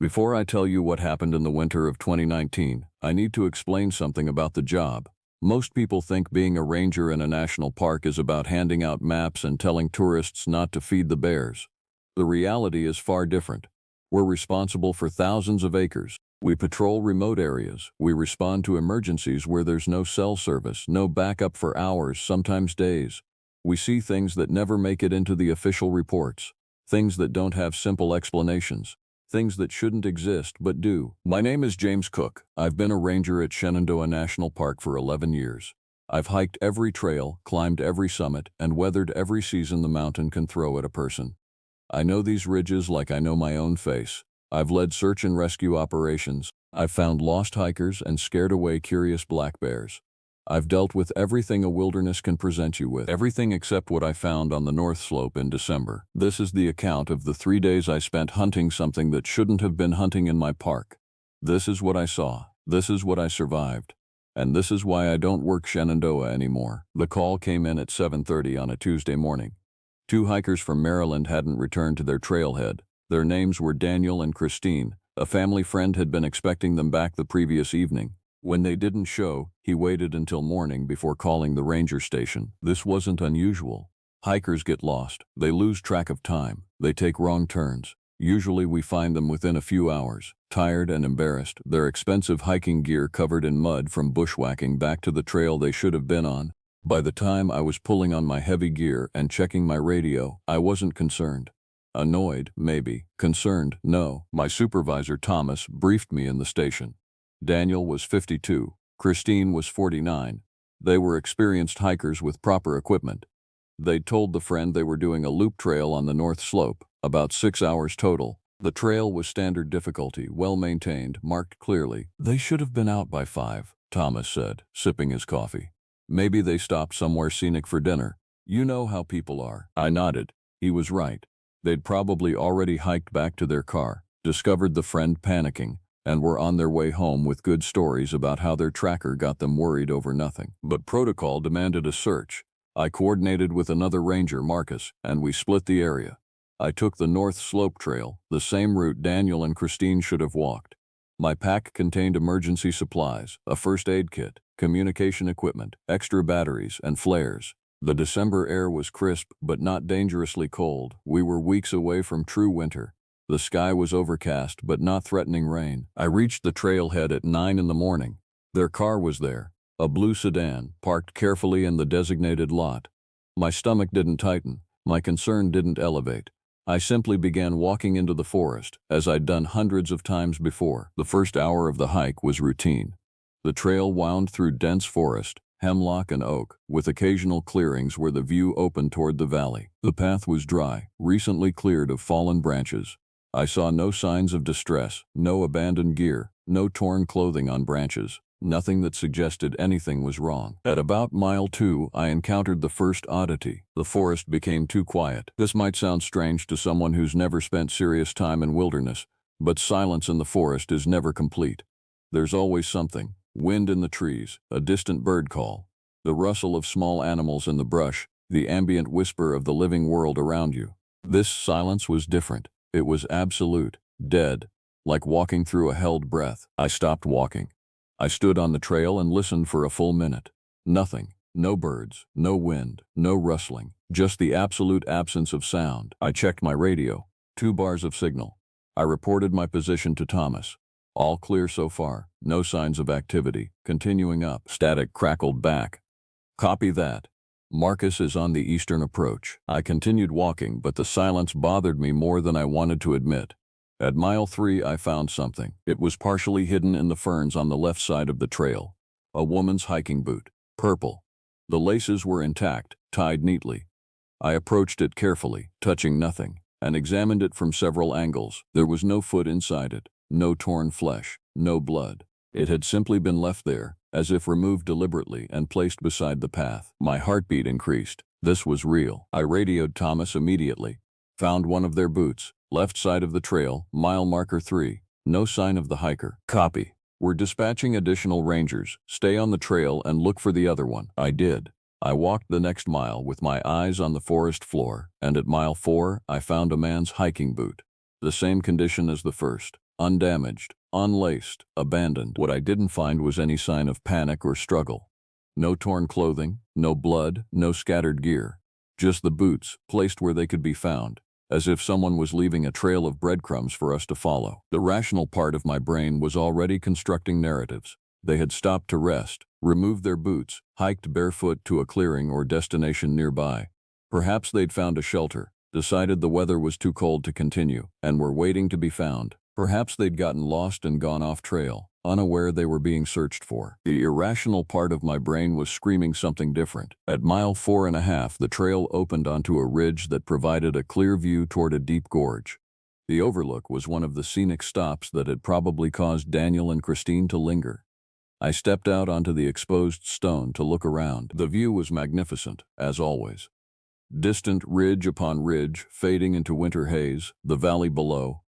Before I tell you what happened in the winter of 2019, I need to explain something about the job. Most people think being a ranger in a national park is about handing out maps and telling tourists not to feed the bears. The reality is far different. We're responsible for thousands of acres. We patrol remote areas. We respond to emergencies where there's no cell service, no backup for hours, sometimes days. We see things that never make it into the official reports, things that don't have simple explanations, things that shouldn't exist but do. My name is James Cook. I've been a ranger at Shenandoah National Park for 11 years. I've hiked every trail, climbed every summit, and weathered every season the mountain can throw at a person. I know these ridges like I know my own face. I've led search and rescue operations. I've found lost hikers and scared away curious black bears. I've dealt with everything a wilderness can present you with, everything except what I found on the North Slope in December. This is the account of the 3 days I spent hunting something that shouldn't have been hunting in my park. This is what I saw. This is what I survived. And this is why I don't work Shenandoah anymore. The call came in at 7:30 on a Tuesday morning. 2 hikers from Maryland hadn't returned to their trailhead. Their names were Daniel and Christine. A family friend had been expecting them back the previous evening. When they didn't show, he waited until morning before calling the ranger station. This wasn't unusual. Hikers get lost. They lose track of time. They take wrong turns. Usually we find them within a few hours, tired and embarrassed, their expensive hiking gear covered in mud from bushwhacking back to the trail they should have been on. By the time I was pulling on my heavy gear and checking my radio, I wasn't concerned. Annoyed, maybe. Concerned, no. My supervisor, Thomas, briefed me in the station. Daniel was 52. Christine was 49. They were experienced hikers with proper equipment. They'd told the friend they were doing a loop trail on the North Slope, about 6 hours total. The trail was standard difficulty, well-maintained, marked clearly. They should have been out by 5, Thomas said, sipping his coffee. Maybe they stopped somewhere scenic for dinner. You know how people are. I nodded. He was right. They'd probably already hiked back to their car, discovered the friend panicking, and were on their way home with good stories about how their tracker got them worried over nothing. But protocol demanded a search. I coordinated with another ranger, Marcus, and we split the area. I took the North Slope Trail, the same route Daniel and Christine should have walked. My pack contained emergency supplies, a first aid kit, communication equipment, extra batteries, and flares. The December air was crisp but not dangerously cold. We were weeks away from true winter. The sky was overcast but not threatening rain. I reached the trailhead at 9 in the morning. Their car was there, a blue sedan, parked carefully in the designated lot. My stomach didn't tighten. My concern didn't elevate. I simply began walking into the forest, as I'd done hundreds of times before. The first hour of the hike was routine. The trail wound through dense forest, hemlock and oak, with occasional clearings where the view opened toward the valley. The path was dry, recently cleared of fallen branches. I saw no signs of distress, no abandoned gear, no torn clothing on branches, nothing that suggested anything was wrong. At about mile 2, I encountered the first oddity. The forest became too quiet. This might sound strange to someone who's never spent serious time in wilderness, but silence in the forest is never complete. There's always something. Wind in the trees, a distant bird call, the rustle of small animals in the brush, the ambient whisper of the living world around you. This silence was different. It was absolute, dead, like walking through a held breath. I stopped walking. I stood on the trail and listened for a full minute. Nothing. No birds, no wind, no rustling, just the absolute absence of sound. I checked my radio. 2 bars of signal. I reported my position to Thomas. All clear so far, no signs of activity. Continuing up. Static crackled back. Copy that. Marcus is on the eastern approach. I continued walking, but the silence bothered me more than I wanted to admit. At mile 3, I found something. It was partially hidden in the ferns on the left side of the trail. A woman's hiking boot. Purple. The laces were intact, tied neatly. I approached it carefully, touching nothing, and examined it from several angles. There was no foot inside it. No torn flesh, no blood. It had simply been left there, as if removed deliberately and placed beside the path. My heartbeat increased. This was real. I radioed Thomas immediately. Found one of their boots, left side of the trail, mile marker 3. No sign of the hiker. Copy. We're dispatching additional rangers. Stay on the trail and look for the other one. I did. I walked the next mile with my eyes on the forest floor, and at mile 4, I found a man's hiking boot. The same condition as the first. undamaged, unlaced, abandoned. What I didn't find was any sign of panic or struggle. No torn clothing, no blood, no scattered gear. Just the boots, placed where they could be found, as if someone was leaving a trail of breadcrumbs for us to follow. The rational part of my brain was already constructing narratives. They had stopped to rest, removed their boots, hiked barefoot to a clearing or destination nearby. Perhaps they'd found a shelter, decided the weather was too cold to continue, and were waiting to be found. Perhaps they'd gotten lost and gone off trail, unaware they were being searched for. The irrational part of my brain was screaming something different. At mile 4.5, the trail opened onto a ridge that provided a clear view toward a deep gorge. The overlook was one of the scenic stops that had probably caused Daniel and Christine to linger. I stepped out onto the exposed stone to look around. The view was magnificent, as always. Distant ridge upon ridge, fading into winter haze, the valley below.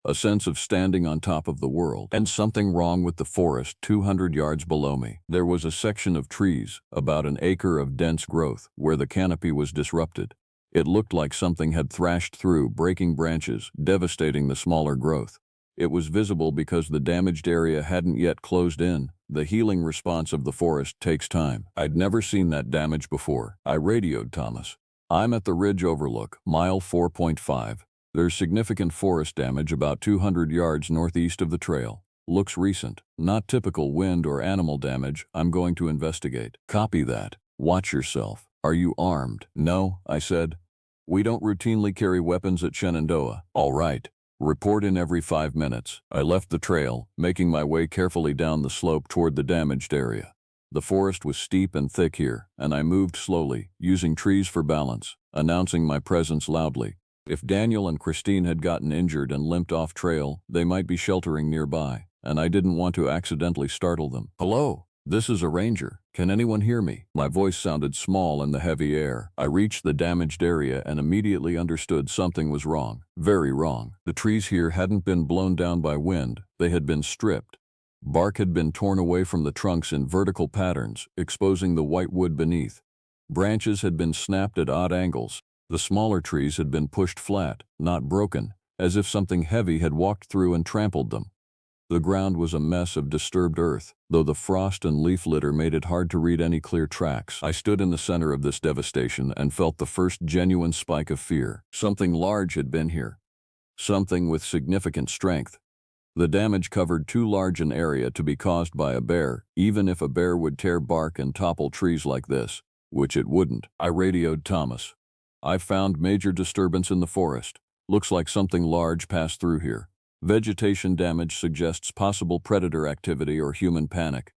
A sense of standing on top of the world, and something wrong with the forest 200 yards below me. There was a section of trees, about an acre of dense growth, where the canopy was disrupted. It looked like something had thrashed through, breaking branches, devastating the smaller growth. It was visible because the damaged area hadn't yet closed in. The healing response of the forest takes time. I'd never seen that damage before. I radioed Thomas. "I'm at the ridge overlook, mile 4.5. There's significant forest damage about 200 yards northeast of the trail. Looks recent. Not typical wind or animal damage. I'm going to investigate." "Copy that. Watch yourself. Are you armed?" "No," I said. "We don't routinely carry weapons at Shenandoah." "All right. Report in every 5 minutes." I left the trail, making my way carefully down the slope toward the damaged area. The forest was steep and thick here, and I moved slowly, using trees for balance, announcing my presence loudly. If Daniel and Christine had gotten injured and limped off trail, they might be sheltering nearby, and I didn't want to accidentally startle them. "Hello, this is a ranger. Can anyone hear me?" My voice sounded small in the heavy air. I reached the damaged area and immediately understood something was wrong. Very wrong. The trees here hadn't been blown down by wind. They had been stripped. Bark had been torn away from the trunks in vertical patterns, exposing the white wood beneath. Branches had been snapped at odd angles. The smaller trees had been pushed flat, not broken, as if something heavy had walked through and trampled them. The ground was a mess of disturbed earth, though the frost and leaf litter made it hard to read any clear tracks. I stood in the center of this devastation and felt the first genuine spike of fear. Something large had been here. Something with significant strength. The damage covered too large an area to be caused by a bear, even if a bear would tear bark and topple trees like this, which it wouldn't. I radioed Thomas. "I've found major disturbance in the forest. Looks like something large passed through here. Vegetation damage suggests possible predator activity or human panic.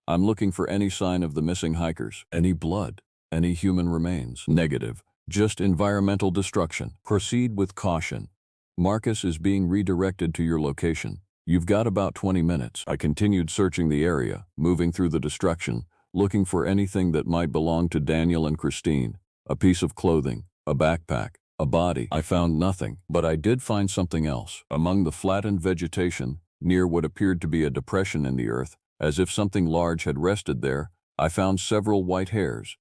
I'm looking for any sign of the missing hikers. Any blood? Any human remains?" "Negative. Just environmental destruction. Proceed with caution. Marcus is being redirected to your location. You've got about 20 minutes." I continued searching the area, moving through the destruction, looking for anything that might belong to Daniel and Christine. A piece of clothing, a backpack, a body. I found nothing, but I did find something else. Among the flattened vegetation, near what appeared to be a depression in the earth, as if something large had rested there, I found several white hairs.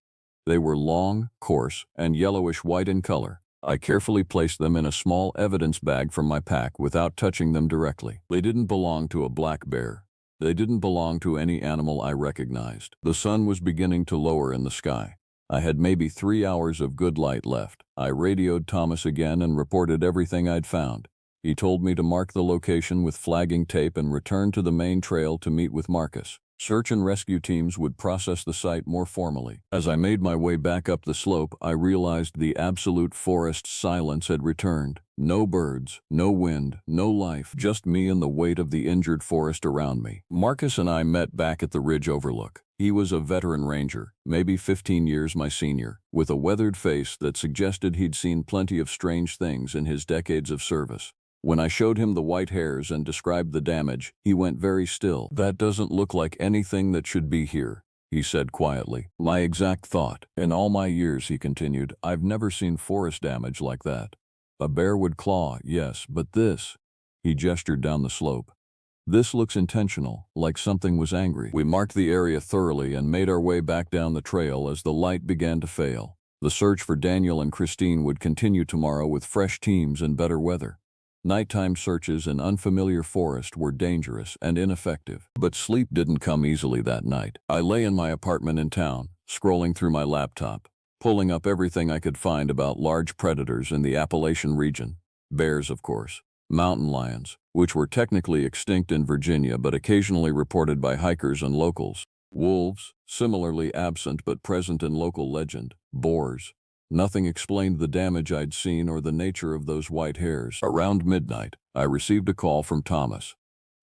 They were long, coarse, and yellowish-white in color. I carefully placed them in a small evidence bag from my pack without touching them directly. They didn't belong to a black bear. They didn't belong to any animal I recognized. The sun was beginning to lower in the sky. I had maybe 3 hours of good light left. I radioed Thomas again and reported everything I'd found. He told me to mark the location with flagging tape and return to the main trail to meet with Marcus. Search and rescue teams would process the site more formally. As I made my way back up the slope, I realized the absolute forest silence had returned. No birds, no wind, no life, just me and the weight of the injured forest around me. Marcus and I met back at the ridge overlook. He was a veteran ranger, maybe 15 years my senior, with a weathered face that suggested he'd seen plenty of strange things in his decades of service. When I showed him the white hairs and described the damage, he went very still. "That doesn't look like anything that should be here," he said quietly. "My exact thought. In all my years," he continued, "I've never seen forest damage like that. A bear would claw, yes, but this," he gestured down the slope. "This looks intentional, like something was angry." We marked the area thoroughly and made our way back down the trail as the light began to fail. The search for Daniel and Christine would continue tomorrow with fresh teams and better weather. Nighttime searches in unfamiliar forest were dangerous and ineffective, but sleep didn't come easily that night. I lay in my apartment in town, scrolling through my laptop, pulling up everything I could find about large predators in the Appalachian region. Bears, of course. Mountain lions, which were technically extinct in Virginia but occasionally reported by hikers and locals. Wolves, similarly absent but present in local legend. Boars. Nothing explained the damage I'd seen or the nature of those white hairs. Around midnight, I received a call from Thomas.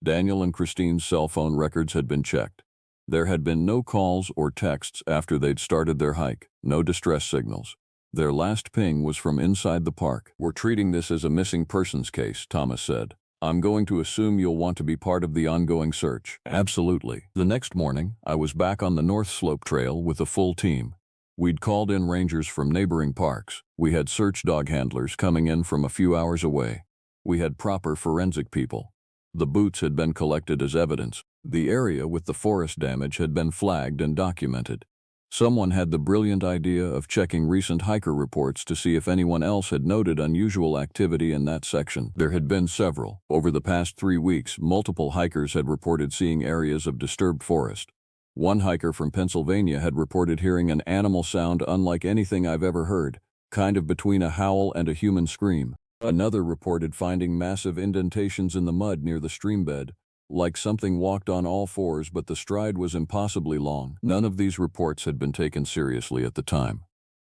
Daniel and Christine's cell phone records had been checked. There had been no calls or texts after they'd started their hike, no distress signals. Their last ping was from inside the park. "We're treating this as a missing persons case," Thomas said. "I'm going to assume you'll want to be part of the ongoing search." Absolutely. The next morning, I was back on the North Slope Trail with a full team. We'd called in rangers from neighboring parks. We had search dog handlers coming in from a few hours away. We had proper forensic people. The boots had been collected as evidence. The area with the forest damage had been flagged and documented. Someone had the brilliant idea of checking recent hiker reports to see if anyone else had noted unusual activity in that section. There had been several. Over the past 3 weeks, multiple hikers had reported seeing areas of disturbed forest. One hiker from Pennsylvania had reported hearing an animal sound unlike anything I've ever heard, kind of between a howl and a human scream. Another reported finding massive indentations in the mud near the streambed, like something walked on all fours, but the stride was impossibly long. None of these reports had been taken seriously at the time.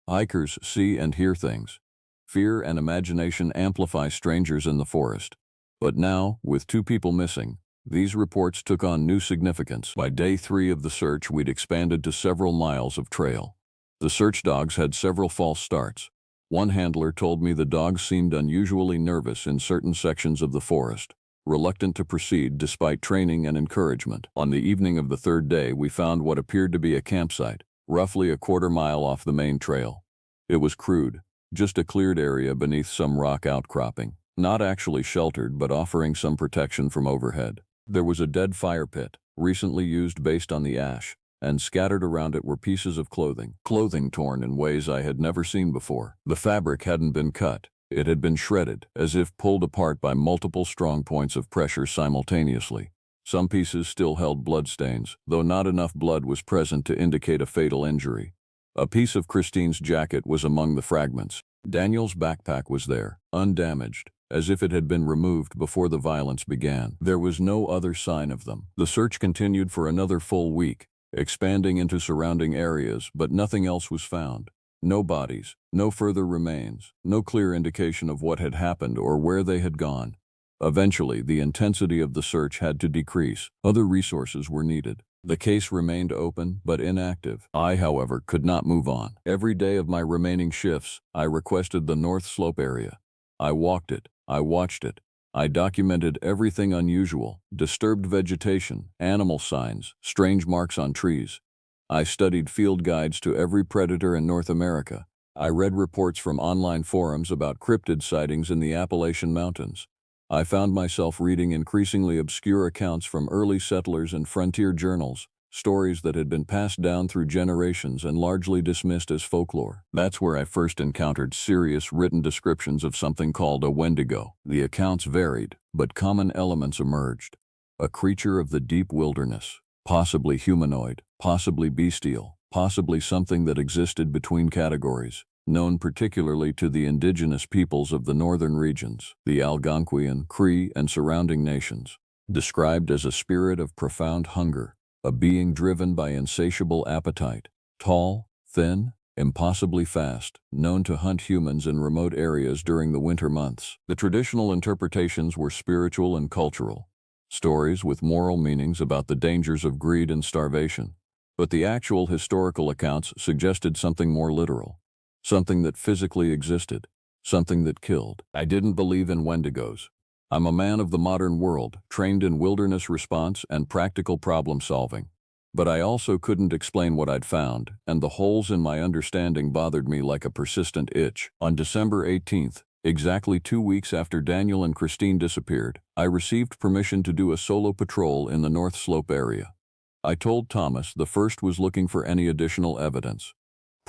Hikers see and hear things. Fear and imagination amplify strangers in the forest. But now, with 2 people missing, these reports took on new significance. By day 3 of the search, we'd expanded to several miles of trail. The search dogs had several false starts. One handler told me the dogs seemed unusually nervous in certain sections of the forest, reluctant to proceed despite training and encouragement. On the evening of the 3rd day, we found what appeared to be a campsite, roughly a quarter mile off the main trail. It was crude, just a cleared area beneath some rock outcropping, not actually sheltered but offering some protection from overhead. There was a dead fire pit, recently used based on the ash, and scattered around it were pieces of clothing torn in ways I had never seen before. The fabric hadn't been cut. It had been shredded, as if pulled apart by multiple strong points of pressure simultaneously. Some pieces still held bloodstains, though not enough blood was present to indicate a fatal injury. A piece of Christine's jacket was among the fragments. Daniel's backpack was there, undamaged, as if it had been removed before the violence began. There was no other sign of them. The search continued for another full week, expanding into surrounding areas, but nothing else was found. No bodies, no further remains, no clear indication of what had happened or where they had gone. Eventually, the intensity of the search had to decrease. Other resources were needed. The case remained open but inactive. I, however, could not move on. Every day of my remaining shifts, I requested the North Slope area. I walked it. I watched it. I documented everything unusual: disturbed vegetation, animal signs, strange marks on trees. I studied field guides to every predator in North America. I read reports from online forums about cryptid sightings in the Appalachian Mountains. I found myself reading increasingly obscure accounts from early settlers and frontier journals, stories that had been passed down through generations and largely dismissed as folklore. That's where I first encountered serious written descriptions of something called a Wendigo. The accounts varied, but common elements emerged. A creature of the deep wilderness, possibly humanoid, possibly bestial, possibly something that existed between categories, known particularly to the indigenous peoples of the northern regions, the Algonquian, Cree, and surrounding nations. Described as a spirit of profound hunger, a being driven by insatiable appetite, tall, thin, impossibly fast, known to hunt humans in remote areas during the winter months. The traditional interpretations were spiritual and cultural, stories with moral meanings about the dangers of greed and starvation. But the actual historical accounts suggested something more literal, something that physically existed, something that killed. I didn't believe in Wendigos. I'm a man of the modern world, trained in wilderness response and practical problem solving. But I also couldn't explain what I'd found, and the holes in my understanding bothered me like a persistent itch. On December 18th, exactly 2 weeks after Daniel and Christine disappeared, I received permission to do a solo patrol in the North Slope area. I told Thomas the first was looking for any additional evidence.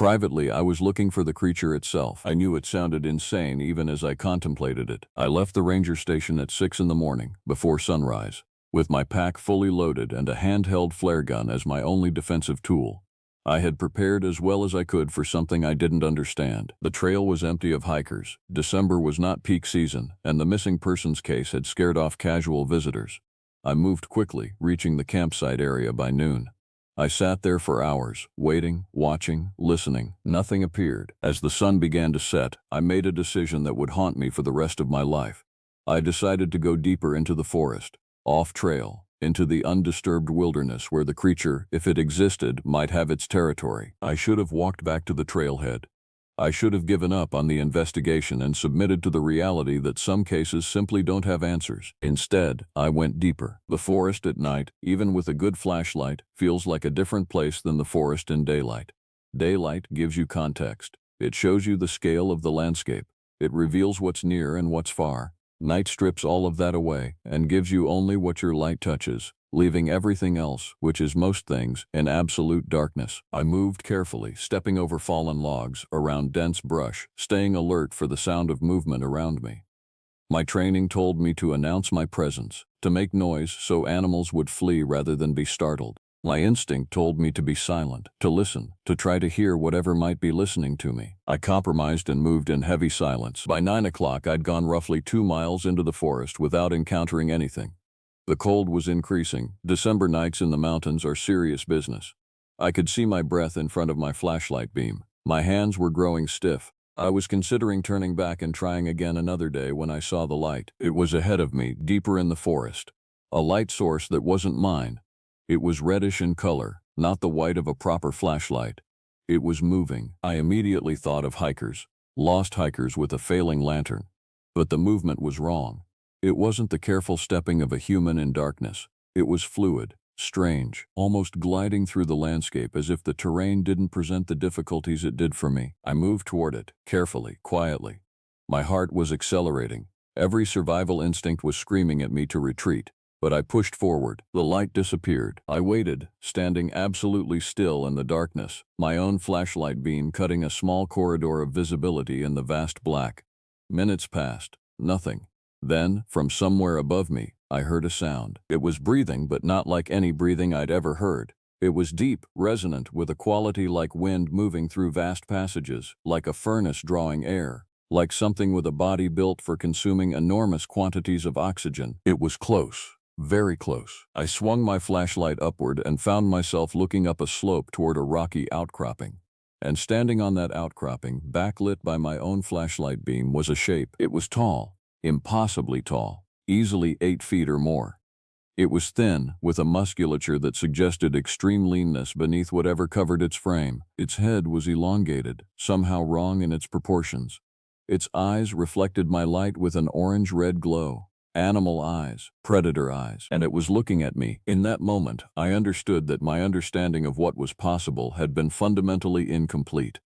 Privately, I was looking for the creature itself. I knew it sounded insane even as I contemplated it. I left the ranger station at 6 in the morning, before sunrise, with my pack fully loaded and a handheld flare gun as my only defensive tool. I had prepared as well as I could for something I didn't understand. The trail was empty of hikers. December was not peak season, and the missing persons case had scared off casual visitors. I moved quickly, reaching the campsite area by noon. I sat there for hours, waiting, watching, listening. Nothing appeared. As the sun began to set, I made a decision that would haunt me for the rest of my life. I decided to go deeper into the forest, off-trail, into the undisturbed wilderness where the creature, if it existed, might have its territory. I should have walked back to the trailhead. I should have given up on the investigation and submitted to the reality that some cases simply don't have answers. Instead, I went deeper. The forest at night, even with a good flashlight, feels like a different place than the forest in daylight. Daylight gives you context. It shows you the scale of the landscape. It reveals what's near and what's far. Night strips all of that away and gives you only what your light touches, leaving everything else, which is most things, in absolute darkness. I moved carefully, stepping over fallen logs, around dense brush, staying alert for the sound of movement around me. My training told me to announce my presence, to make noise so animals would flee rather than be startled. My instinct told me to be silent, to listen, to try to hear whatever might be listening to me. I compromised and moved in heavy silence. By 9 o'clock, I'd gone roughly 2 miles into the forest without encountering anything. The cold was increasing. December nights in the mountains are serious business. I could see my breath in front of my flashlight beam. My hands were growing stiff. I was considering turning back and trying again another day when I saw the light. It was ahead of me, deeper in the forest. A light source that wasn't mine. It was reddish in color, not the white of a proper flashlight. It was moving. I immediately thought of hikers, lost hikers with a failing lantern. But the movement was wrong. It wasn't the careful stepping of a human in darkness. It was fluid, strange, almost gliding through the landscape as if the terrain didn't present the difficulties it did for me. I moved toward it, carefully, quietly. My heart was accelerating. Every survival instinct was screaming at me to retreat. But I pushed forward. The light disappeared. I waited, standing absolutely still in the darkness, my own flashlight beam cutting a small corridor of visibility in the vast black. Minutes passed. Nothing. Then, from somewhere above me, I heard a sound. It was breathing, but not like any breathing I'd ever heard. It was deep, resonant, with a quality like wind moving through vast passages, like a furnace drawing air, like something with a body built for consuming enormous quantities of oxygen. It was close. Very close. I swung my flashlight upward and found myself looking up a slope toward a rocky outcropping. And standing on that outcropping, backlit by my own flashlight beam, was a shape. It was tall, impossibly tall, easily 8 feet or more. It was thin, with a musculature that suggested extreme leanness beneath whatever covered its frame. Its head was elongated, somehow wrong in its proportions. Its eyes reflected my light with an orange-red glow. Animal eyes, predator eyes, and it was looking at me. In that moment, I understood that my understanding of what was possible had been fundamentally incomplete.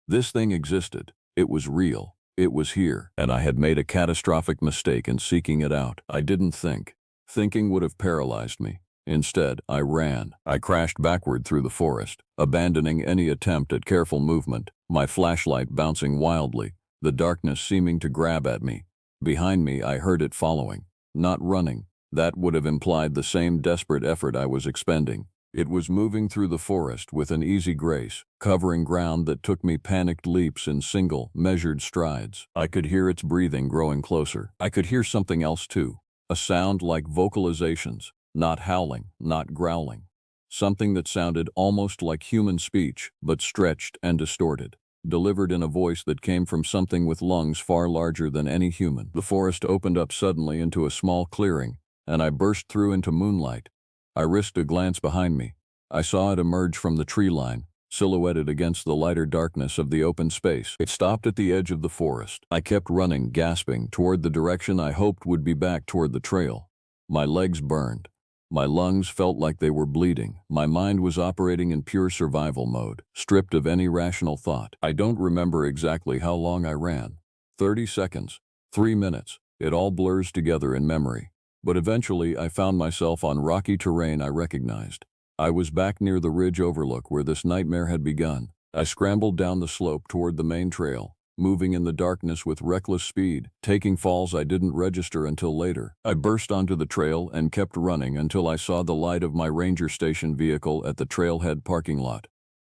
This thing existed. It was real. It was here, and I had made a catastrophic mistake in seeking it out. I didn't think. Thinking would have paralyzed me. Instead, I ran. I crashed backward through the forest, abandoning any attempt at careful movement, my flashlight bouncing wildly, the darkness seeming to grab at me. Behind me, I heard it following, not running. That would have implied the same desperate effort I was expending. It was moving through the forest with an easy grace, covering ground that took me panicked leaps in single, measured strides. I could hear its breathing growing closer. I could hear something else too, a sound like vocalizations, not howling, not growling. Something that sounded almost like human speech, but stretched and distorted, delivered in a voice that came from something with lungs far larger than any human. The forest opened up suddenly into a small clearing, and I burst through into moonlight. I risked a glance behind me. I saw it emerge from the tree line, silhouetted against the lighter darkness of the open space. It stopped at the edge of the forest. I kept running, gasping, toward the direction I hoped would be back toward the trail. My legs burned. My lungs felt like they were bleeding. My mind was operating in pure survival mode, stripped of any rational thought. I don't remember exactly how long I ran. 30 seconds, 3 minutes. It all blurs together in memory. But eventually I found myself on rocky terrain I recognized. I was back near the ridge overlook where this nightmare had begun. I scrambled down the slope toward the main trail, moving in the darkness with reckless speed, taking falls I didn't register until later. I burst onto the trail and kept running until I saw the light of my ranger station vehicle at the trailhead parking lot.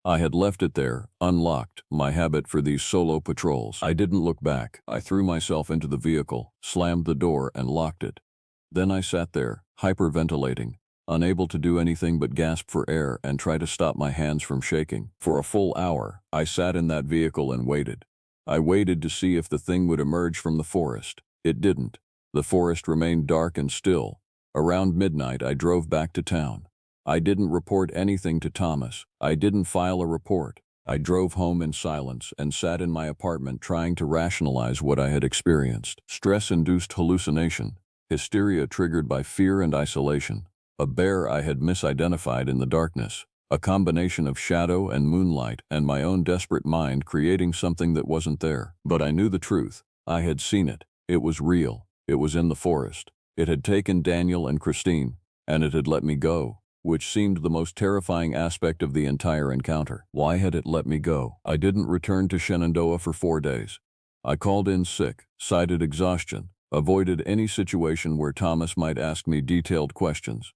I had left it there, unlocked, my habit for these solo patrols. I didn't look back. I threw myself into the vehicle, slammed the door, and locked it. Then I sat there, hyperventilating, unable to do anything but gasp for air and try to stop my hands from shaking. For a full hour, I sat in that vehicle and waited. I waited to see if the thing would emerge from the forest. It didn't. The forest remained dark and still. Around midnight, I drove back to town. I didn't report anything to Thomas. I didn't file a report. I drove home in silence and sat in my apartment trying to rationalize what I had experienced. Stress-induced hallucination, hysteria triggered by fear and isolation, a bear I had misidentified in the darkness, a combination of shadow and moonlight and my own desperate mind creating something that wasn't there. But I knew the truth. I had seen it. It was real. It was in the forest. It had taken Daniel and Christine, and it had let me go, which seemed the most terrifying aspect of the entire encounter. Why had it let me go? I didn't return to Shenandoah for 4 days. I called in sick, cited exhaustion, avoided any situation where Thomas might ask me detailed questions.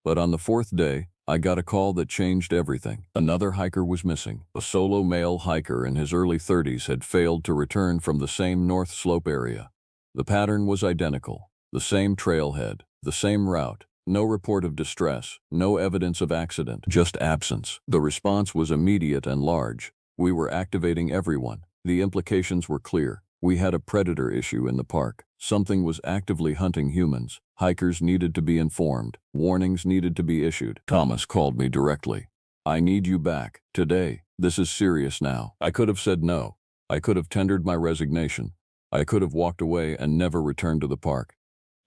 But on the 4th day, I got a call that changed everything. Another hiker was missing. A solo male hiker in his early 30s had failed to return from the same North Slope area. The pattern was identical. The same trailhead, the same route. No report of distress, no evidence of accident, just absence. The response was immediate and large. We were activating everyone. The implications were clear. We had a predator issue in the park. Something was actively hunting humans. Hikers needed to be informed. Warnings needed to be issued. Thomas called me directly. "I need you back. Today. This is serious now." I could have said no. I could have tendered my resignation. I could have walked away and never returned to the park.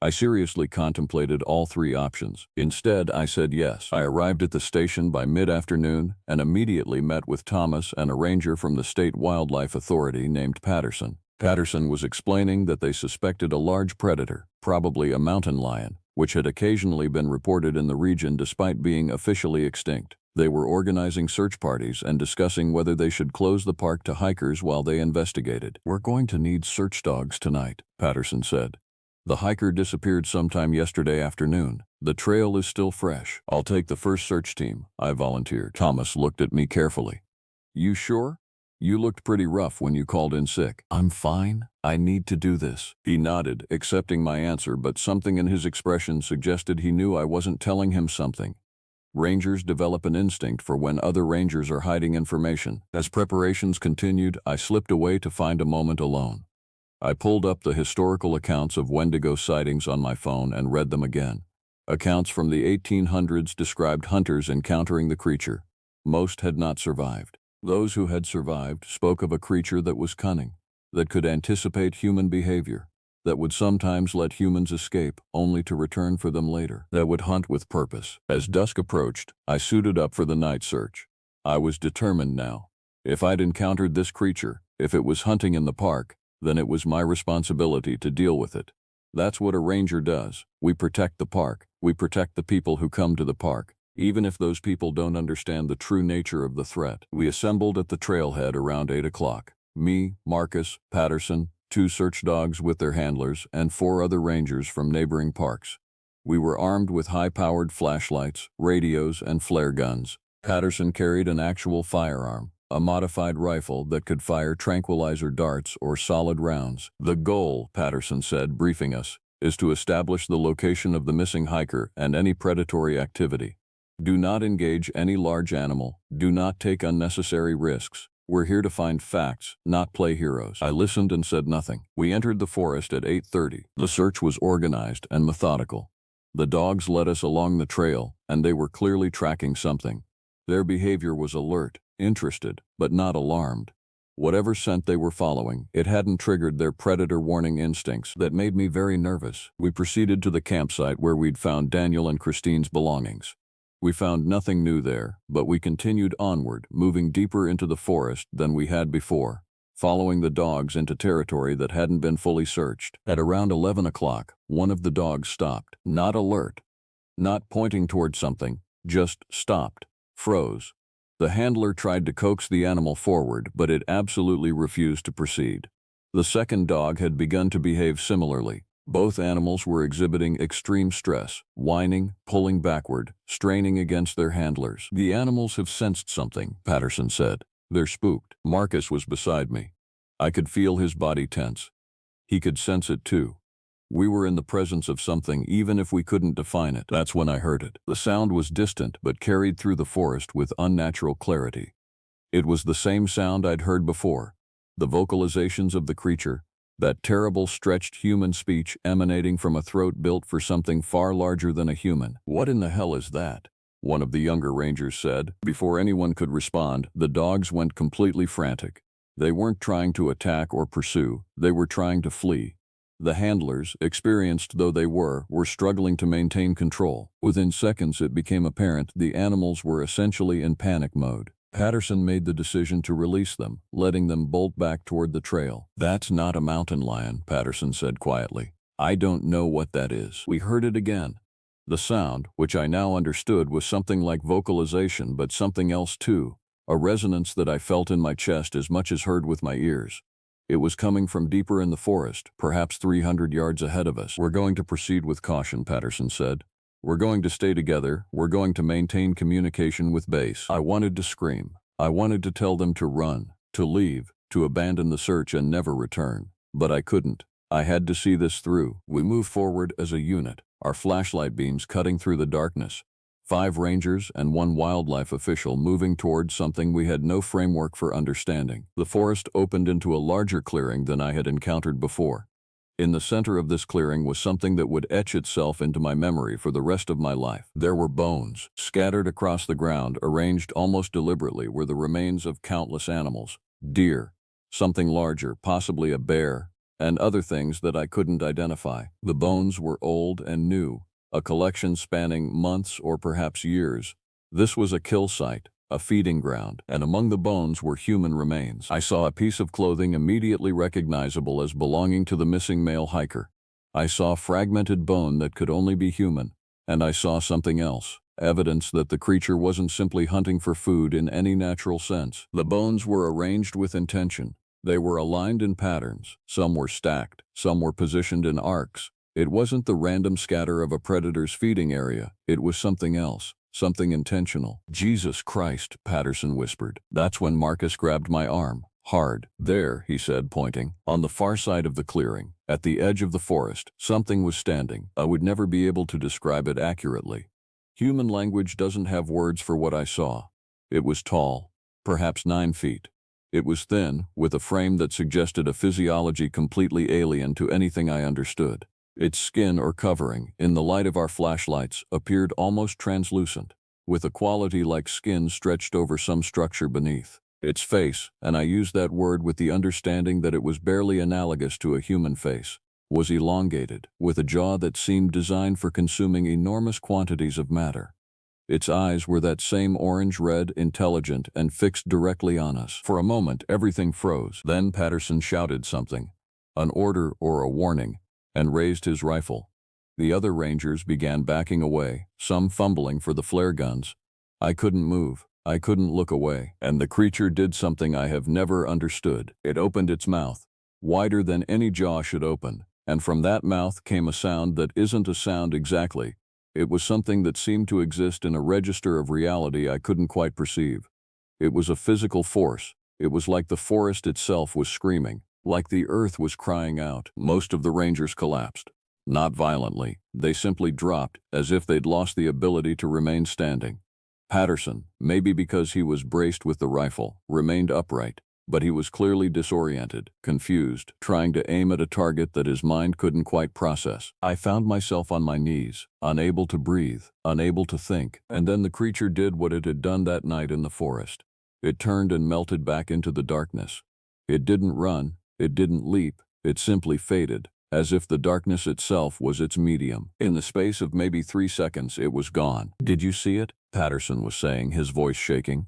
I seriously contemplated all 3 options. Instead, I said yes. I arrived at the station by mid-afternoon and immediately met with Thomas and a ranger from the State Wildlife Authority named Patterson. Patterson was explaining that they suspected a large predator, probably a mountain lion, which had occasionally been reported in the region despite being officially extinct. They were organizing search parties and discussing whether they should close the park to hikers while they investigated. "We're going to need search dogs tonight," Patterson said. "The hiker disappeared sometime yesterday afternoon. The trail is still fresh." "I'll take the first search team," I volunteered. Thomas looked at me carefully. "You sure? You looked pretty rough when you called in sick." "I'm fine. I need to do this." He nodded, accepting my answer, but something in his expression suggested he knew I wasn't telling him something. Rangers develop an instinct for when other rangers are hiding information. As preparations continued, I slipped away to find a moment alone. I pulled up the historical accounts of Wendigo sightings on my phone and read them again. Accounts from the 1800s described hunters encountering the creature. Most had not survived. Those who had survived spoke of a creature that was cunning, that could anticipate human behavior, that would sometimes let humans escape only to return for them later, that would hunt with purpose. As dusk approached, I suited up for the night search. I was determined now. If I'd encountered this creature, if it was hunting in the park, then it was my responsibility to deal with it. That's what a ranger does. We protect the park. We protect the people who come to the park, even if those people don't understand the true nature of the threat. We assembled at the trailhead around 8 o'clock. Me, Marcus, Patterson, 2 search dogs with their handlers, and 4 other rangers from neighboring parks. We were armed with high-powered flashlights, radios, and flare guns. Patterson carried an actual firearm, a modified rifle that could fire tranquilizer darts or solid rounds. "The goal," Patterson said, briefing us, "is to establish the location of the missing hiker and any predatory activity. Do not engage any large animal. Do not take unnecessary risks. We're here to find facts, not play heroes." I listened and said nothing. We entered the forest at 8:30. The search was organized and methodical. The dogs led us along the trail, and they were clearly tracking something. Their behavior was alert, interested, but not alarmed. Whatever scent they were following, it hadn't triggered their predator warning instincts. That made me very nervous. We proceeded to the campsite where we'd found Daniel and Christine's belongings. We found nothing new there, but we continued onward, moving deeper into the forest than we had before, following the dogs into territory that hadn't been fully searched. At around 11 o'clock, one of the dogs stopped. Not alert, not pointing toward something, just stopped, froze. The handler tried to coax the animal forward, but it absolutely refused to proceed. The second dog had begun to behave similarly. Both animals were exhibiting extreme stress, whining, pulling backward, straining against their handlers. "The animals have sensed something," Patterson said. "They're spooked." Marcus was beside me. I could feel his body tense. He could sense it too. We were in the presence of something even if we couldn't define it. That's when I heard it. The sound was distant but carried through the forest with unnatural clarity. It was the same sound I'd heard before. The vocalizations of the creature, that terrible stretched human speech emanating from a throat built for something far larger than a human. "What in the hell is that?" one of the younger rangers said. Before anyone could respond, the dogs went completely frantic. They weren't trying to attack or pursue, they were trying to flee. The handlers, experienced though they were struggling to maintain control. Within seconds it became apparent the animals were essentially in panic mode. Patterson made the decision to release them, letting them bolt back toward the trail. "That's not a mountain lion," Patterson said quietly. "I don't know what that is." We heard it again. The sound, which I now understood was something like vocalization but something else too, a resonance that I felt in my chest as much as heard with my ears. It was coming from deeper in the forest, perhaps 300 yards ahead of us. "We're going to proceed with caution," Patterson said. "We're going to stay together, we're going to maintain communication with base." I wanted to scream. I wanted to tell them to run, to leave, to abandon the search and never return. But I couldn't. I had to see this through. We moved forward as a unit, our flashlight beams cutting through the darkness. 5 rangers and 1 wildlife official moving towards something we had no framework for understanding. The forest opened into a larger clearing than I had encountered before. In the center of this clearing was something that would etch itself into my memory for the rest of my life. There were bones. Scattered across the ground, arranged almost deliberately, were the remains of countless animals. Deer, something larger, possibly a bear, and other things that I couldn't identify. The bones were old and new, a collection spanning months or perhaps years. This was a kill site, a feeding ground, and among the bones were human remains. I saw a piece of clothing immediately recognizable as belonging to the missing male hiker. I saw fragmented bone that could only be human, and I saw something else, evidence that the creature wasn't simply hunting for food in any natural sense. The bones were arranged with intention. They were aligned in patterns. Some were stacked, some were positioned in arcs. It wasn't the random scatter of a predator's feeding area, it was something else. Something intentional. "Jesus Christ," Patterson whispered. That's when Marcus grabbed my arm. "Hard." "There," he said, pointing. On the far side of the clearing, at the edge of the forest, something was standing. I would never be able to describe it accurately. Human language doesn't have words for what I saw. It was tall, perhaps 9 feet. It was thin, with a frame that suggested a physiology completely alien to anything I understood. Its skin or covering, in the light of our flashlights, appeared almost translucent, with a quality like skin stretched over some structure beneath. Its face, and I use that word with the understanding that it was barely analogous to a human face, was elongated, with a jaw that seemed designed for consuming enormous quantities of matter. Its eyes were that same orange-red, intelligent, and fixed directly on us. For a moment, everything froze. Then Patterson shouted something, an order or a warning, and raised his rifle. The other rangers began backing away, some fumbling for the flare guns. I couldn't move. I couldn't look away. And the creature did something I have never understood. It opened its mouth, wider than any jaw should open, and from that mouth came a sound that isn't a sound exactly. It was something that seemed to exist in a register of reality I couldn't quite perceive. It was a physical force. It was like the forest itself was screaming. Like the earth was crying out. Most of the rangers collapsed. Not violently. They simply dropped, as if they'd lost the ability to remain standing. Patterson, maybe because he was braced with the rifle, remained upright, but he was clearly disoriented, confused, trying to aim at a target that his mind couldn't quite process. I found myself on my knees, unable to breathe, unable to think, and then the creature did what it had done that night in the forest. It turned and melted back into the darkness. It didn't run. It didn't leap, it simply faded, as if the darkness itself was its medium. In the space of maybe 3 seconds, it was gone. "Did you see it?" Patterson was saying, his voice shaking.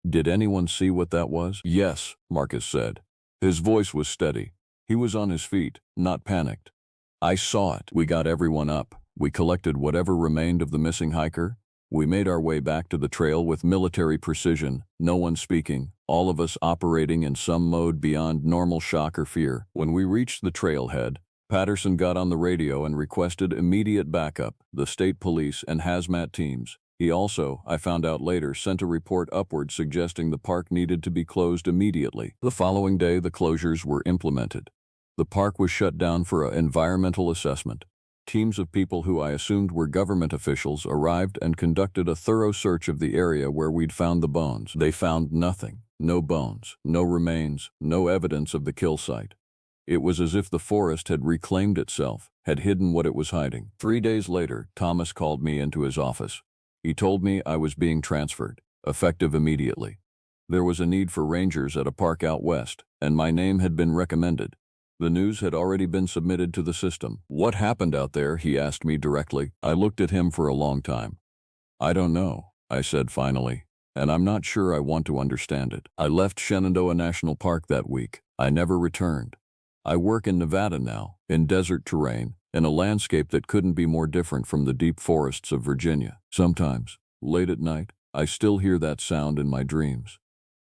"Did anyone see what that was?" "Yes," Marcus said. His voice was steady. He was on his feet, not panicked. "I saw it." We got everyone up. We collected whatever remained of the missing hiker. We made our way back to the trail with military precision, no one speaking, all of us operating in some mode beyond normal shock or fear. When we reached the trailhead, Patterson got on the radio and requested immediate backup, the state police and hazmat teams. He also, I found out later, sent a report upward suggesting the park needed to be closed immediately. The following day, the closures were implemented. The park was shut down for an environmental assessment. Teams of people who I assumed were government officials arrived and conducted a thorough search of the area where we'd found the bones. They found nothing. No bones, no remains, no evidence of the kill site. It was as if the forest had reclaimed itself, had hidden what it was hiding. 3 days later, Thomas called me into his office. He told me I was being transferred, effective immediately. There was a need for rangers at a park out west, and my name had been recommended. The news had already been submitted to the system. What happened out there, he asked me directly. I looked at him for a long time. I don't know, I said finally, and I'm not sure I want to understand it. I left Shenandoah National Park that week. I never returned. I work in Nevada now, in desert terrain, in a landscape that couldn't be more different from the deep forests of Virginia. Sometimes, late at night, I still hear that sound in my dreams.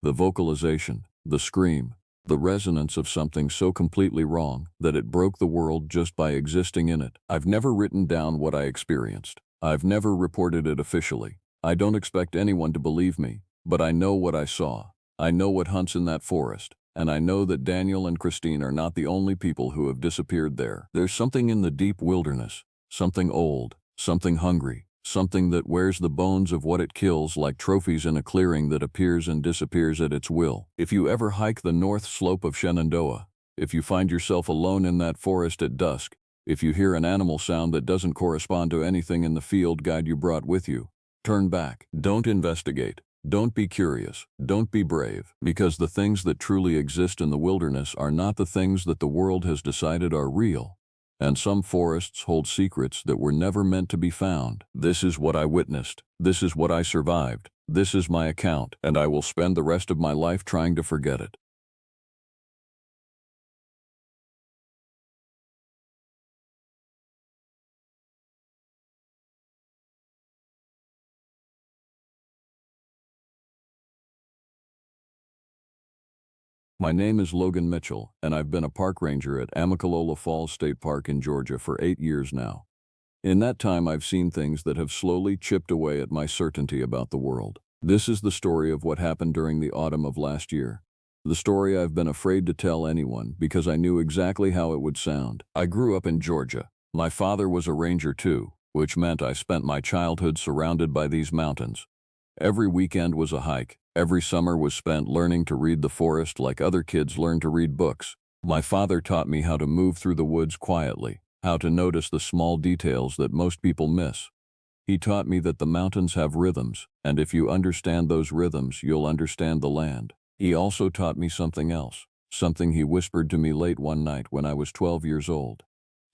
The vocalization, the scream, the resonance of something so completely wrong that it broke the world just by existing in it. I've never written down what I experienced. I've never reported it officially. I don't expect anyone to believe me, but I know what I saw. I know what hunts in that forest. And I know that Daniel and Christine are not the only people who have disappeared there. There's something in the deep wilderness, something old, something hungry, something that wears the bones of what it kills like trophies in a clearing that appears and disappears at its will. If you ever hike the north slope of Shenandoah, if you find yourself alone in that forest at dusk, if you hear an animal sound that doesn't correspond to anything in the field guide you brought with you, turn back. Don't investigate. Don't be curious, don't be brave, because the things that truly exist in the wilderness are not the things that the world has decided are real. And some forests hold secrets that were never meant to be found. This is what I witnessed. This is what I survived. This is my account, and I will spend the rest of my life trying to forget it. My name is Logan Mitchell, and I've been a park ranger at Amicalola Falls State Park in Georgia for 8 years now. In that time, I've seen things that have slowly chipped away at my certainty about the world. This is the story of what happened during the autumn of last year. The story I've been afraid to tell anyone because I knew exactly how it would sound. I grew up in Georgia. My father was a ranger too, which meant I spent my childhood surrounded by these mountains. Every weekend was a hike. Every summer was spent learning to read the forest like other kids learn to read books. My father taught me how to move through the woods quietly, how to notice the small details that most people miss. He taught me that the mountains have rhythms, and if you understand those rhythms, you'll understand the land. He also taught me something else, something he whispered to me late one night when I was 12 years old.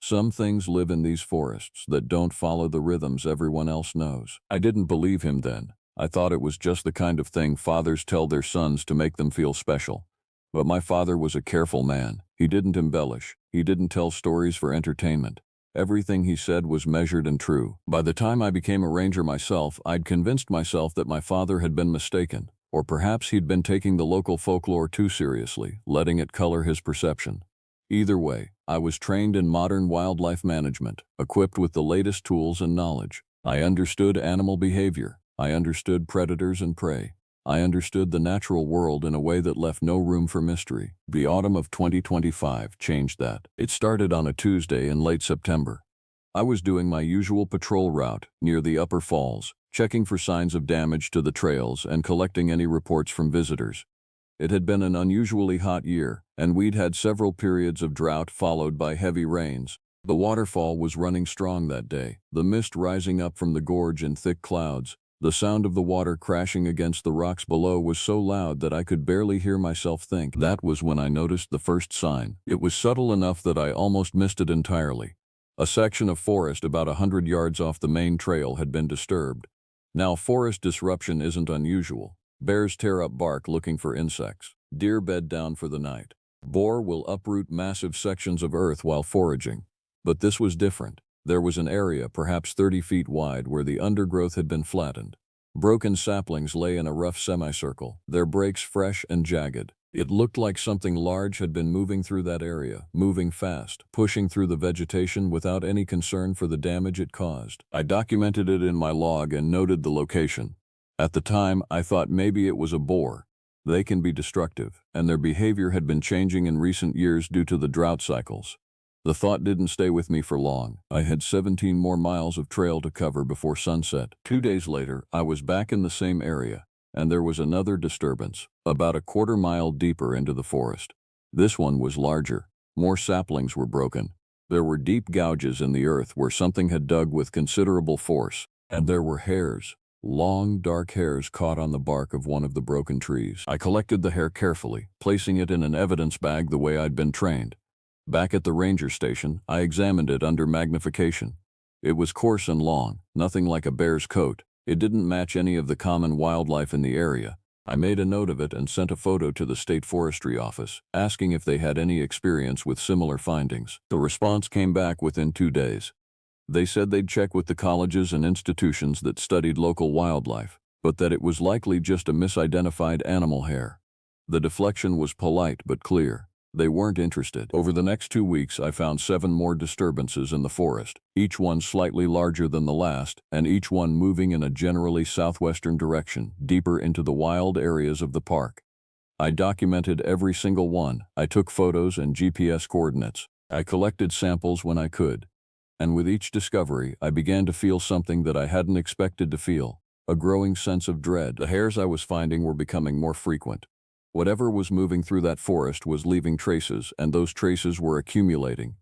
Some things live in these forests that don't follow the rhythms everyone else knows. I didn't believe him then. I thought it was just the kind of thing fathers tell their sons to make them feel special. But my father was a careful man. He didn't embellish. He didn't tell stories for entertainment. Everything he said was measured and true. By the time I became a ranger myself, I'd convinced myself that my father had been mistaken, or perhaps he'd been taking the local folklore too seriously, letting it color his perception. Either way, I was trained in modern wildlife management, equipped with the latest tools and knowledge. I understood animal behavior. I understood predators and prey. I understood the natural world in a way that left no room for mystery. The autumn of 2025 changed that. It started on a Tuesday in late September. I was doing my usual patrol route near the upper falls, checking for signs of damage to the trails and collecting any reports from visitors. It had been an unusually hot year, and we'd had several periods of drought followed by heavy rains. The waterfall was running strong that day, the mist rising up from the gorge in thick clouds. The sound of the water crashing against the rocks below was so loud that I could barely hear myself think. That was when I noticed the first sign. It was subtle enough that I almost missed it entirely. A section of forest about 100 yards off the main trail had been disturbed. Now, forest disruption isn't unusual. Bears tear up bark looking for insects. Deer bed down for the night. Boar will uproot massive sections of earth while foraging. But this was different. There was an area, perhaps 30 feet wide, where the undergrowth had been flattened. Broken saplings lay in a rough semicircle, their breaks fresh and jagged. It looked like something large had been moving through that area, moving fast, pushing through the vegetation without any concern for the damage it caused. I documented it in my log and noted the location. At the time, I thought maybe it was a boar. They can be destructive, and their behavior had been changing in recent years due to the drought cycles. The thought didn't stay with me for long. I had 17 more miles of trail to cover before sunset. 2 days later, I was back in the same area, and there was another disturbance, about a quarter-mile deeper into the forest. This one was larger. More saplings were broken. There were deep gouges in the earth where something had dug with considerable force, and there were hairs. Long, dark hairs caught on the bark of one of the broken trees. I collected the hair carefully, placing it in an evidence bag the way I'd been trained. Back at the ranger station, I examined it under magnification. It was coarse and long, nothing like a bear's coat. It didn't match any of the common wildlife in the area. I made a note of it and sent a photo to the state forestry office, asking if they had any experience with similar findings. The response came back within 2 days. They said they'd check with the colleges and institutions that studied local wildlife, but that it was likely just a misidentified animal hair. The deflection was polite but clear. They weren't interested. Over the next 2 weeks, I found 7 more disturbances in the forest, each one slightly larger than the last, and each one moving in a generally southwestern direction, deeper into the wild areas of the park. I documented every single one. I took photos and GPS coordinates. I collected samples when I could. And with each discovery, I began to feel something that I hadn't expected to feel, a growing sense of dread. The hairs I was finding were becoming more frequent. Whatever was moving through that forest was leaving traces, and those traces were accumulating.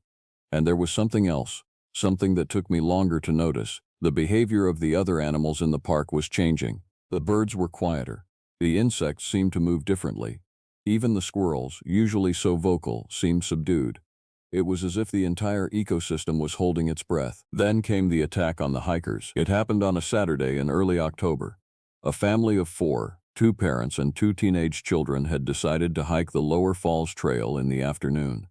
And there was something else, something that took me longer to notice. The behavior of the other animals in the park was changing. The birds were quieter. The insects seemed to move differently. Even the squirrels, usually so vocal, seemed subdued. It was as if the entire ecosystem was holding its breath. Then came the attack on the hikers. It happened on a Saturday in early October. A family of 4, 2 parents and 2 teenage children, had decided to hike the Lower Falls Trail in the afternoon.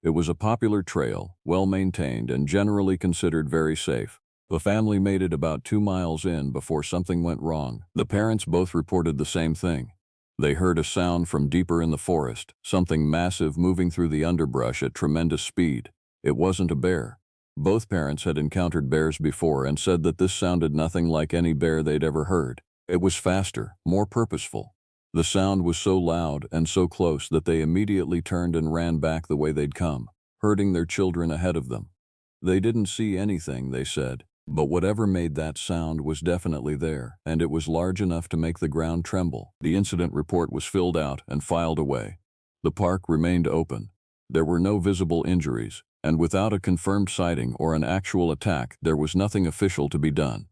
It was a popular trail, well-maintained and generally considered very safe. The family made it about 2 miles in before something went wrong. The parents both reported the same thing. They heard a sound from deeper in the forest, something massive moving through the underbrush at tremendous speed. It wasn't a bear. Both parents had encountered bears before and said that this sounded nothing like any bear they'd ever heard. It was faster, more purposeful. The sound was so loud and so close that they immediately turned and ran back the way they'd come, herding their children ahead of them. They didn't see anything, they said, but whatever made that sound was definitely there, and it was large enough to make the ground tremble. The incident report was filled out and filed away. The park remained open. There were no visible injuries, and without a confirmed sighting or an actual attack, there was nothing official to be done.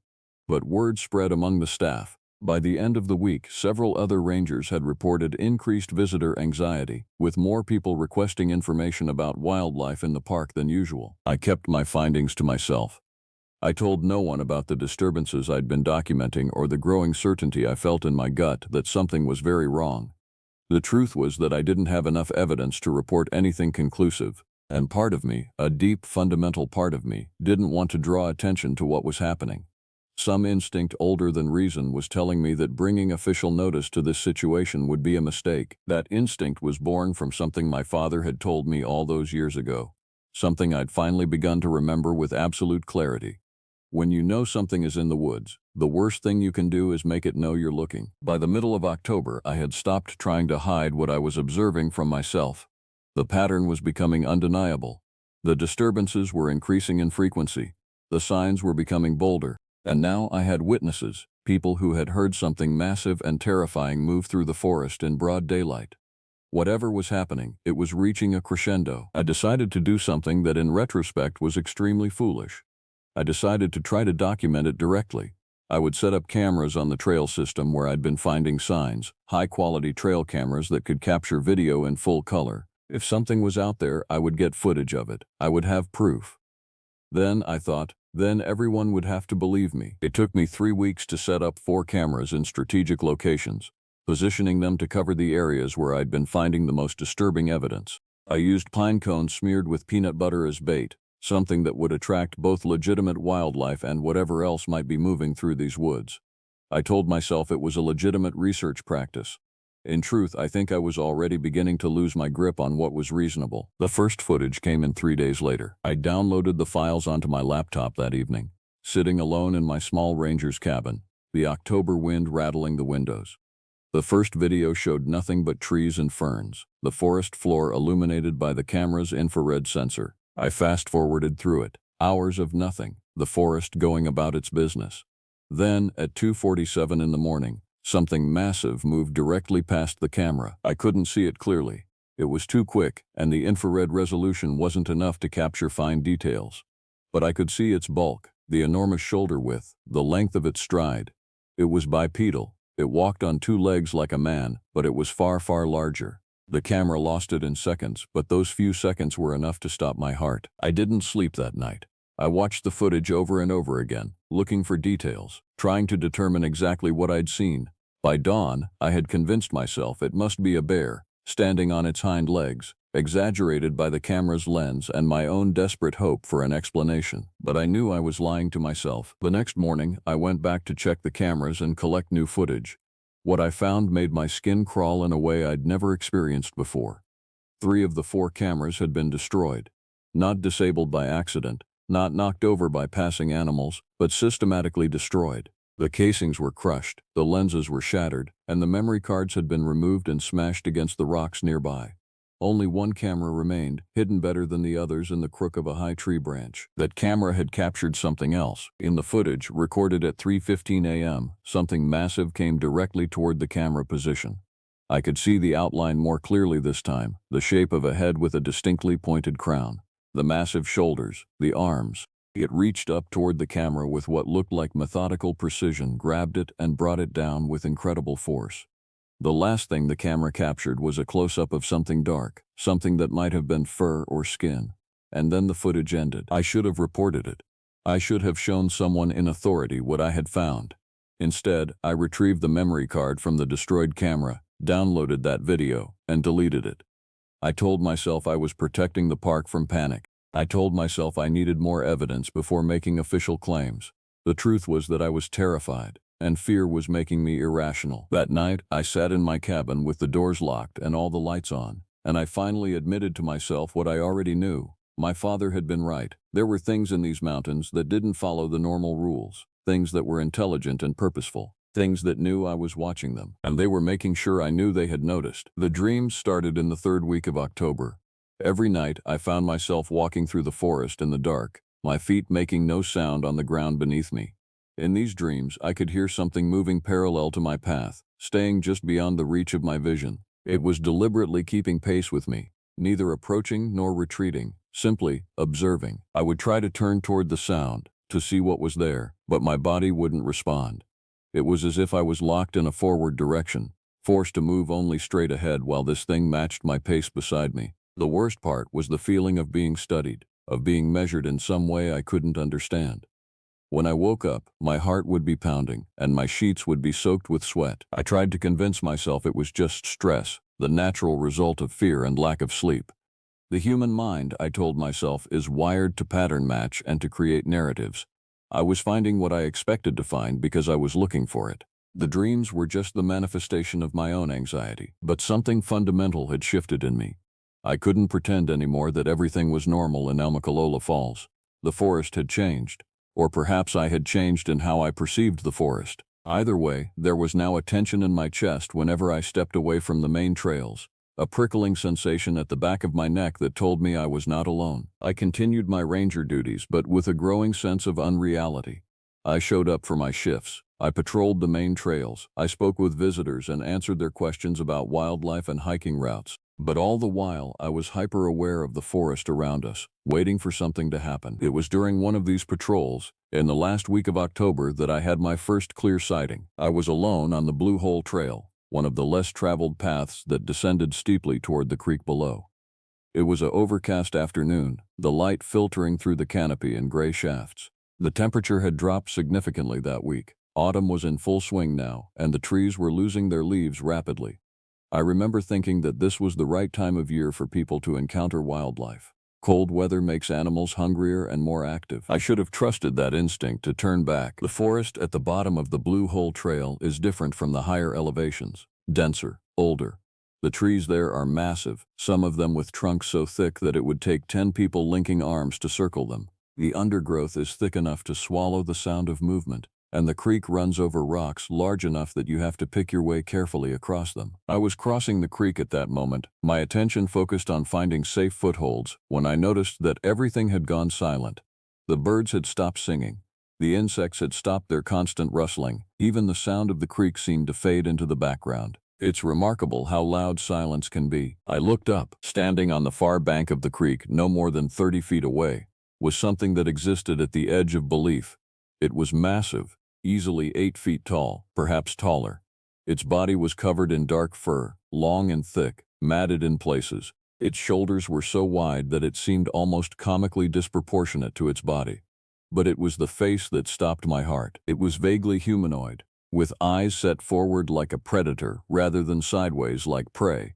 But word spread among the staff. By the end of the week, several other rangers had reported increased visitor anxiety, with more people requesting information about wildlife in the park than usual. I kept my findings to myself. I told no one about the disturbances I'd been documenting or the growing certainty I felt in my gut that something was very wrong. The truth was that I didn't have enough evidence to report anything conclusive, and part of me, a deep fundamental part of me, didn't want to draw attention to what was happening. Some instinct older than reason was telling me that bringing official notice to this situation would be a mistake. That instinct was born from something my father had told me all those years ago, something I'd finally begun to remember with absolute clarity. When you know something is in the woods, the worst thing you can do is make it know you're looking. By the middle of October, I had stopped trying to hide what I was observing from myself. The pattern was becoming undeniable. The disturbances were increasing in frequency. The signs were becoming bolder. And now I had witnesses, people who had heard something massive and terrifying move through the forest in broad daylight. Whatever was happening, it was reaching a crescendo. I decided to do something that in retrospect was extremely foolish. I decided to try to document it directly. I would set up cameras on the trail system where I'd been finding signs, high-quality trail cameras that could capture video in full color. If something was out there, I would get footage of it. I would have proof. Then, I thought, then everyone would have to believe me. It took me 3 weeks to set up 4 cameras in strategic locations, positioning them to cover the areas where I'd been finding the most disturbing evidence. I used pine cones smeared with peanut butter as bait, something that would attract both legitimate wildlife and whatever else might be moving through these woods. I told myself it was a legitimate research practice. In truth, I think I was already beginning to lose my grip on what was reasonable. The first footage came in 3 days later. I downloaded the files onto my laptop that evening, sitting alone in my small ranger's cabin, the October wind rattling the windows. The first video showed nothing but trees and ferns, the forest floor illuminated by the camera's infrared sensor. I fast-forwarded through it. Hours of nothing, the forest going about its business. Then, at 2:47 in the morning, something massive moved directly past the camera. I couldn't see it clearly. It was too quick, and the infrared resolution wasn't enough to capture fine details. But I could see its bulk, the enormous shoulder width, the length of its stride. It was bipedal. It walked on 2 legs like a man, but it was far, far larger. The camera lost it in seconds, but those few seconds were enough to stop my heart. I didn't sleep that night. I watched the footage over and over again, looking for details, trying to determine exactly what I'd seen. By dawn, I had convinced myself it must be a bear, standing on its hind legs, exaggerated by the camera's lens and my own desperate hope for an explanation. But I knew I was lying to myself. The next morning, I went back to check the cameras and collect new footage. What I found made my skin crawl in a way I'd never experienced before. 3 of the 4 cameras had been destroyed. Not disabled by accident, not knocked over by passing animals, but systematically destroyed. The casings were crushed, the lenses were shattered, and the memory cards had been removed and smashed against the rocks nearby. Only 1 camera remained, hidden better than the others in the crook of a high tree branch. That camera had captured something else. In the footage, recorded at 3:15 a.m., something massive came directly toward the camera position. I could see the outline more clearly this time, the shape of a head with a distinctly pointed crown, the massive shoulders, the arms. It reached up toward the camera with what looked like methodical precision, grabbed it, and brought it down with incredible force. The last thing the camera captured was a close-up of something dark, something that might have been fur or skin. And then the footage ended. I should have reported it. I should have shown someone in authority what I had found. Instead, I retrieved the memory card from the destroyed camera, downloaded that video, and deleted it. I told myself I was protecting the park from panic. I told myself I needed more evidence before making official claims. The truth was that I was terrified, and fear was making me irrational. That night, I sat in my cabin with the doors locked and all the lights on, and I finally admitted to myself what I already knew. My father had been right. There were things in these mountains that didn't follow the normal rules, things that were intelligent and purposeful, things that knew I was watching them, and they were making sure I knew they had noticed. The dreams started in the 3rd week of October. Every night, I found myself walking through the forest in the dark, my feet making no sound on the ground beneath me. In these dreams, I could hear something moving parallel to my path, staying just beyond the reach of my vision. It was deliberately keeping pace with me, neither approaching nor retreating, simply observing. I would try to turn toward the sound, to see what was there, but my body wouldn't respond. It was as if I was locked in a forward direction, forced to move only straight ahead while this thing matched my pace beside me. The worst part was the feeling of being studied, of being measured in some way I couldn't understand. When I woke up, my heart would be pounding, and my sheets would be soaked with sweat. I tried to convince myself it was just stress, the natural result of fear and lack of sleep. The human mind, I told myself, is wired to pattern match and to create narratives. I was finding what I expected to find because I was looking for it. The dreams were just the manifestation of my own anxiety, but something fundamental had shifted in me. I couldn't pretend anymore that everything was normal in Elmacolola Falls. The forest had changed, or perhaps I had changed in how I perceived the forest. Either way, there was now a tension in my chest whenever I stepped away from the main trails, a prickling sensation at the back of my neck that told me I was not alone. I continued my ranger duties, but with a growing sense of unreality. I showed up for my shifts. I patrolled the main trails. I spoke with visitors and answered their questions about wildlife and hiking routes. But all the while, I was hyper-aware of the forest around us, waiting for something to happen. It was during one of these patrols, in the last week of October, that I had my first clear sighting. I was alone on the Blue Hole Trail, one of the less traveled paths that descended steeply toward the creek below. It was an overcast afternoon, the light filtering through the canopy in gray shafts. The temperature had dropped significantly that week. Autumn was in full swing now, and the trees were losing their leaves rapidly. I remember thinking that this was the right time of year for people to encounter wildlife. Cold weather makes animals hungrier and more active. I should have trusted that instinct to turn back. The forest at the bottom of the Blue Hole Trail is different from the higher elevations. Denser, older. The trees there are massive, some of them with trunks so thick that it would take 10 people linking arms to circle them. The undergrowth is thick enough to swallow the sound of movement, and the creek runs over rocks large enough that you have to pick your way carefully across them. I was crossing the creek at that moment, my attention focused on finding safe footholds, when I noticed that everything had gone silent. The birds had stopped singing. The insects had stopped their constant rustling. Even the sound of the creek seemed to fade into the background. It's remarkable how loud silence can be. I looked up. Standing on the far bank of the creek, no more than 30 feet away, was something that existed at the edge of belief. It was massive, easily 8 feet tall, perhaps taller. Its body was covered in dark fur, long and thick, matted in places. Its shoulders were so wide that it seemed almost comically disproportionate to its body. But it was the face that stopped my heart. It was vaguely humanoid, with eyes set forward like a predator rather than sideways like prey.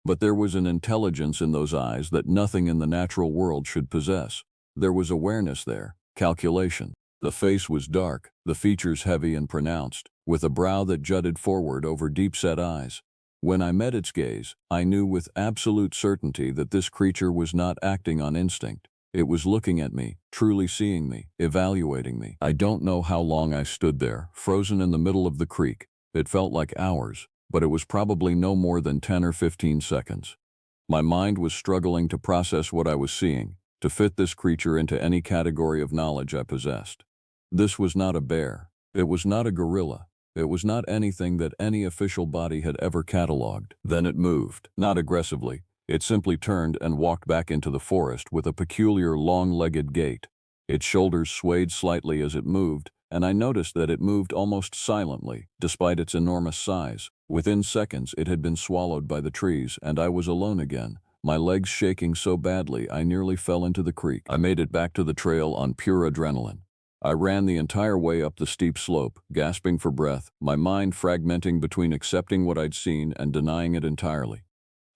But there was an intelligence in those eyes that nothing in the natural world should possess. There was awareness there, calculation. The face was dark, the features heavy and pronounced, with a brow that jutted forward over deep-set eyes. When I met its gaze, I knew with absolute certainty that this creature was not acting on instinct. It was looking at me, truly seeing me, evaluating me. I don't know how long I stood there, frozen in the middle of the creek. It felt like hours, but it was probably no more than 10 or 15 seconds. My mind was struggling to process what I was seeing, to fit this creature into any category of knowledge I possessed. This was not a bear. It was not a gorilla. It was not anything that any official body had ever catalogued. Then it moved, not aggressively. It simply turned and walked back into the forest with a peculiar long-legged gait. Its shoulders swayed slightly as it moved, and I noticed that it moved almost silently, despite its enormous size. Within seconds, it had been swallowed by the trees, and I was alone again, my legs shaking so badly I nearly fell into the creek. I made it back to the trail on pure adrenaline. I ran the entire way up the steep slope, gasping for breath, my mind fragmenting between accepting what I'd seen and denying it entirely.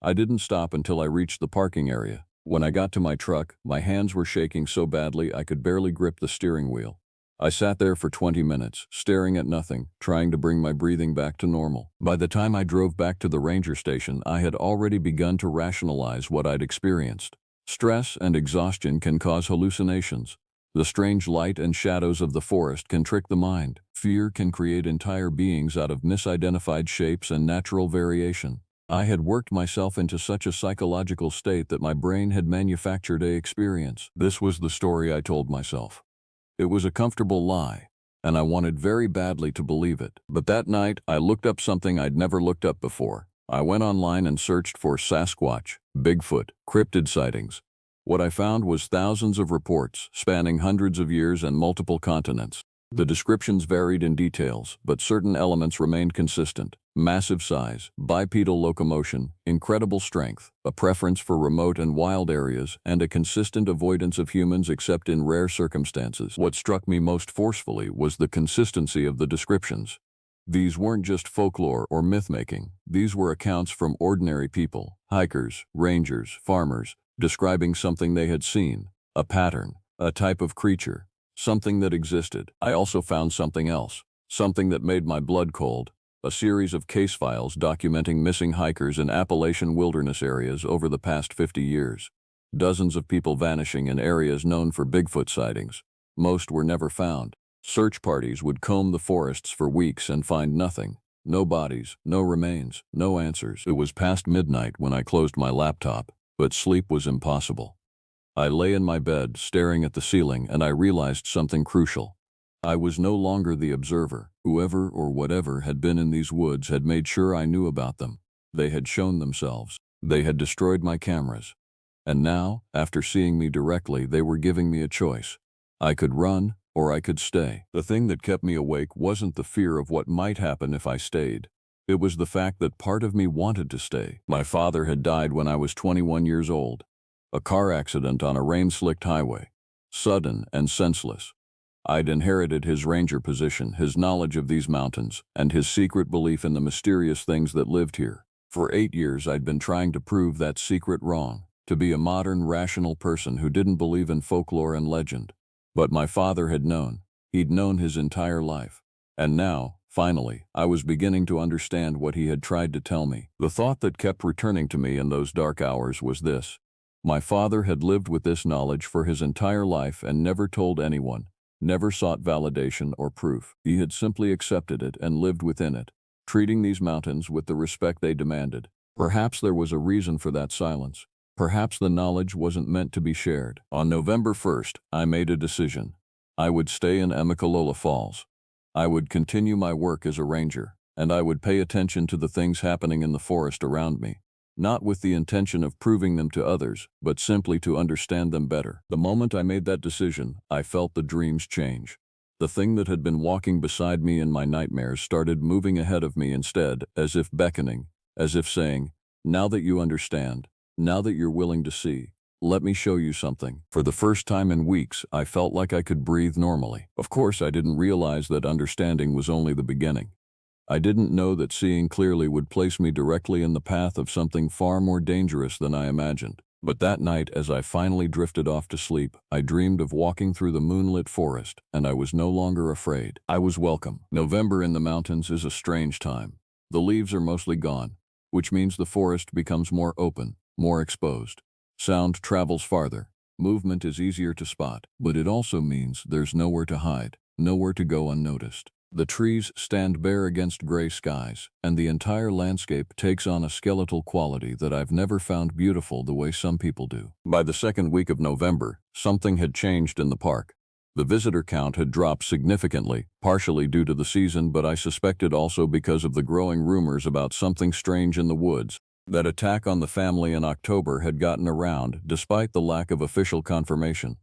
I didn't stop until I reached the parking area. When I got to my truck, my hands were shaking so badly I could barely grip the steering wheel. I sat there for 20 minutes, staring at nothing, trying to bring my breathing back to normal. By the time I drove back to the ranger station, I had already begun to rationalize what I'd experienced. Stress and exhaustion can cause hallucinations. The strange light and shadows of the forest can trick the mind. Fear can create entire beings out of misidentified shapes and natural variation. I had worked myself into such a psychological state that my brain had manufactured an experience. This was the story I told myself. It was a comfortable lie, and I wanted very badly to believe it. But that night, I looked up something I'd never looked up before. I went online and searched for Sasquatch, Bigfoot, cryptid sightings. What I found was thousands of reports, spanning hundreds of years and multiple continents. The descriptions varied in details, but certain elements remained consistent. Massive size, bipedal locomotion, incredible strength, a preference for remote and wild areas, and a consistent avoidance of humans except in rare circumstances. What struck me most forcefully was the consistency of the descriptions. These weren't just folklore or myth-making. These were accounts from ordinary people, hikers, rangers, farmers, describing something they had seen, a pattern, a type of creature, something that existed. I also found something else, something that made my blood cold, a series of case files documenting missing hikers in Appalachian wilderness areas over the past 50 years. Dozens of people vanishing in areas known for Bigfoot sightings. Most were never found. Search parties would comb the forests for weeks and find nothing. No bodies, no remains, no answers. It was past midnight when I closed my laptop, but sleep was impossible. I lay in my bed, staring at the ceiling, and I realized something crucial. I was no longer the observer. Whoever or whatever had been in these woods had made sure I knew about them. They had shown themselves. They had destroyed my cameras. And now, after seeing me directly, they were giving me a choice. I could run, or I could stay. The thing that kept me awake wasn't the fear of what might happen if I stayed. It was the fact that part of me wanted to stay. My father had died when I was 21 years old. A car accident on a rain-slicked highway. Sudden and senseless. I'd inherited his ranger position, his knowledge of these mountains, and his secret belief in the mysterious things that lived here. For 8 years I'd been trying to prove that secret wrong, to be a modern, rational person who didn't believe in folklore and legend. But my father had known. He'd known his entire life. And now, finally, I was beginning to understand what he had tried to tell me. The thought that kept returning to me in those dark hours was this. My father had lived with this knowledge for his entire life and never told anyone, never sought validation or proof. He had simply accepted it and lived within it, treating these mountains with the respect they demanded. Perhaps there was a reason for that silence. Perhaps the knowledge wasn't meant to be shared. On November 1st, I made a decision. I would stay in Emekalola Falls. I would continue my work as a ranger, and I would pay attention to the things happening in the forest around me, not with the intention of proving them to others, but simply to understand them better. The moment I made that decision, I felt the dreams change. The thing that had been walking beside me in my nightmares started moving ahead of me instead, as if beckoning, as if saying, "Now that you understand, now that you're willing to see, let me show you something." For the first time in weeks, I felt like I could breathe normally. Of course, I didn't realize that understanding was only the beginning. I didn't know that seeing clearly would place me directly in the path of something far more dangerous than I imagined. But that night, as I finally drifted off to sleep, I dreamed of walking through the moonlit forest, and I was no longer afraid. I was welcome. November in the mountains is a strange time. The leaves are mostly gone, which means the forest becomes more open, more exposed. Sound travels farther. Movement is easier to spot, but it also means there's nowhere to hide, nowhere to go unnoticed. The trees stand bare against gray skies, and the entire landscape takes on a skeletal quality that I've never found beautiful the way some people do. By the second week of November, something had changed in the park. The visitor count had dropped significantly, partially due to the season, but I suspected also because of the growing rumors about something strange in the woods. That attack on the family in October had gotten around, despite the lack of official confirmation.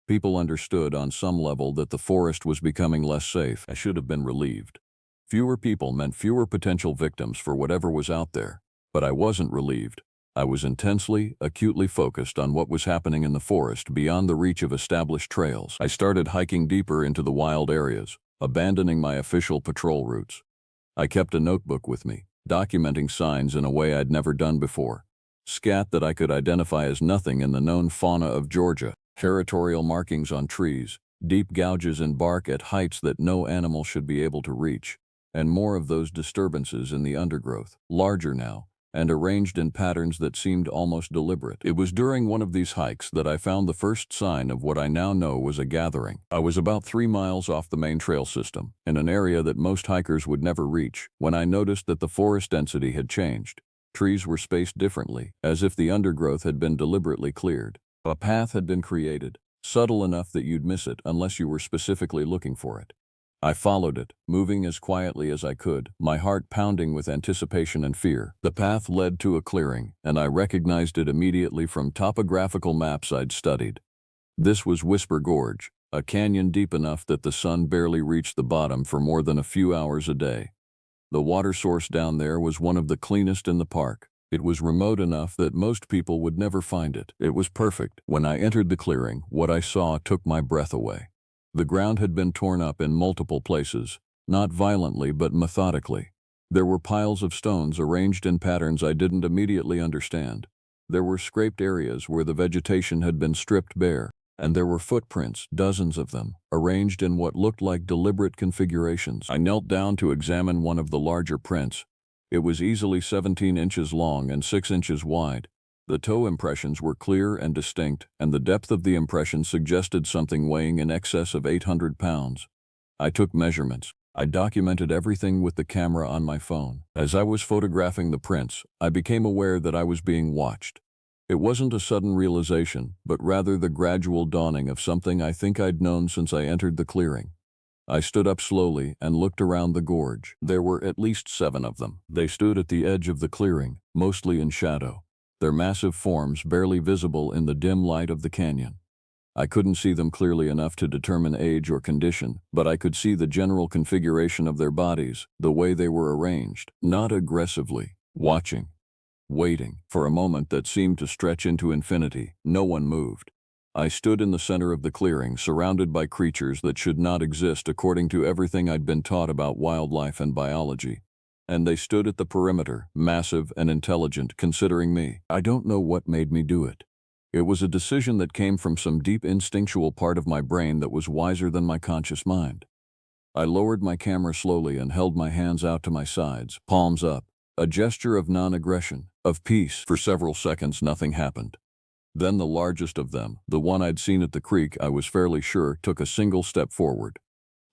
People understood on some level that the forest was becoming less safe. I should have been relieved. Fewer people meant fewer potential victims for whatever was out there. But I wasn't relieved. I was intensely, acutely focused on what was happening in the forest beyond the reach of established trails. I started hiking deeper into the wild areas, abandoning my official patrol routes. I kept a notebook with me, documenting signs in a way I'd never done before. Scat that I could identify as nothing in the known fauna of Georgia, territorial markings on trees, deep gouges in bark at heights that no animal should be able to reach, and more of those disturbances in the undergrowth, larger now, and arranged in patterns that seemed almost deliberate. It was during one of these hikes that I found the first sign of what I now know was a gathering. I was about 3 miles off the main trail system, in an area that most hikers would never reach, when I noticed that the forest density had changed. Trees were spaced differently, as if the undergrowth had been deliberately cleared. A path had been created, subtle enough that you'd miss it unless you were specifically looking for it. I followed it, moving as quietly as I could, my heart pounding with anticipation and fear. The path led to a clearing, and I recognized it immediately from topographical maps I'd studied. This was Whisper Gorge, a canyon deep enough that the sun barely reached the bottom for more than a few hours a day. The water source down there was one of the cleanest in the park. It was remote enough that most people would never find it. It was perfect. When I entered the clearing, what I saw took my breath away. The ground had been torn up in multiple places, not violently but methodically. There were piles of stones arranged in patterns I didn't immediately understand. There were scraped areas where the vegetation had been stripped bare, and there were footprints, dozens of them, arranged in what looked like deliberate configurations. I knelt down to examine one of the larger prints. It was easily 17 inches long and 6 inches wide. The toe impressions were clear and distinct, and the depth of the impression suggested something weighing in excess of 800 pounds. I took measurements. I documented everything with the camera on my phone. As I was photographing the prints, I became aware that I was being watched. It wasn't a sudden realization, but rather the gradual dawning of something I think I'd known since I entered the clearing. I stood up slowly and looked around the gorge. There were at least 7 of them. They stood at the edge of the clearing, mostly in shadow, their massive forms barely visible in the dim light of the canyon. I couldn't see them clearly enough to determine age or condition, but I could see the general configuration of their bodies, the way they were arranged, not aggressively, watching, waiting. For a moment that seemed to stretch into infinity, no one moved. I stood in the center of the clearing, surrounded by creatures that should not exist according to everything I'd been taught about wildlife and biology. And they stood at the perimeter, massive and intelligent, considering me. I don't know what made me do it. It was a decision that came from some deep instinctual part of my brain that was wiser than my conscious mind. I lowered my camera slowly and held my hands out to my sides, palms up, a gesture of non-aggression, of peace. For several seconds, nothing happened. Then the largest of them, the one I'd seen at the creek, I was fairly sure, took a single step forward.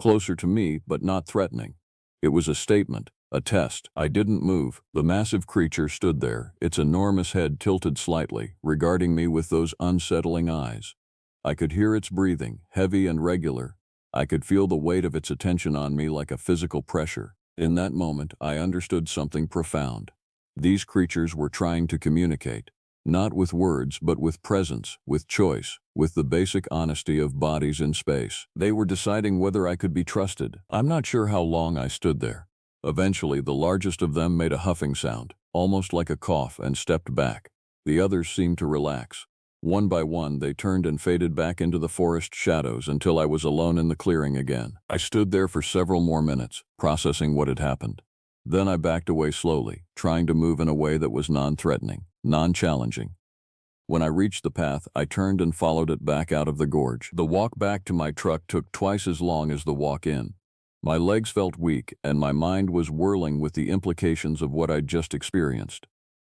Closer to me, but not threatening. It was a statement, a test. I didn't move. The massive creature stood there, its enormous head tilted slightly, regarding me with those unsettling eyes. I could hear its breathing, heavy and regular. I could feel the weight of its attention on me like a physical pressure. In that moment, I understood something profound. These creatures were trying to communicate. Not with words, but with presence, with choice, with the basic honesty of bodies in space. They were deciding whether I could be trusted. I'm not sure how long I stood there. Eventually, the largest of them made a huffing sound, almost like a cough, and stepped back. The others seemed to relax. One by one, they turned and faded back into the forest shadows until I was alone in the clearing again. I stood there for several more minutes, processing what had happened. Then I backed away slowly, trying to move in a way that was non-threatening, non-challenging. When I reached the path, I turned and followed it back out of the gorge. The walk back to my truck took twice as long as the walk in. My legs felt weak, and my mind was whirling with the implications of what I'd just experienced.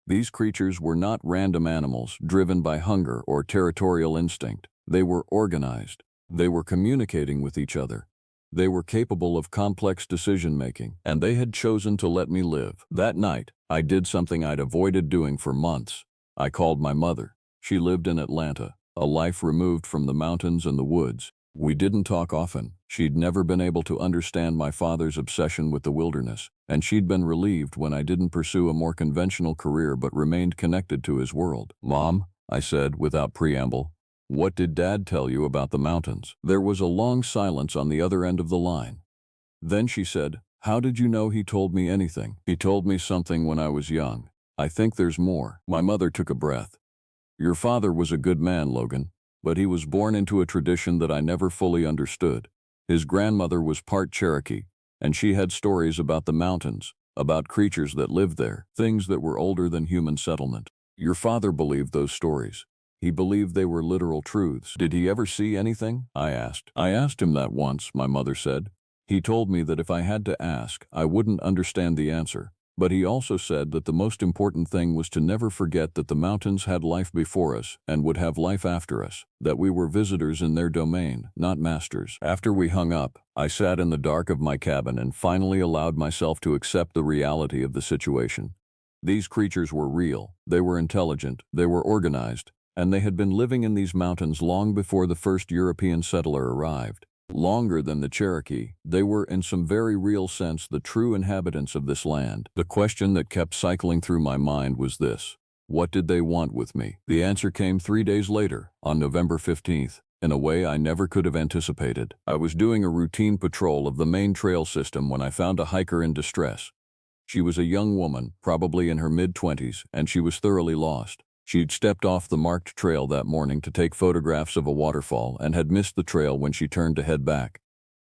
These creatures were not random animals driven by hunger or territorial instinct. They were organized. They were communicating with each other. They were capable of complex decision-making, and they had chosen to let me live. That night, I did something I'd avoided doing for months. I called my mother. She lived in Atlanta, a life removed from the mountains and the woods. We didn't talk often. She'd never been able to understand my father's obsession with the wilderness, and she'd been relieved when I didn't pursue a more conventional career but remained connected to his world. "Mom," I said without preamble, "what did Dad tell you about the mountains?" There was a long silence on the other end of the line. Then she said, "How did you know he told me anything?" "He told me something when I was young. I think there's more." My mother took a breath. "Your father was a good man, Logan, but he was born into a tradition that I never fully understood. His grandmother was part Cherokee, and she had stories about the mountains, about creatures that lived there, things that were older than human settlement. Your father believed those stories. He believed they were literal truths. Did he ever see anything?" I asked. "I asked him that once," my mother said. "He told me that if I had to ask, I wouldn't understand the answer. But he also said that the most important thing was to never forget that the mountains had life before us and would have life after us, that we were visitors in their domain, not masters." After we hung up, I sat in the dark of my cabin and finally allowed myself to accept the reality of the situation. These creatures were real, they were intelligent, they were organized, and they had been living in these mountains long before the first European settler arrived. Longer than the Cherokee, they were in some very real sense the true inhabitants of this land. The question that kept cycling through my mind was this: what did they want with me? The answer came 3 days later, on November 15th, in a way I never could have anticipated. I was doing a routine patrol of the main trail system when I found a hiker in distress. She was a young woman, probably in her mid-20s, and she was thoroughly lost. She'd stepped off the marked trail that morning to take photographs of a waterfall and had missed the trail when she turned to head back.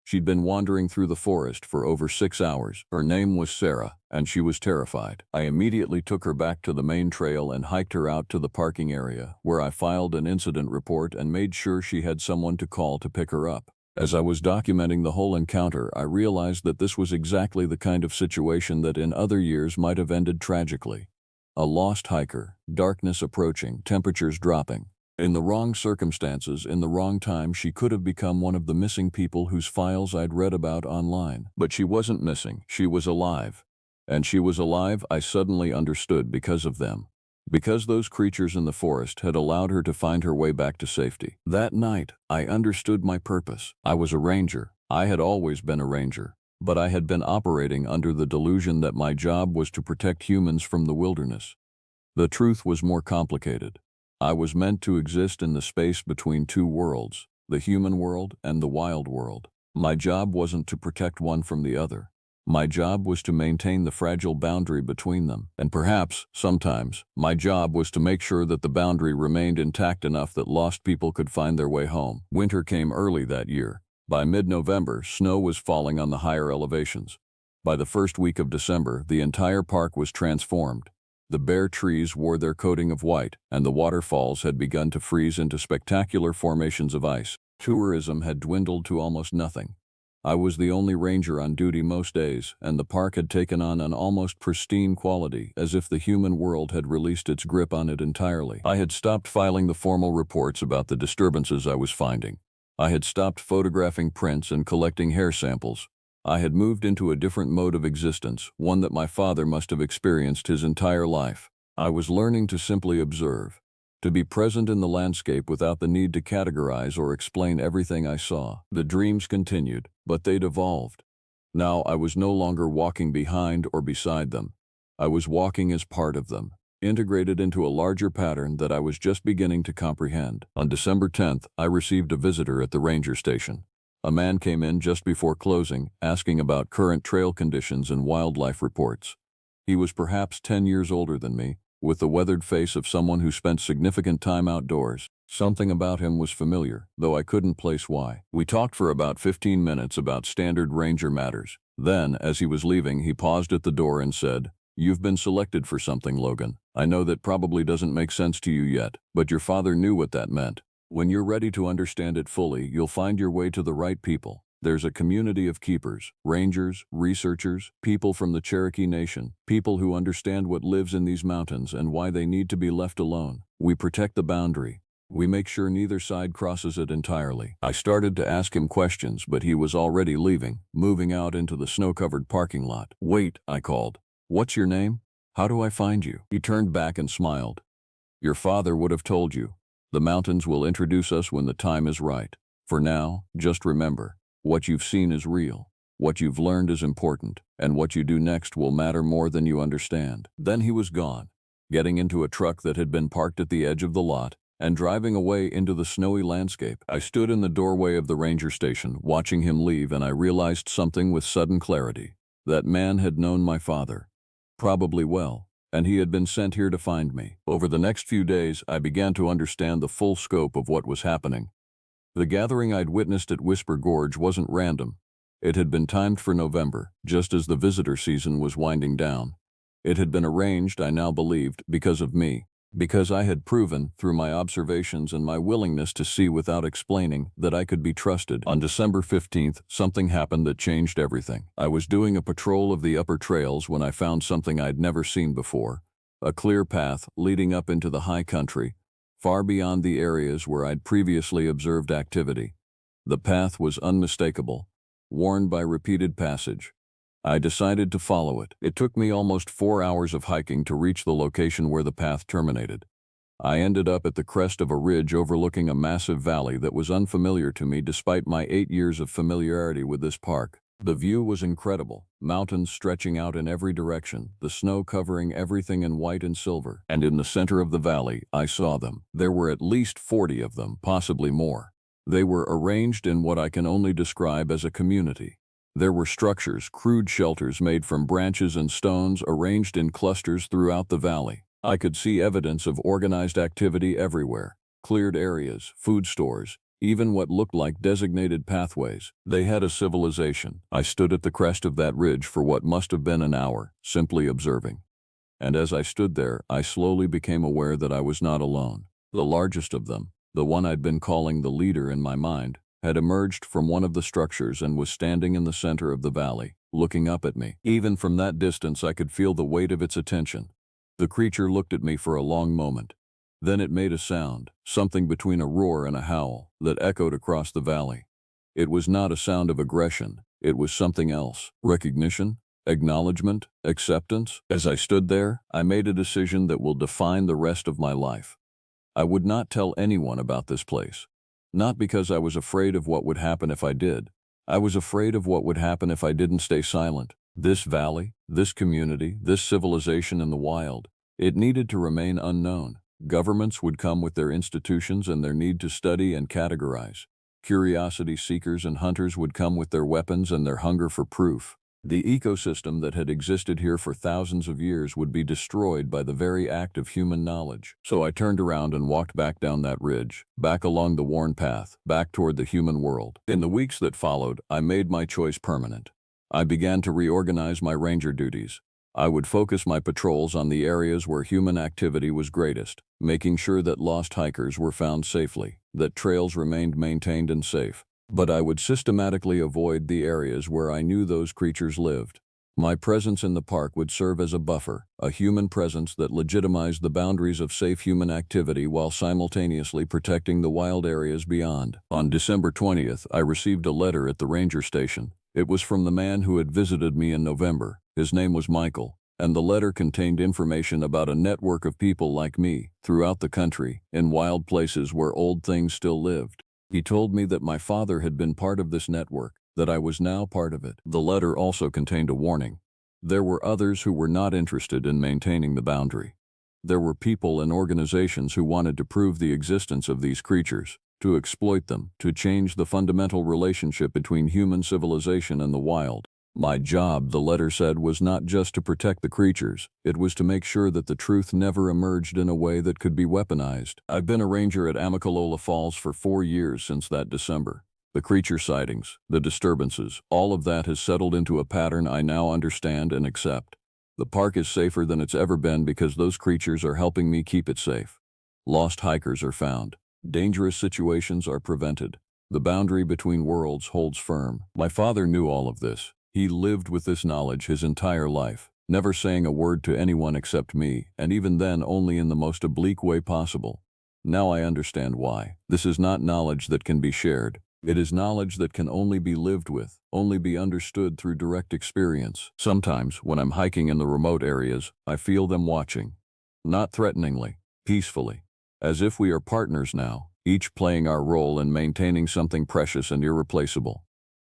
She'd been wandering through the forest for over 6 hours. Her name was Sarah, and she was terrified. I immediately took her back to the main trail and hiked her out to the parking area, where I filed an incident report and made sure she had someone to call to pick her up. As I was documenting the whole encounter, I realized that this was exactly the kind of situation that in other years might have ended tragically. A lost hiker, darkness approaching, temperatures dropping. In the wrong circumstances, in the wrong time, she could have become one of the missing people whose files I'd read about online. But she wasn't missing, she was alive. And she was alive, I suddenly understood, because of them. Because those creatures in the forest had allowed her to find her way back to safety. That night, I understood my purpose. I was a ranger. I had always been a ranger. But I had been operating under the delusion that my job was to protect humans from the wilderness. The truth was more complicated. I was meant to exist in the space between two worlds, the human world and the wild world. My job wasn't to protect one from the other. My job was to maintain the fragile boundary between them. And perhaps, sometimes, my job was to make sure that the boundary remained intact enough that lost people could find their way home. Winter came early that year. By mid-November, snow was falling on the higher elevations. By the first week of December, the entire park was transformed. The bare trees wore their coating of white, and the waterfalls had begun to freeze into spectacular formations of ice. Tourism had dwindled to almost nothing. I was the only ranger on duty most days, and the park had taken on an almost pristine quality, as if the human world had released its grip on it entirely. I had stopped filing the formal reports about the disturbances I was finding. I had stopped photographing prints and collecting hair samples. I had moved into a different mode of existence, one that my father must have experienced his entire life. I was learning to simply observe, to be present in the landscape without the need to categorize or explain everything I saw. The dreams continued, but they'd evolved. Now I was no longer walking behind or beside them. I was walking as part of them, integrated into a larger pattern that I was just beginning to comprehend. On December 10th, I received a visitor at the ranger station. A man came in just before closing, asking about current trail conditions and wildlife reports. He was perhaps 10 years older than me, with the weathered face of someone who spent significant time outdoors. Something about him was familiar, though I couldn't place why. We talked for about 15 minutes about standard ranger matters. Then, as he was leaving, he paused at the door and said, "You've been selected for something, Logan. I know that probably doesn't make sense to you yet, but your father knew what that meant. When you're ready to understand it fully, you'll find your way to the right people. There's a community of keepers, rangers, researchers, people from the Cherokee Nation, people who understand what lives in these mountains and why they need to be left alone. We protect the boundary. We make sure neither side crosses it entirely." I started to ask him questions, but he was already leaving, moving out into the snow-covered parking lot. "Wait," I called. "What's your name? How do I find you?" He turned back and smiled. "Your father would have told you. The mountains will introduce us when the time is right. For now, just remember, what you've seen is real, what you've learned is important, and what you do next will matter more than you understand." Then he was gone, getting into a truck that had been parked at the edge of the lot and driving away into the snowy landscape. I stood in the doorway of the ranger station, watching him leave, and I realized something with sudden clarity. That man had known my father, probably well, and he had been sent here to find me. Over the next few days, I began to understand the full scope of what was happening. The gathering I'd witnessed at Whisper Gorge wasn't random. It had been timed for November, just as the visitor season was winding down. It had been arranged, I now believed, because of me, because I had proven, through my observations and my willingness to see without explaining, that I could be trusted. On December 15th, something happened that changed everything. I was doing a patrol of the upper trails when I found something I'd never seen before, a clear path leading up into the high country, far beyond the areas where I'd previously observed activity. The path was unmistakable, worn by repeated passage. I decided to follow it. It took me almost 4 hours of hiking to reach the location where the path terminated. I ended up at the crest of a ridge overlooking a massive valley that was unfamiliar to me despite my 8 years of familiarity with this park. The view was incredible, mountains stretching out in every direction, the snow covering everything in white and silver. And in the center of the valley, I saw them. There were at least 40 of them, possibly more. They were arranged in what I can only describe as a community. There were structures, crude shelters made from branches and stones arranged in clusters throughout the valley. I could see evidence of organized activity everywhere. Cleared areas, food stores, even what looked like designated pathways. They had a civilization. I stood at the crest of that ridge for what must have been an hour, simply observing. And as I stood there, I slowly became aware that I was not alone. The largest of them, the one I'd been calling the leader in my mind, had emerged from one of the structures and was standing in the center of the valley, looking up at me. Even from that distance, I could feel the weight of its attention. The creature looked at me for a long moment. Then it made a sound, something between a roar and a howl, that echoed across the valley. It was not a sound of aggression. It was something else. Recognition, acknowledgement, acceptance. As I stood there, I made a decision that will define the rest of my life. I would not tell anyone about this place. Not because I was afraid of what would happen if I did. I was afraid of what would happen if I didn't stay silent. This valley, this community, this civilization in the wild, it needed to remain unknown. Governments would come with their institutions and their need to study and categorize. Curiosity seekers and hunters would come with their weapons and their hunger for proof. The ecosystem that had existed here for thousands of years would be destroyed by the very act of human knowledge. So I turned around and walked back down that ridge, back along the worn path, back toward the human world. In the weeks that followed, I made my choice permanent. I began to reorganize my ranger duties. I would focus my patrols on the areas where human activity was greatest, making sure that lost hikers were found safely, that trails remained maintained and safe. But I would systematically avoid the areas where I knew those creatures lived. My presence in the park would serve as a buffer, a human presence that legitimized the boundaries of safe human activity while simultaneously protecting the wild areas beyond. On December 20th, I received a letter at the ranger station. It was from the man who had visited me in November. His name was Michael, and the letter contained information about a network of people like me throughout the country, in wild places where old things still lived. He told me that my father had been part of this network, that I was now part of it. The letter also contained a warning. There were others who were not interested in maintaining the boundary. There were people and organizations who wanted to prove the existence of these creatures, to exploit them, to change the fundamental relationship between human civilization and the wild. My job, the letter said, was not just to protect the creatures, it was to make sure that the truth never emerged in a way that could be weaponized. I've been a ranger at Amicalola Falls for 4 years since that December. The creature sightings, the disturbances, all of that has settled into a pattern I now understand and accept. The park is safer than it's ever been because those creatures are helping me keep it safe. Lost hikers are found. Dangerous situations are prevented. The boundary between worlds holds firm. My father knew all of this. He lived with this knowledge his entire life, never saying a word to anyone except me, and even then only in the most oblique way possible. Now I understand why. This is not knowledge that can be shared. It is knowledge that can only be lived with, only be understood through direct experience. Sometimes, when I'm hiking in the remote areas, I feel them watching. Not threateningly, peacefully. As if we are partners now, each playing our role in maintaining something precious and irreplaceable.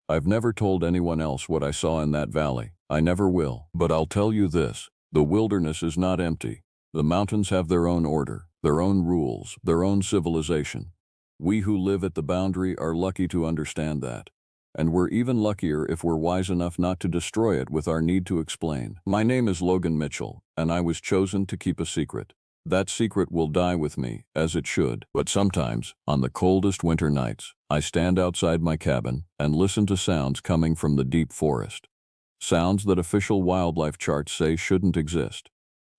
I've never told anyone else what I saw in that valley. I never will. But I'll tell you this, the wilderness is not empty. The mountains have their own order, their own rules, their own civilization. We who live at the boundary are lucky to understand that. And we're even luckier if we're wise enough not to destroy it with our need to explain. My name is Logan Mitchell, and I was chosen to keep a secret. That secret will die with me, as it should. But sometimes, on the coldest winter nights, I stand outside my cabin and listen to sounds coming from the deep forest. Sounds that official wildlife charts say shouldn't exist.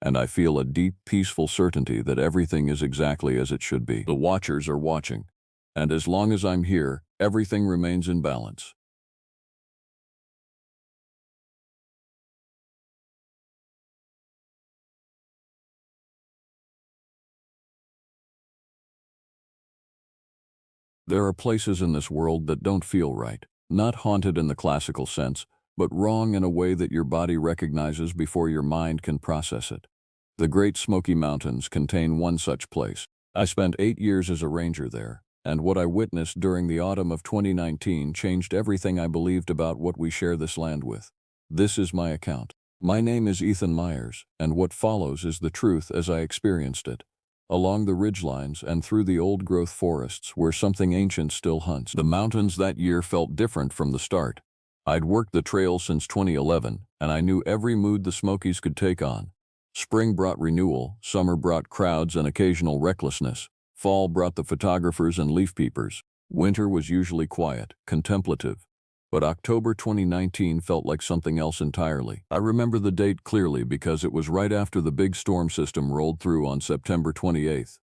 And I feel a deep, peaceful certainty that everything is exactly as it should be. The watchers are watching. And as long as I'm here, everything remains in balance. There are places in this world that don't feel right, not haunted in the classical sense, but wrong in a way that your body recognizes before your mind can process it. The Great Smoky Mountains contain one such place. I spent 8 years as a ranger there, and what I witnessed during the autumn of 2019 changed everything I believed about what we share this land with. This is my account. My name is Ethan Myers, and what follows is the truth as I experienced it. Along the ridgelines and through the old-growth forests where something ancient still hunts. The mountains that year felt different from the start. I'd worked the trail since 2011, and I knew every mood the Smokies could take on. Spring brought renewal, summer brought crowds and occasional recklessness, fall brought the photographers and leaf peepers. Winter was usually quiet, contemplative. But October 2019 felt like something else entirely. I remember the date clearly because it was right after the big storm system rolled through on September 28th.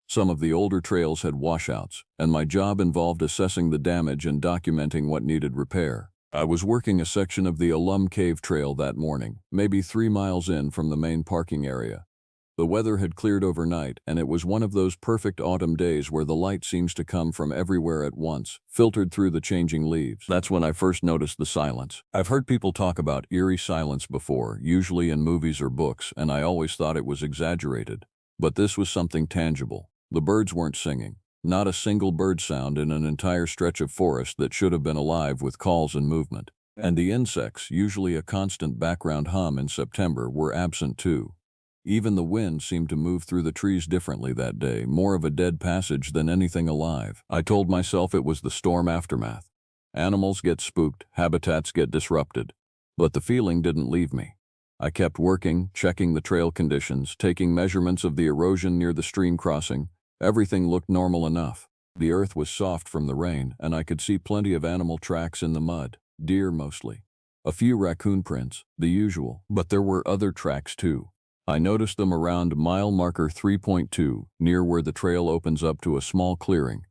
Some of the older trails had washouts, and my job involved assessing the damage and documenting what needed repair. I was working a section of the Alum Cave Trail that morning, maybe 3 miles in from the main parking area. The weather had cleared overnight, and it was one of those perfect autumn days where the light seems to come from everywhere at once, filtered through the changing leaves. That's when I first noticed the silence. I've heard people talk about eerie silence before, usually in movies or books, and I always thought it was exaggerated. But this was something tangible. The birds weren't singing. Not a single bird sound in an entire stretch of forest that should have been alive with calls and movement. And the insects, usually a constant background hum in September, were absent too. Even the wind seemed to move through the trees differently that day, more of a dead passage than anything alive. I told myself it was the storm aftermath. Animals get spooked, habitats get disrupted. But the feeling didn't leave me. I kept working, checking the trail conditions, taking measurements of the erosion near the stream crossing. Everything looked normal enough. The earth was soft from the rain, and I could see plenty of animal tracks in the mud, deer mostly. A few raccoon prints, the usual, but there were other tracks too. I noticed them around mile marker 3.2, near where the trail opens up to a small clearing.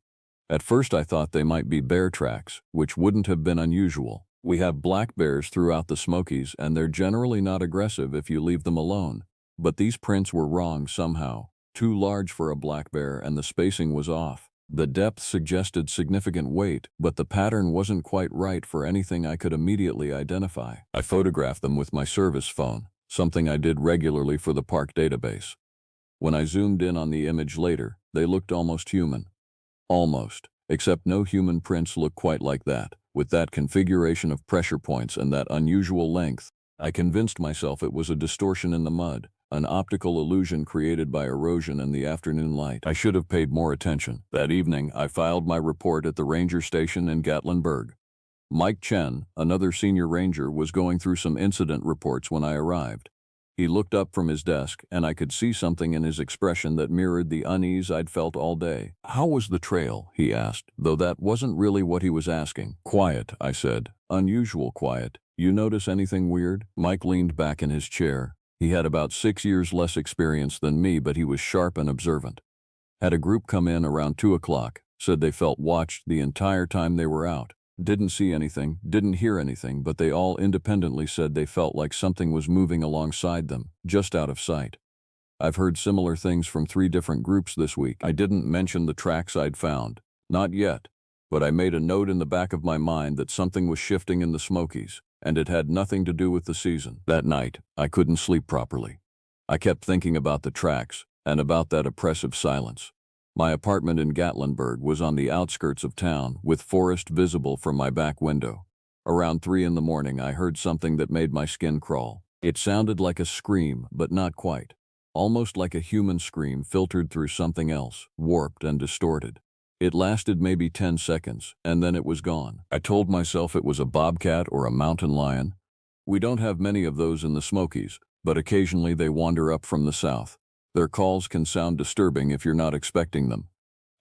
At first I thought they might be bear tracks, which wouldn't have been unusual. We have black bears throughout the Smokies, and they're generally not aggressive if you leave them alone. But these prints were wrong somehow. Too large for a black bear, and the spacing was off. The depth suggested significant weight, but the pattern wasn't quite right for anything I could immediately identify. I photographed them with my service phone, something I did regularly for the park database. When I zoomed in on the image later, they looked almost human. Almost, except no human prints look quite like that. With that configuration of pressure points and that unusual length, I convinced myself it was a distortion in the mud, an optical illusion created by erosion and the afternoon light. I should have paid more attention. That evening, I filed my report at the ranger station in Gatlinburg. Mike Chen, another senior ranger, was going through some incident reports when I arrived. He looked up from his desk, and I could see something in his expression that mirrored the unease I'd felt all day. "How was the trail?" he asked, though that wasn't really what he was asking. "Quiet," I said. "Unusual quiet. You notice anything weird?" Mike leaned back in his chair. He had about 6 years less experience than me, but he was sharp and observant. Had a group come in around 2 o'clock, said they felt watched the entire time they were out. Didn't see anything, didn't hear anything, but they all independently said they felt like something was moving alongside them, just out of sight. I've heard similar things from 3 different groups this week. I didn't mention the tracks I'd found. Not yet. But I made a note in the back of my mind that something was shifting in the Smokies, and it had nothing to do with the season. That night, I couldn't sleep properly. I kept thinking about the tracks, and about that oppressive silence. My apartment in Gatlinburg was on the outskirts of town, with forest visible from my back window. Around 3 in the morning, I heard something that made my skin crawl. It sounded like a scream, but not quite. Almost like a human scream filtered through something else, warped and distorted. It lasted maybe 10 seconds, and then it was gone. I told myself it was a bobcat or a mountain lion. We don't have many of those in the Smokies, but occasionally they wander up from the south. Their calls can sound disturbing if you're not expecting them.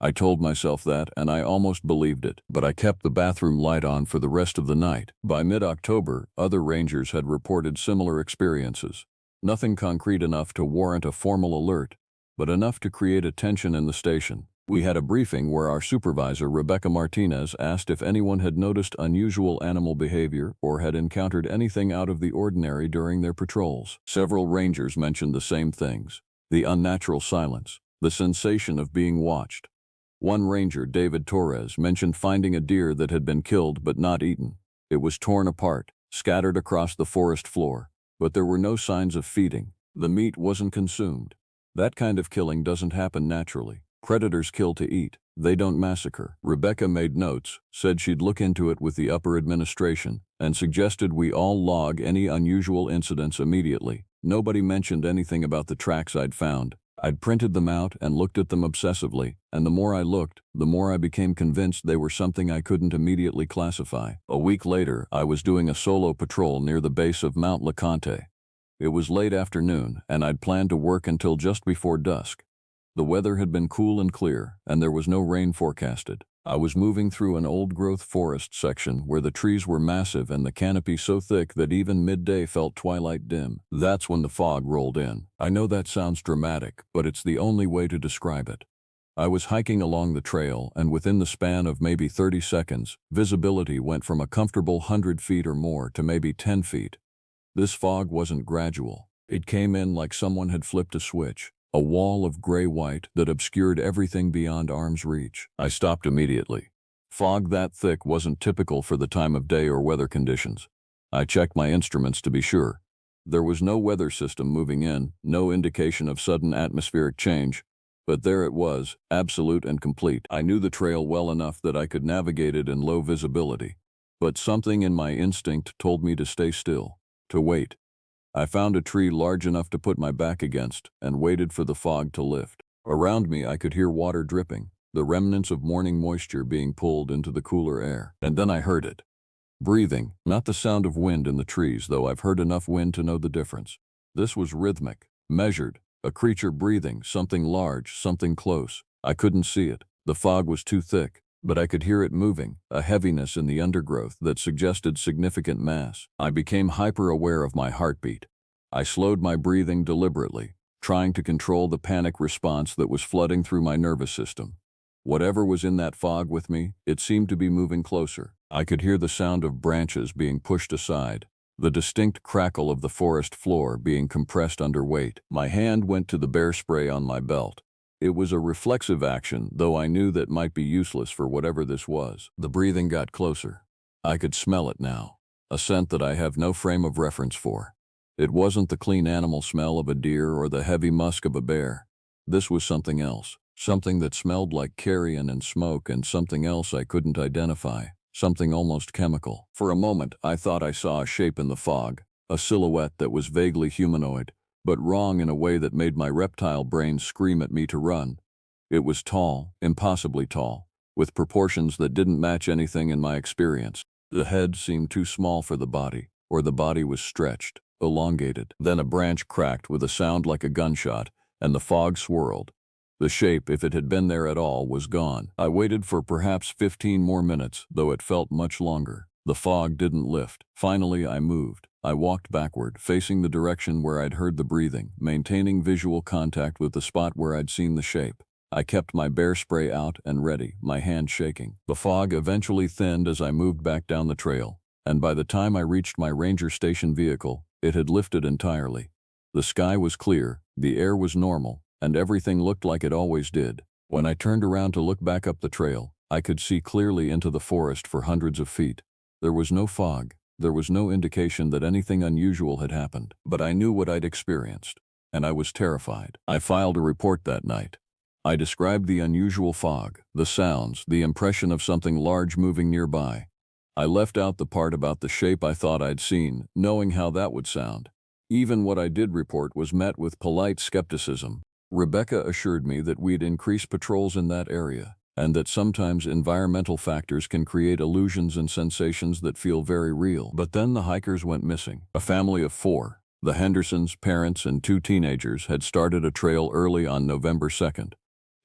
I told myself that, and I almost believed it, but I kept the bathroom light on for the rest of the night. By mid-October, other rangers had reported similar experiences. Nothing concrete enough to warrant a formal alert, but enough to create a tension in the station. We had a briefing where our supervisor, Rebecca Martinez, asked if anyone had noticed unusual animal behavior or had encountered anything out of the ordinary during their patrols. Several rangers mentioned the same things. The unnatural silence, the sensation of being watched. One ranger, David Torres, mentioned finding a deer that had been killed but not eaten. It was torn apart, scattered across the forest floor, but there were no signs of feeding. The meat wasn't consumed. That kind of killing doesn't happen naturally. Predators kill to eat. They don't massacre. Rebecca made notes, said she'd look into it with the upper administration, and suggested we all log any unusual incidents immediately. Nobody mentioned anything about the tracks I'd found. I'd printed them out and looked at them obsessively, and the more I looked, the more I became convinced they were something I couldn't immediately classify. A week later, I was doing a solo patrol near the base of Mount LeConte. It was late afternoon, and I'd planned to work until just before dusk. The weather had been cool and clear, and there was no rain forecasted. I was moving through an old-growth forest section where the trees were massive and the canopy so thick that even midday felt twilight dim. That's when the fog rolled in. I know that sounds dramatic, but it's the only way to describe it. I was hiking along the trail, and within the span of maybe 30 seconds, visibility went from a comfortable 100 feet or more to maybe 10 feet. This fog wasn't gradual. It came in like someone had flipped a switch. A wall of gray-white that obscured everything beyond arm's reach. I stopped immediately. Fog that thick wasn't typical for the time of day or weather conditions. I checked my instruments to be sure. There was no weather system moving in, no indication of sudden atmospheric change, but there it was, absolute and complete. I knew the trail well enough that I could navigate it in low visibility, but something in my instinct told me to stay still, to wait. I found a tree large enough to put my back against and waited for the fog to lift. Around me I could hear water dripping, the remnants of morning moisture being pulled into the cooler air. And then I heard it. Breathing, not the sound of wind in the trees, though I've heard enough wind to know the difference. This was rhythmic, measured, a creature breathing, something large, something close. I couldn't see it. The fog was too thick. but I could hear it moving, a heaviness in the undergrowth that suggested significant mass. I became hyper-aware of my heartbeat. I slowed my breathing deliberately, trying to control the panic response that was flooding through my nervous system. Whatever was in that fog with me, it seemed to be moving closer. I could hear the sound of branches being pushed aside, the distinct crackle of the forest floor being compressed under weight. My hand went to the bear spray on my belt. It was a reflexive action, though I knew that might be useless for whatever this was. The breathing got closer. I could smell it now, a scent that I have no frame of reference for. It wasn't the clean animal smell of a deer or the heavy musk of a bear. This was something else, something that smelled like carrion and smoke, and something else I couldn't identify, something almost chemical. For a moment, I thought I saw a shape in the fog, a silhouette that was vaguely humanoid, but wrong in a way that made my reptile brain scream at me to run. It was tall, impossibly tall, with proportions that didn't match anything in my experience. The head seemed too small for the body, or the body was stretched, elongated. Then a branch cracked with a sound like a gunshot, and the fog swirled. The shape, if it had been there at all, was gone. I waited for perhaps 15 more minutes, though it felt much longer. The fog didn't lift. Finally, I moved. I walked backward, facing the direction where I'd heard the breathing, maintaining visual contact with the spot where I'd seen the shape. I kept my bear spray out and ready, my hand shaking. The fog eventually thinned as I moved back down the trail, and by the time I reached my ranger station vehicle, it had lifted entirely. The sky was clear, the air was normal, and everything looked like it always did. When I turned around to look back up the trail, I could see clearly into the forest for hundreds of feet. There was no fog. There was no indication that anything unusual had happened, but I knew what I'd experienced, and I was terrified. I filed a report that night. I described the unusual fog, the sounds, the impression of something large moving nearby. I left out the part about the shape I thought I'd seen, knowing how that would sound. Even what I did report was met with polite skepticism. Rebecca assured me that we'd increase patrols in that area, and that sometimes environmental factors can create illusions and sensations that feel very real. But then the hikers went missing. A family of 4, the Hendersons, parents, and 2 teenagers, had started a trail early on November 2nd.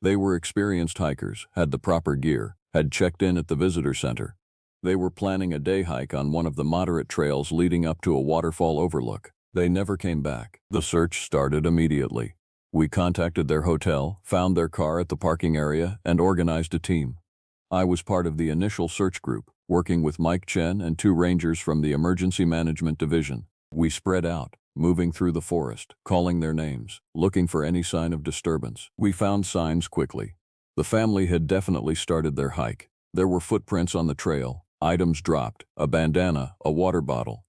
They were experienced hikers, had the proper gear, had checked in at the visitor center. They were planning a day hike on one of the moderate trails leading up to a waterfall overlook. They never came back. The search started immediately. We contacted their hotel, found their car at the parking area, and organized a team. I was part of the initial search group, working with Mike Chen and 2 rangers from the Emergency Management Division. We spread out, moving through the forest, calling their names, looking for any sign of disturbance. We found signs quickly. The family had definitely started their hike. There were footprints on the trail, items dropped, a bandana, a water bottle.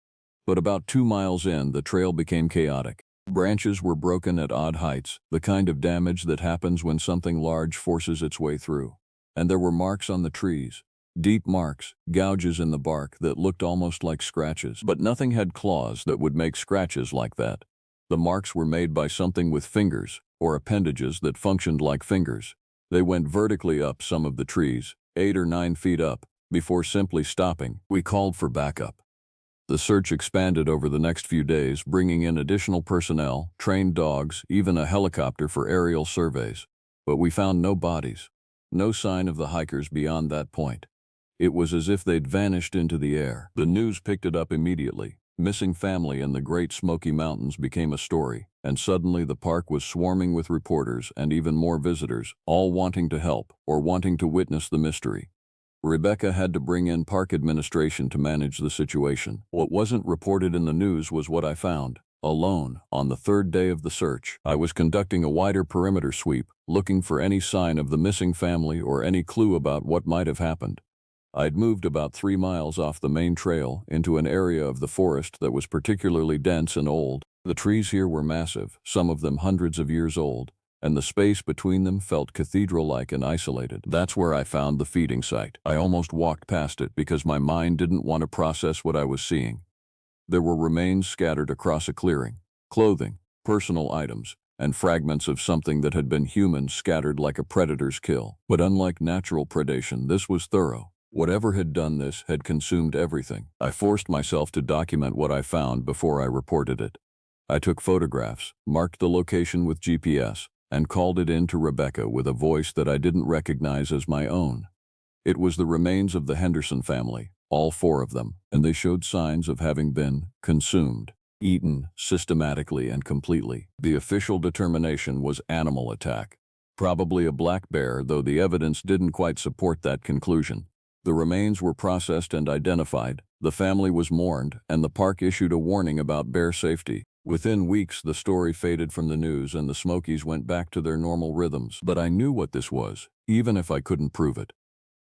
But about 2 miles in, the trail became chaotic. Branches were broken at odd heights, the kind of damage that happens when something large forces its way through. And there were marks on the trees, deep marks, gouges in the bark that looked almost like scratches. But nothing had claws that would make scratches like that. The marks were made by something with fingers, or appendages that functioned like fingers. They went vertically up some of the trees, 8 or 9 feet up, before simply stopping. We called for backup. The search expanded over the next few days, bringing in additional personnel, trained dogs, even a helicopter for aerial surveys. But we found no bodies, no sign of the hikers beyond that point. It was as if they'd vanished into the air. The news picked it up immediately. Missing family in the Great Smoky Mountains became a story, and suddenly the park was swarming with reporters and even more visitors, all wanting to help or wanting to witness the mystery. Rebecca had to bring in park administration to manage the situation. What wasn't reported in the news was what I found. Alone, on the 3rd day of the search, I was conducting a wider perimeter sweep, looking for any sign of the missing family or any clue about what might have happened. I'd moved about 3 miles off the main trail into an area of the forest that was particularly dense and old. The trees here were massive, some of them hundreds of years old, and the space between them felt cathedral-like and isolated. That's where I found the feeding site. I almost walked past it because my mind didn't want to process what I was seeing. There were remains scattered across a clearing, clothing, personal items, and fragments of something that had been human scattered like a predator's kill. But unlike natural predation, this was thorough. Whatever had done this had consumed everything. I forced myself to document what I found before I reported it. I took photographs, marked the location with GPS, and called it in to Rebecca with a voice that I didn't recognize as my own. It was the remains of the Henderson family, all four of them, and they showed signs of having been consumed, eaten systematically and completely. The official determination was animal attack. Probably a black bear, though the evidence didn't quite support that conclusion. The remains were processed and identified, the family was mourned, and the park issued a warning about bear safety. Within weeks, the story faded from the news and the Smokies went back to their normal rhythms. But I knew what this was, even if I couldn't prove it.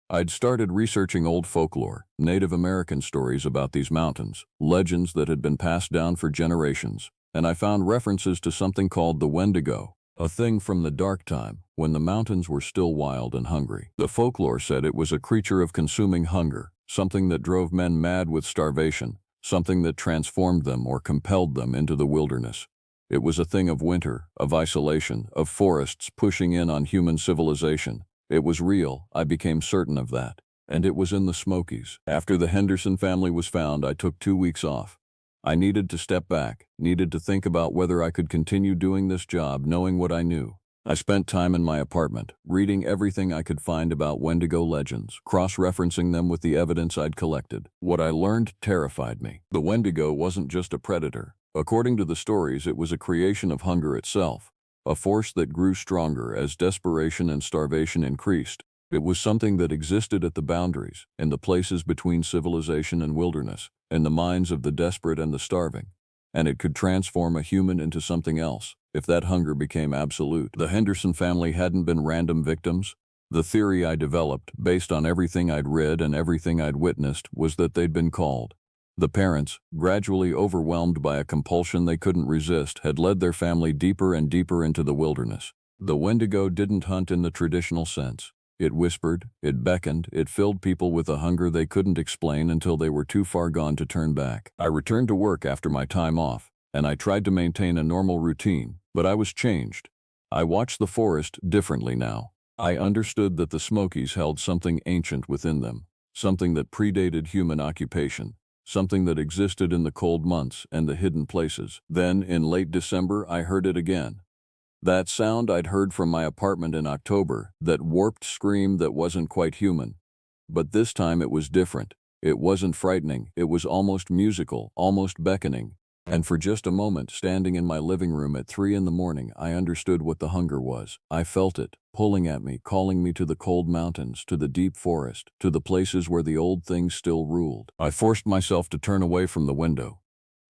I'd started researching old folklore, Native American stories about these mountains, legends that had been passed down for generations, and I found references to something called the Wendigo, a thing from the dark time, when the mountains were still wild and hungry. The folklore said it was a creature of consuming hunger, something that drove men mad with starvation, something that transformed them or compelled them into the wilderness. It was a thing of winter, of isolation, of forests pushing in on human civilization. It was real, I became certain of that. And it was in the Smokies. After the Henderson family was found, I took 2 weeks off. I needed to step back, needed to think about whether I could continue doing this job knowing what I knew. I spent time in my apartment, reading everything I could find about Wendigo legends, cross-referencing them with the evidence I'd collected. What I learned terrified me. The Wendigo wasn't just a predator. According to the stories, it was a creation of hunger itself, a force that grew stronger as desperation and starvation increased. It was something that existed at the boundaries, in the places between civilization and wilderness, in the minds of the desperate and the starving. And it could transform a human into something else, if that hunger became absolute. The Henderson family hadn't been random victims. The theory I developed, based on everything I'd read and everything I'd witnessed, was that they'd been called. The parents, gradually overwhelmed by a compulsion they couldn't resist, had led their family deeper and deeper into the wilderness. The Wendigo didn't hunt in the traditional sense. It whispered, it beckoned, it filled people with a hunger they couldn't explain until they were too far gone to turn back. I returned to work after my time off, and I tried to maintain a normal routine, but I was changed. I watched the forest differently now. I understood that the Smokies held something ancient within them, something that predated human occupation, something that existed in the cold months and the hidden places. Then, in late December, I heard it again. That sound I'd heard from my apartment in October, that warped scream that wasn't quite human. But this time it was different. It wasn't frightening, it was almost musical, almost beckoning. And for just a moment, standing in my living room at 3 in the morning, I understood what the hunger was. I felt it, pulling at me, calling me to the cold mountains, to the deep forest, to the places where the old things still ruled. I forced myself to turn away from the window.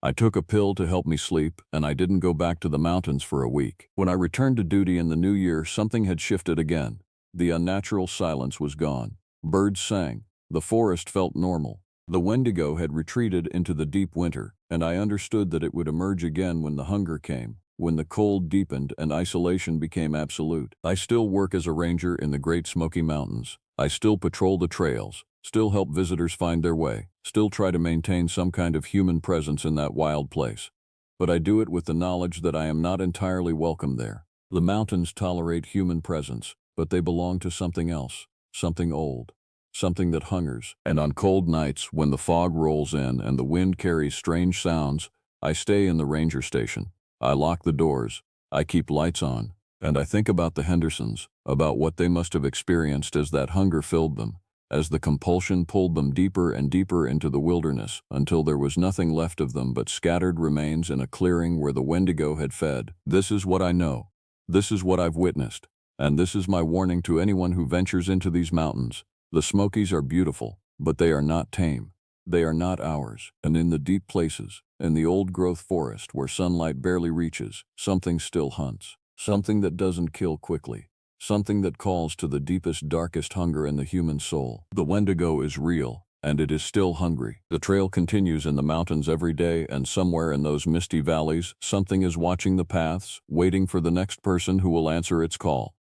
I took a pill to help me sleep, and I didn't go back to the mountains for a week. When I returned to duty in the new year, something had shifted again. The unnatural silence was gone. Birds sang. The forest felt normal. The Wendigo had retreated into the deep winter, and I understood that it would emerge again when the hunger came, when the cold deepened and isolation became absolute. I still work as a ranger in the Great Smoky Mountains. I still patrol the trails, still help visitors find their way, still try to maintain some kind of human presence in that wild place. But I do it with the knowledge that I am not entirely welcome there. The mountains tolerate human presence, but they belong to something else, something old, something that hungers. And on cold nights, when the fog rolls in and the wind carries strange sounds, I stay in the ranger station. I lock the doors, I keep lights on, and I think about the Hendersons, about what they must have experienced as that hunger filled them, as the compulsion pulled them deeper and deeper into the wilderness, until there was nothing left of them but scattered remains in a clearing where the Wendigo had fed. This is what I know. This is what I've witnessed. And this is my warning to anyone who ventures into these mountains. The Smokies are beautiful, but they are not tame. They are not ours. And in the deep places, in the old-growth forest where sunlight barely reaches, something still hunts. Something that doesn't kill quickly. Something that calls to the deepest, darkest hunger in the human soul. The Wendigo is real, and it is still hungry. The trail continues in the mountains every day, and somewhere in those misty valleys, something is watching the paths, waiting for the next person who will answer its call.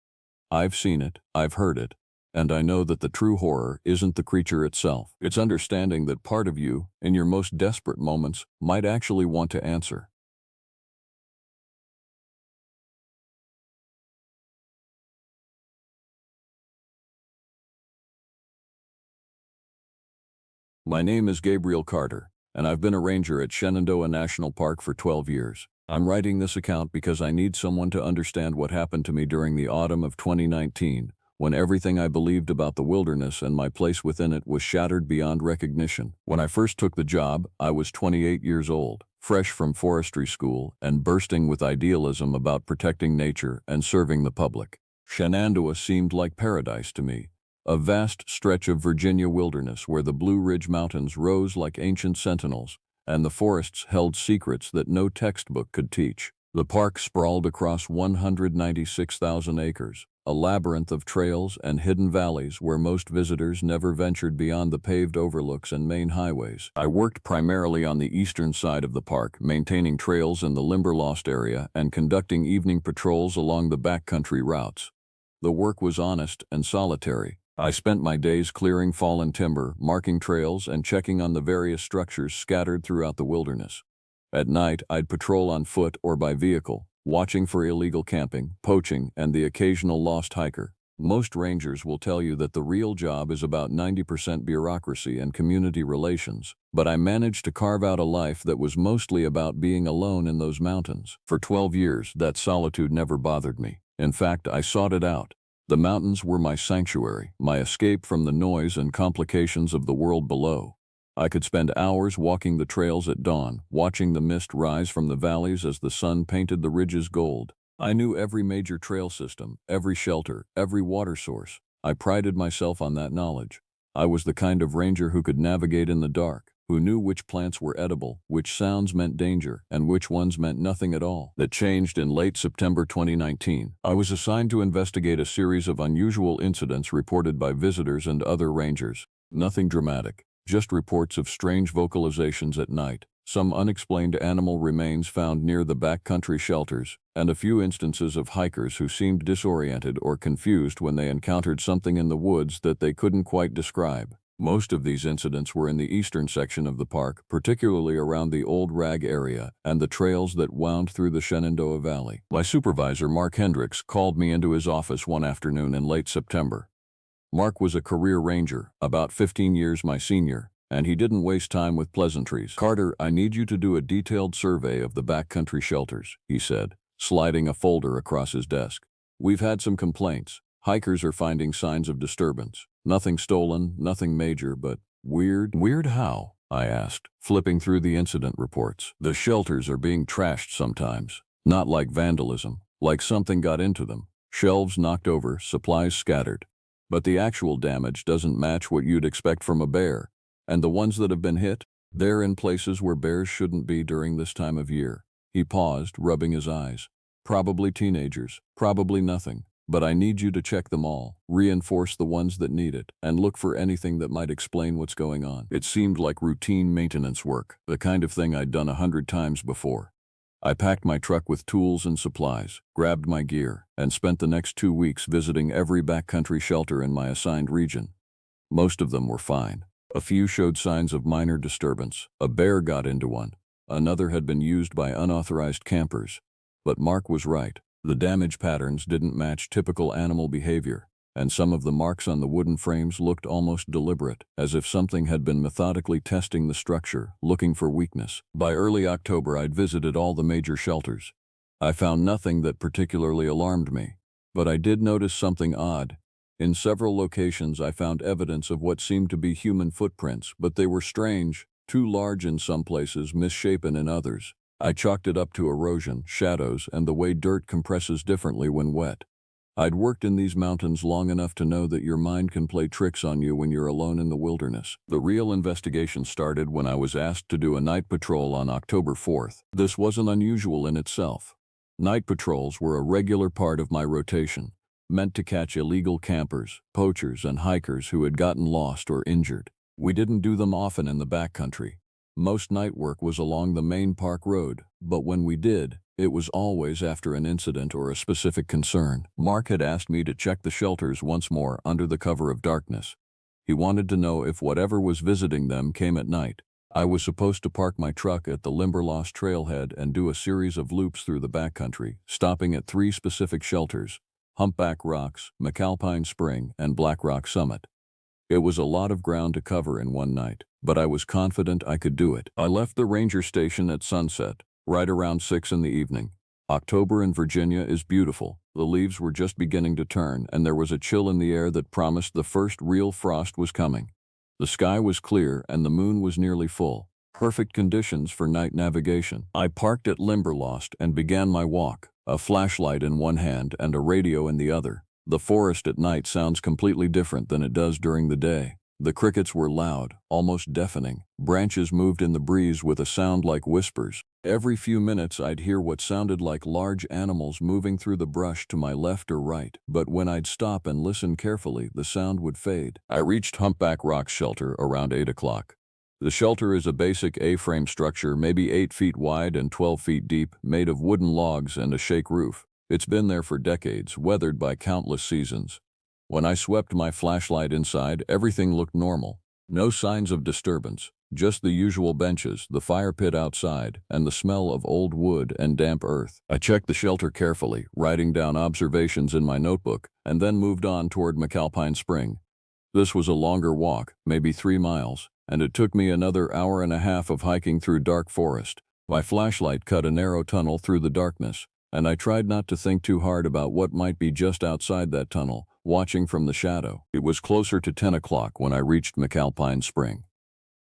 I've seen it, I've heard it, and I know that the true horror isn't the creature itself. It's understanding that part of you, in your most desperate moments, might actually want to answer. My name is Gabriel Carter, and I've been a ranger at Shenandoah National Park for 12 years. I'm writing this account because I need someone to understand what happened to me during the autumn of 2019, when everything I believed about the wilderness and my place within it was shattered beyond recognition. When I first took the job, I was 28 years old, fresh from forestry school and bursting with idealism about protecting nature and serving the public. Shenandoah seemed like paradise to me, a vast stretch of Virginia wilderness where the Blue Ridge Mountains rose like ancient sentinels, and the forests held secrets that no textbook could teach. The park sprawled across 196,000 acres, a labyrinth of trails and hidden valleys where most visitors never ventured beyond the paved overlooks and main highways. I worked primarily on the eastern side of the park, maintaining trails in the Limberlost area and conducting evening patrols along the backcountry routes. The work was honest and solitary. I spent my days clearing fallen timber, marking trails, and checking on the various structures scattered throughout the wilderness. At night, I'd patrol on foot or by vehicle, watching for illegal camping, poaching, and the occasional lost hiker. Most rangers will tell you that the real job is about 90% bureaucracy and community relations, but I managed to carve out a life that was mostly about being alone in those mountains. For 12 years, that solitude never bothered me. In fact, I sought it out. The mountains were my sanctuary, my escape from the noise and complications of the world below. I could spend hours walking the trails at dawn, watching the mist rise from the valleys as the sun painted the ridges gold. I knew every major trail system, every shelter, every water source. I prided myself on that knowledge. I was the kind of ranger who could navigate in the dark, who knew which plants were edible, which sounds meant danger, and which ones meant nothing at all. That changed in late September 2019. I was assigned to investigate a series of unusual incidents reported by visitors and other rangers. Nothing dramatic. Just reports of strange vocalizations at night, some unexplained animal remains found near the backcountry shelters, and a few instances of hikers who seemed disoriented or confused when they encountered something in the woods that they couldn't quite describe. Most of these incidents were in the eastern section of the park, particularly around the Old Rag area and the trails that wound through the Shenandoah Valley. My supervisor, Mark Hendricks, called me into his office one afternoon in late September. Mark was a career ranger, about 15 years my senior, and he didn't waste time with pleasantries. "Carter, I need you to do a detailed survey of the backcountry shelters," he said, sliding a folder across his desk. "We've had some complaints. Hikers are finding signs of disturbance. Nothing stolen, nothing major, but weird." "Weird how?" I asked, flipping through the incident reports. "The shelters are being trashed sometimes. Not like vandalism, like something got into them. Shelves knocked over, supplies scattered. But the actual damage doesn't match what you'd expect from a bear. And the ones that have been hit, they're in places where bears shouldn't be during this time of year." He paused, rubbing his eyes. "Probably teenagers, probably nothing. But I need you to check them all, reinforce the ones that need it, and look for anything that might explain what's going on." It seemed like routine maintenance work, the kind of thing I'd done 100 times before. I packed my truck with tools and supplies, grabbed my gear, and spent the next 2 weeks visiting every backcountry shelter in my assigned region. Most of them were fine. A few showed signs of minor disturbance. A bear got into one. Another had been used by unauthorized campers. But Mark was right. The damage patterns didn't match typical animal behavior, and some of the marks on the wooden frames looked almost deliberate, as if something had been methodically testing the structure, looking for weakness. By early October, I'd visited all the major shelters. I found nothing that particularly alarmed me, but I did notice something odd. In several locations, I found evidence of what seemed to be human footprints, but they were strange, too large in some places, misshapen in others. I chalked it up to erosion, shadows, and the way dirt compresses differently when wet. I'd worked in these mountains long enough to know that your mind can play tricks on you when you're alone in the wilderness. The real investigation started when I was asked to do a night patrol on October 4th. This wasn't unusual in itself. Night patrols were a regular part of my rotation, meant to catch illegal campers, poachers, and hikers who had gotten lost or injured. We didn't do them often in the backcountry. Most night work was along the main park road, but when we did, it was always after an incident or a specific concern. Mark had asked me to check the shelters once more under the cover of darkness. He wanted to know if whatever was visiting them came at night. I was supposed to park my truck at the Limberlost trailhead and do a series of loops through the backcountry, stopping at 3 specific shelters: Humpback Rocks, McAlpine Spring, and Black Rock Summit. It was a lot of ground to cover in one night, but I was confident I could do it. I left the ranger station at sunset, right around 6 in the evening. October in Virginia is beautiful. The leaves were just beginning to turn, and there was a chill in the air that promised the first real frost was coming. The sky was clear, and the moon was nearly full. Perfect conditions for night navigation. I parked at Limberlost and began my walk, a flashlight in one hand and a radio in the other. The forest at night sounds completely different than it does during the day. The crickets were loud, almost deafening. Branches moved in the breeze with a sound like whispers. Every few minutes I'd hear what sounded like large animals moving through the brush to my left or right, but when I'd stop and listen carefully, the sound would fade. I reached Humpback Rock's shelter around 8 o'clock. The shelter is a basic A-frame structure, maybe 8 feet wide and 12 feet deep, made of wooden logs and a shake roof. It's been there for decades, weathered by countless seasons. When I swept my flashlight inside, everything looked normal. No signs of disturbance, just the usual benches, the fire pit outside, and the smell of old wood and damp earth. I checked the shelter carefully, writing down observations in my notebook, and then moved on toward McAlpine Spring. This was a longer walk, maybe 3 miles, and it took me another hour and a half of hiking through dark forest. My flashlight cut a narrow tunnel through the darkness, and I tried not to think too hard about what might be just outside that tunnel, watching from the shadow. It was closer to 10 o'clock when I reached McAlpine Spring.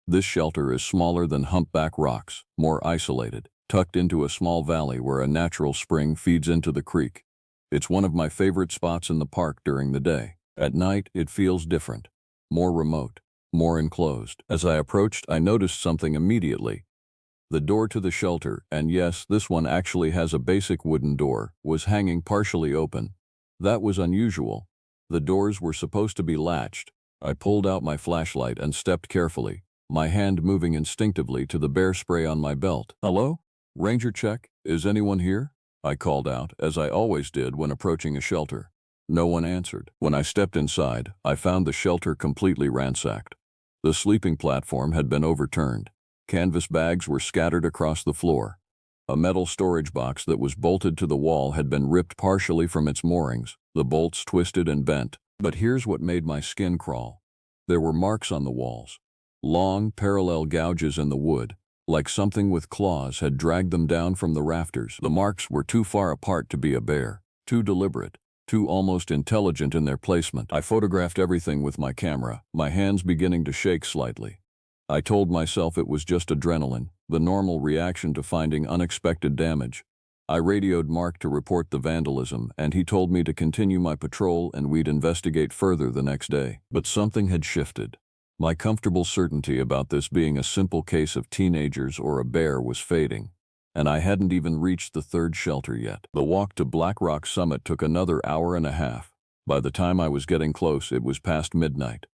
This shelter is smaller than Humpback Rocks, more isolated, tucked into a small valley where a natural spring feeds into the creek. It's one of my favorite spots in the park during the day. At night, it feels different, more remote, more enclosed. As I approached, I noticed something immediately. The door to the shelter, and yes, this one actually has a basic wooden door, was hanging partially open. That was unusual. The doors were supposed to be latched. I pulled out my flashlight and stepped carefully, my hand moving instinctively to the bear spray on my belt. "Hello? Ranger check. Is anyone here?" I called out, as I always did when approaching a shelter. No one answered. When I stepped inside, I found the shelter completely ransacked. The sleeping platform had been overturned. Canvas bags were scattered across the floor. A metal storage box that was bolted to the wall had been ripped partially from its moorings, the bolts twisted and bent. But here's what made my skin crawl. There were marks on the walls. Long, parallel gouges in the wood, like something with claws had dragged them down from the rafters. The marks were too far apart to be a bear, too deliberate, too almost intelligent in their placement. I photographed everything with my camera, my hands beginning to shake slightly. I told myself it was just adrenaline, the normal reaction to finding unexpected damage. I radioed Mark to report the vandalism, and he told me to continue my patrol and we'd investigate further the next day. But something had shifted. My comfortable certainty about this being a simple case of teenagers or a bear was fading, and I hadn't even reached the third shelter yet. The walk to Black Rock Summit took another hour and a half. By the time I was getting close, it was past midnight.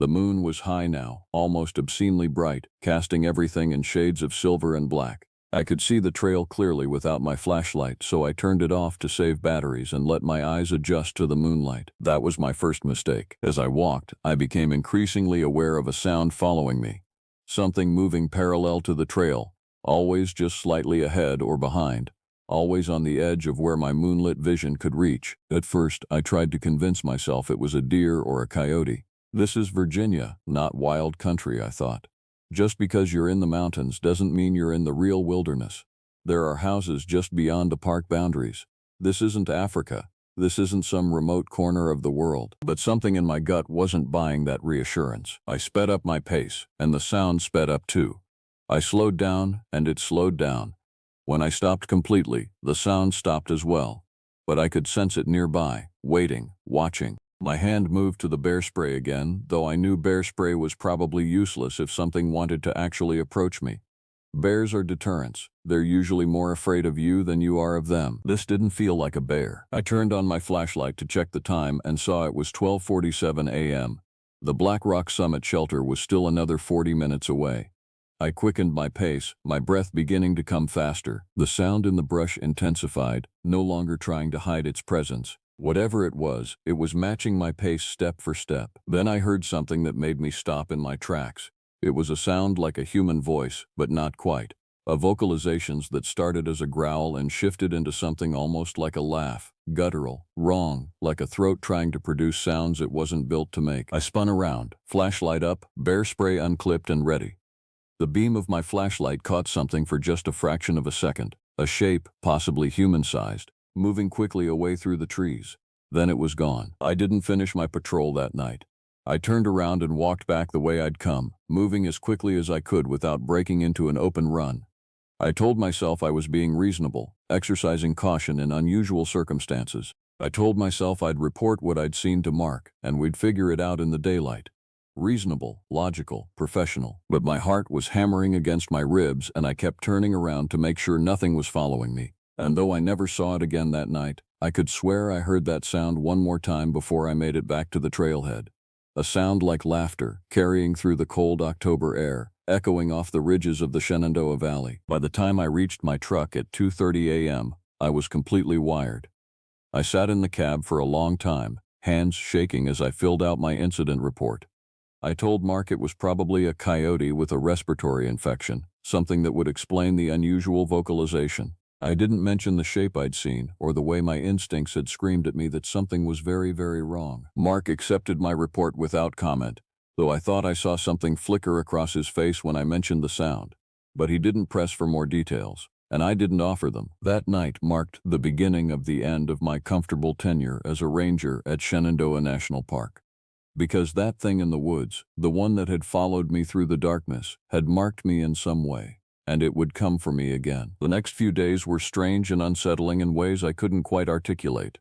The moon was high now, almost obscenely bright, casting everything in shades of silver and black. I could see the trail clearly without my flashlight, so I turned it off to save batteries and let my eyes adjust to the moonlight. That was my first mistake. As I walked, I became increasingly aware of a sound following me. Something moving parallel to the trail, always just slightly ahead or behind, always on the edge of where my moonlit vision could reach. At first, I tried to convince myself it was a deer or a coyote. This is Virginia, not wild country, I thought. Just because you're in the mountains doesn't mean you're in the real wilderness. There are houses just beyond the park boundaries. This isn't Africa. This isn't some remote corner of the world. But something in my gut wasn't buying that reassurance. I sped up my pace, and the sound sped up too. I slowed down, and it slowed down. When I stopped completely, the sound stopped as well. But I could sense it nearby, waiting, watching. My hand moved to the bear spray again, though I knew bear spray was probably useless if something wanted to actually approach me. Bears are deterrents. They're usually more afraid of you than you are of them. This didn't feel like a bear. I turned on my flashlight to check the time and saw it was 12:47 a.m. The Black Rock Summit shelter was still another 40 minutes away. I quickened my pace, my breath beginning to come faster. The sound in the brush intensified, no longer trying to hide its presence. Whatever it was matching my pace step for step. Then I heard something that made me stop in my tracks. It was a sound like a human voice, but not quite. A vocalizations that started as a growl and shifted into something almost like a laugh, guttural, wrong, like a throat trying to produce sounds it wasn't built to make. I spun around, flashlight up, bear spray unclipped and ready. The beam of my flashlight caught something for just a fraction of a second. A shape, possibly human-sized, moving quickly away through the trees. Then it was gone. I didn't finish my patrol that night. I turned around and walked back the way I'd come, moving as quickly as I could without breaking into an open run. I told myself I was being reasonable, exercising caution in unusual circumstances. I told myself I'd report what I'd seen to Mark, and we'd figure it out in the daylight. Reasonable, logical, professional. But my heart was hammering against my ribs, and I kept turning around to make sure nothing was following me. And though I never saw it again that night, I could swear I heard that sound one more time before I made it back to the trailhead. A sound like laughter, carrying through the cold October air, echoing off the ridges of the Shenandoah Valley. By the time I reached my truck at 2:30 a.m., I was completely wired. I sat in the cab for a long time, hands shaking as I filled out my incident report. I told Mark it was probably a coyote with a respiratory infection, something that would explain the unusual vocalization. I didn't mention the shape I'd seen, or the way my instincts had screamed at me that something was very, very wrong. Mark accepted my report without comment, though I thought I saw something flicker across his face when I mentioned the sound. But he didn't press for more details, and I didn't offer them. That night marked the beginning of the end of my comfortable tenure as a ranger at Shenandoah National Park. Because that thing in the woods, the one that had followed me through the darkness, had marked me in some way. And it would come for me again. The next few days were strange and unsettling in ways I couldn't quite articulate.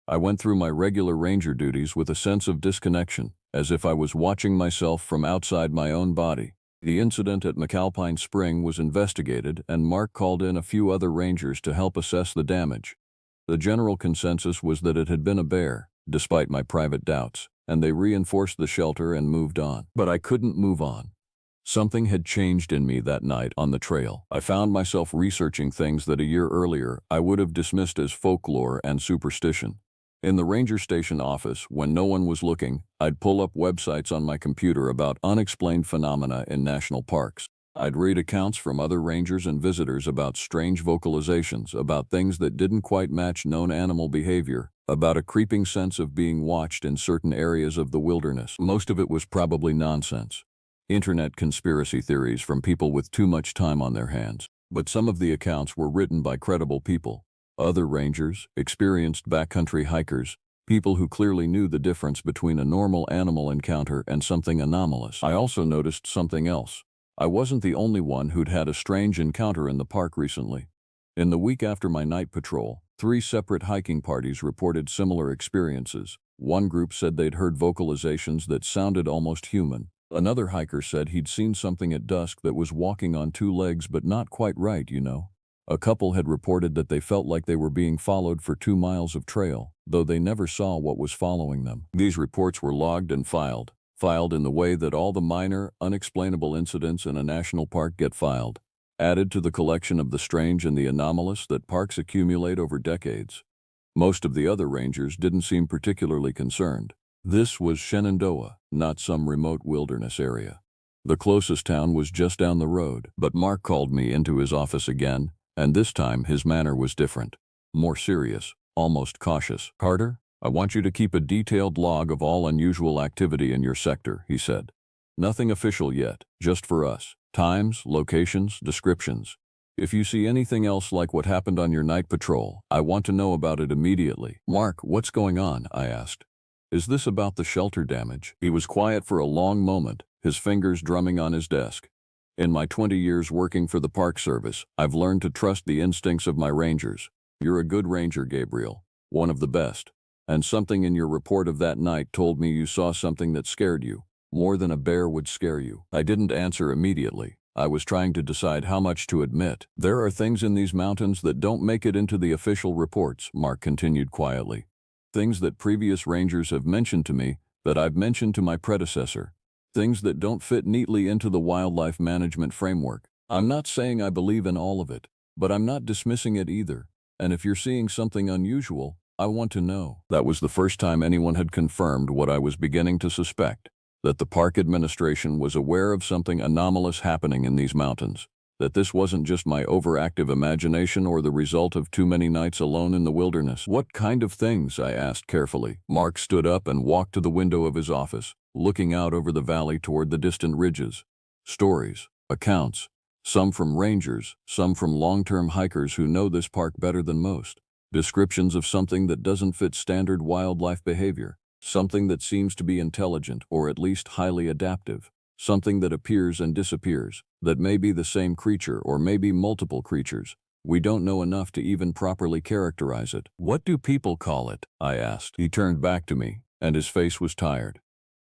I went through my regular ranger duties with a sense of disconnection, as if I was watching myself from outside my own body. The incident at McAlpine Spring was investigated, and Mark called in a few other rangers to help assess the damage. The general consensus was that it had been a bear, despite my private doubts, and they reinforced the shelter and moved on. But I couldn't move on. Something had changed in me that night on the trail. I found myself researching things that a year earlier I would have dismissed as folklore and superstition. In the ranger station office, when no one was looking, I'd pull up websites on my computer about unexplained phenomena in national parks. I'd read accounts from other rangers and visitors about strange vocalizations, about things that didn't quite match known animal behavior, about a creeping sense of being watched in certain areas of the wilderness. Most of it was probably nonsense. Internet conspiracy theories from people with too much time on their hands. But some of the accounts were written by credible people. Other rangers, experienced backcountry hikers, people who clearly knew the difference between a normal animal encounter and something anomalous. I also noticed something else. I wasn't the only one who'd had a strange encounter in the park recently. In the week after my night patrol, 3 separate hiking parties reported similar experiences. One group said they'd heard vocalizations that sounded almost human. Another hiker said he'd seen something at dusk that was walking on 2 legs but not quite right, you know. A couple had reported that they felt like they were being followed for 2 miles of trail, though they never saw what was following them. These reports were logged and filed in the way that all the minor, unexplainable incidents in a national park get filed, added to the collection of the strange and the anomalous that parks accumulate over decades. Most of the other rangers didn't seem particularly concerned. This was Shenandoah, not some remote wilderness area. The closest town was just down the road, but Mark called me into his office again, and this time his manner was different. More serious, almost cautious. "Carter, I want you to keep a detailed log of all unusual activity in your sector," he said. "Nothing official yet, just for us. Times, locations, descriptions. If you see anything else like what happened on your night patrol, I want to know about it immediately." "Mark, what's going on?" I asked. "Is this about the shelter damage?" He was quiet for a long moment, his fingers drumming on his desk. "In my 20 years working for the Park Service, I've learned to trust the instincts of my rangers. You're a good ranger, Gabriel. One of the best. And something in your report of that night told me you saw something that scared you. More than a bear would scare you." I didn't answer immediately. I was trying to decide how much to admit. "There are things in these mountains that don't make it into the official reports," Mark continued quietly. "Things that previous rangers have mentioned to me, that I've mentioned to my predecessor. Things that don't fit neatly into the wildlife management framework. I'm not saying I believe in all of it, but I'm not dismissing it either. And if you're seeing something unusual, I want to know." That was the first time anyone had confirmed what I was beginning to suspect, that the park administration was aware of something anomalous happening in these mountains, that this wasn't just my overactive imagination or the result of too many nights alone in the wilderness. "What kind of things?" I asked carefully. Mark stood up and walked to the window of his office, looking out over the valley toward the distant ridges. "Stories, accounts, Some from rangers, some from long-term hikers who know this park better than most. Descriptions of something that doesn't fit standard wildlife behavior. Something that seems to be intelligent or at least highly adaptive. Something that appears and disappears, that may be the same creature or maybe multiple creatures. We don't know enough to even properly characterize it. What do people call it? I asked. He turned back to me, and his face was tired.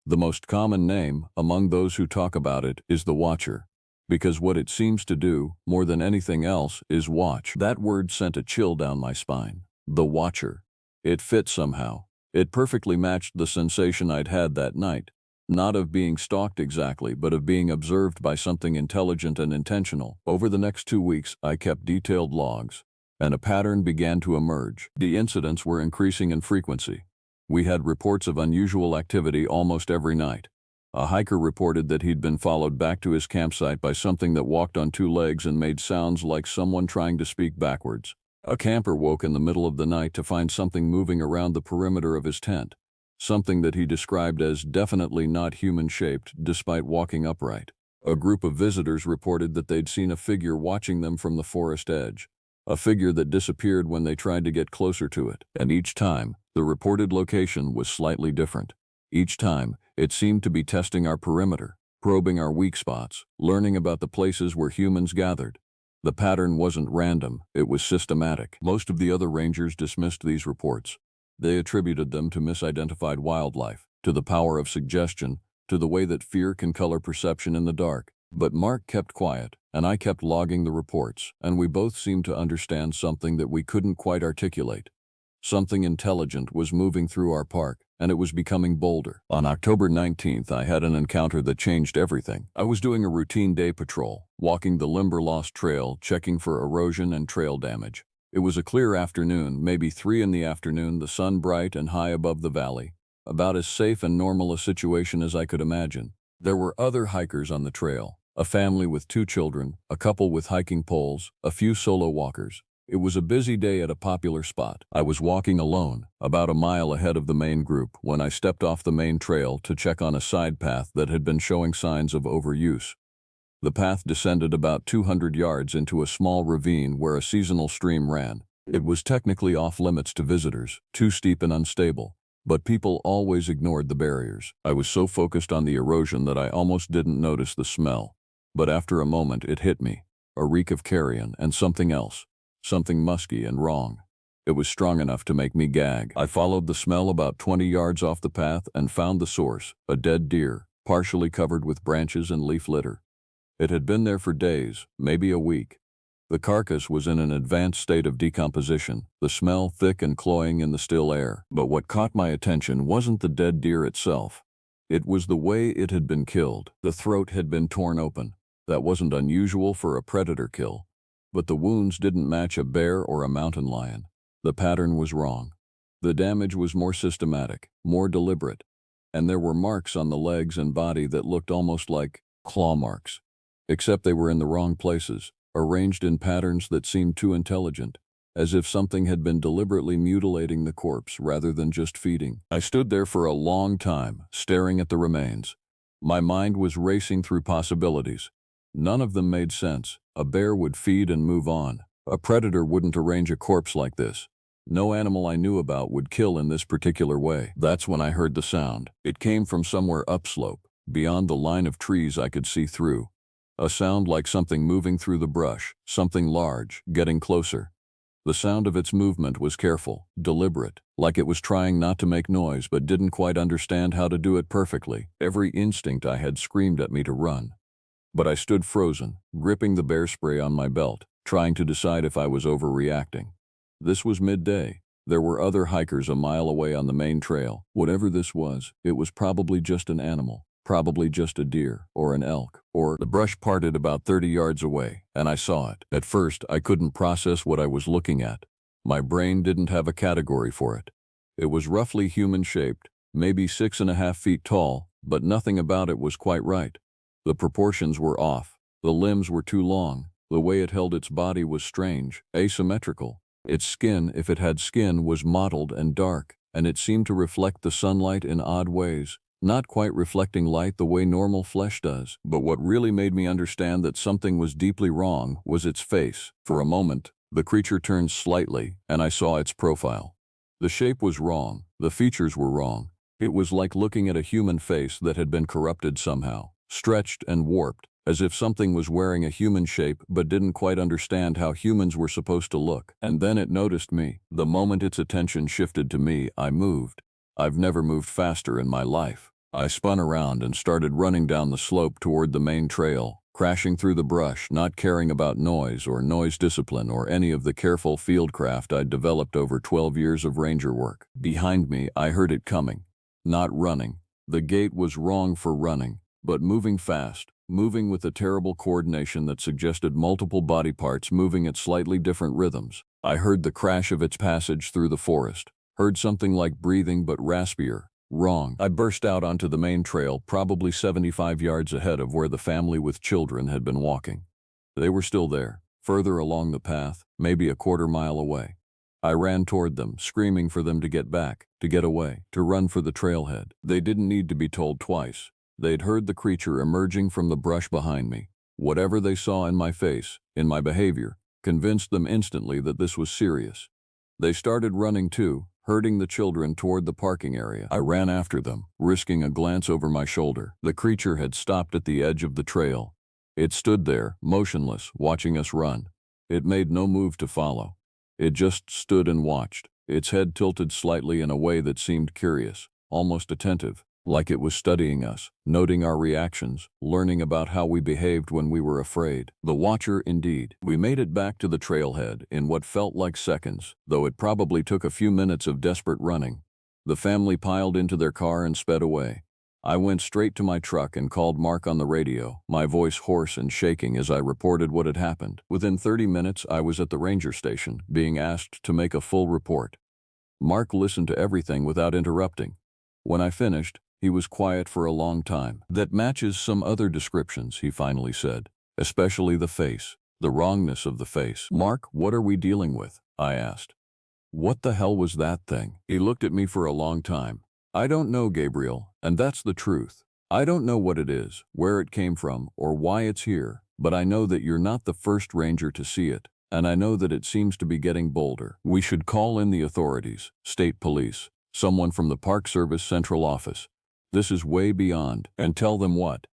The most common name, among those who talk about it, is the Watcher. Because what it seems to do, more than anything else, is watch. That word sent a chill down my spine. The Watcher. It fit somehow. It perfectly matched the sensation I'd had that night. Not of being stalked exactly, but of being observed by something intelligent and intentional. Over the next 2 weeks, I kept detailed logs, and a pattern began to emerge. The incidents were increasing in frequency. We had reports of unusual activity almost every night. A hiker reported that he'd been followed back to his campsite by something that walked on 2 legs and made sounds like someone trying to speak backwards. A camper woke in the middle of the night to find something moving around the perimeter of his tent. Something that he described as definitely not human-shaped despite walking upright. A group of visitors reported that they'd seen a figure watching them from the forest edge. A figure that disappeared when they tried to get closer to it. And each time, the reported location was slightly different. Each time, it seemed to be testing our perimeter, probing our weak spots, learning about the places where humans gathered. The pattern wasn't random, it was systematic. Most of the other rangers dismissed these reports. They attributed them to misidentified wildlife, to the power of suggestion, to the way that fear can color perception in the dark. But Mark kept quiet, and I kept logging the reports, and we both seemed to understand something that we couldn't quite articulate. Something intelligent was moving through our park, and it was becoming bolder. On October 19th, I had an encounter that changed everything. I was doing a routine day patrol, walking the Limberlost Trail, checking for erosion and trail damage. It was a clear afternoon, maybe 3 in the afternoon, the sun bright and high above the valley. About as safe and normal a situation as I could imagine. There were other hikers on the trail, a family with 2 children, a couple with hiking poles, a few solo walkers. It was a busy day at a popular spot. I was walking alone, about a mile ahead of the main group, when I stepped off the main trail to check on a side path that had been showing signs of overuse. The path descended about 200 yards into a small ravine where a seasonal stream ran. It was technically off-limits to visitors, too steep and unstable, but people always ignored the barriers. I was so focused on the erosion that I almost didn't notice the smell. But after a moment it hit me, a reek of carrion and something else, something musky and wrong. It was strong enough to make me gag. I followed the smell about 20 yards off the path and found the source, a dead deer, partially covered with branches and leaf litter. It had been there for days, maybe a week. The carcass was in an advanced state of decomposition, the smell thick and cloying in the still air. But what caught my attention wasn't the dead deer itself. It was the way it had been killed. The throat had been torn open. That wasn't unusual for a predator kill. But the wounds didn't match a bear or a mountain lion. The pattern was wrong. The damage was more systematic, more deliberate. And there were marks on the legs and body that looked almost like claw marks. Except they were in the wrong places, arranged in patterns that seemed too intelligent, as if something had been deliberately mutilating the corpse rather than just feeding. I stood there for a long time, staring at the remains. My mind was racing through possibilities. None of them made sense. A bear would feed and move on. A predator wouldn't arrange a corpse like this. No animal I knew about would kill in this particular way. That's when I heard the sound. It came from somewhere upslope, beyond the line of trees I could see through. A sound like something moving through the brush, something large, getting closer. The sound of its movement was careful, deliberate, like it was trying not to make noise but didn't quite understand how to do it perfectly. Every instinct I had screamed at me to run. But I stood frozen, gripping the bear spray on my belt, trying to decide if I was overreacting. This was midday. There were other hikers a mile away on the main trail. Whatever this was, it was probably just an animal. Probably just a deer, or an elk, or the brush parted about 30 yards away, and I saw it. At first, I couldn't process what I was looking at. My brain didn't have a category for it. It was roughly human-shaped, maybe 6.5 feet tall, but nothing about it was quite right. The proportions were off. The limbs were too long. The way it held its body was strange, asymmetrical. Its skin, if it had skin, was mottled and dark, and it seemed to reflect the sunlight in odd ways. not quite reflecting light the way normal flesh does. But what really made me understand that something was deeply wrong was its face. For a moment, the creature turned slightly, and I saw its profile. The shape was wrong, the features were wrong. It was like looking at a human face that had been corrupted somehow, stretched and warped, as if something was wearing a human shape but didn't quite understand how humans were supposed to look. And then it noticed me. The moment its attention shifted to me, I moved. I've never moved faster in my life. I spun around and started running down the slope toward the main trail, crashing through the brush, not caring about noise or noise discipline or any of the careful fieldcraft I'd developed over 12 years of ranger work. Behind me, I heard it coming. Not running. The gait was wrong for running, but moving fast, moving with a terrible coordination that suggested multiple body parts moving at slightly different rhythms. I heard the crash of its passage through the forest, heard something like breathing but raspier. Wrong. I burst out onto the main trail, probably 75 yards ahead of where the family with children had been walking. They were still there, further along the path, maybe a quarter-mile away. I ran toward them, screaming for them to get back, to get away, to run for the trailhead. They didn't need to be told twice. They'd heard the creature emerging from the brush behind me. Whatever they saw in my face, in my behavior, convinced them instantly that this was serious. They started running too, herding the children toward the parking area. I ran after them, risking a glance over my shoulder. The creature had stopped at the edge of the trail. It stood there, motionless, watching us run. It made no move to follow. It just stood and watched, its head tilted slightly in a way that seemed curious, almost attentive, like it was studying us, noting our reactions, learning about how we behaved when we were afraid. The watcher, indeed. We made it back to the trailhead in what felt like seconds, though it probably took a few minutes of desperate running. The family piled into their car and sped away. I went straight to my truck and called Mark on the radio, my voice hoarse and shaking as I reported what had happened. Within 30 minutes, I was at the ranger station, being asked to make a full report. Mark listened to everything without interrupting. When I finished, he was quiet for a long time. That matches some other descriptions, he finally said, especially the face, the wrongness of the face. Mark, what are we dealing with? I asked. What the hell was that thing? He looked at me for a long time. I don't know, Gabriel, and that's the truth. I don't know what it is, where it came from, or why it's here, but I know that you're not the first ranger to see it, and I know that it seems to be getting bolder. We should call in the authorities, state police, someone from the Park Service Central Office. This is way beyond. And tell them what?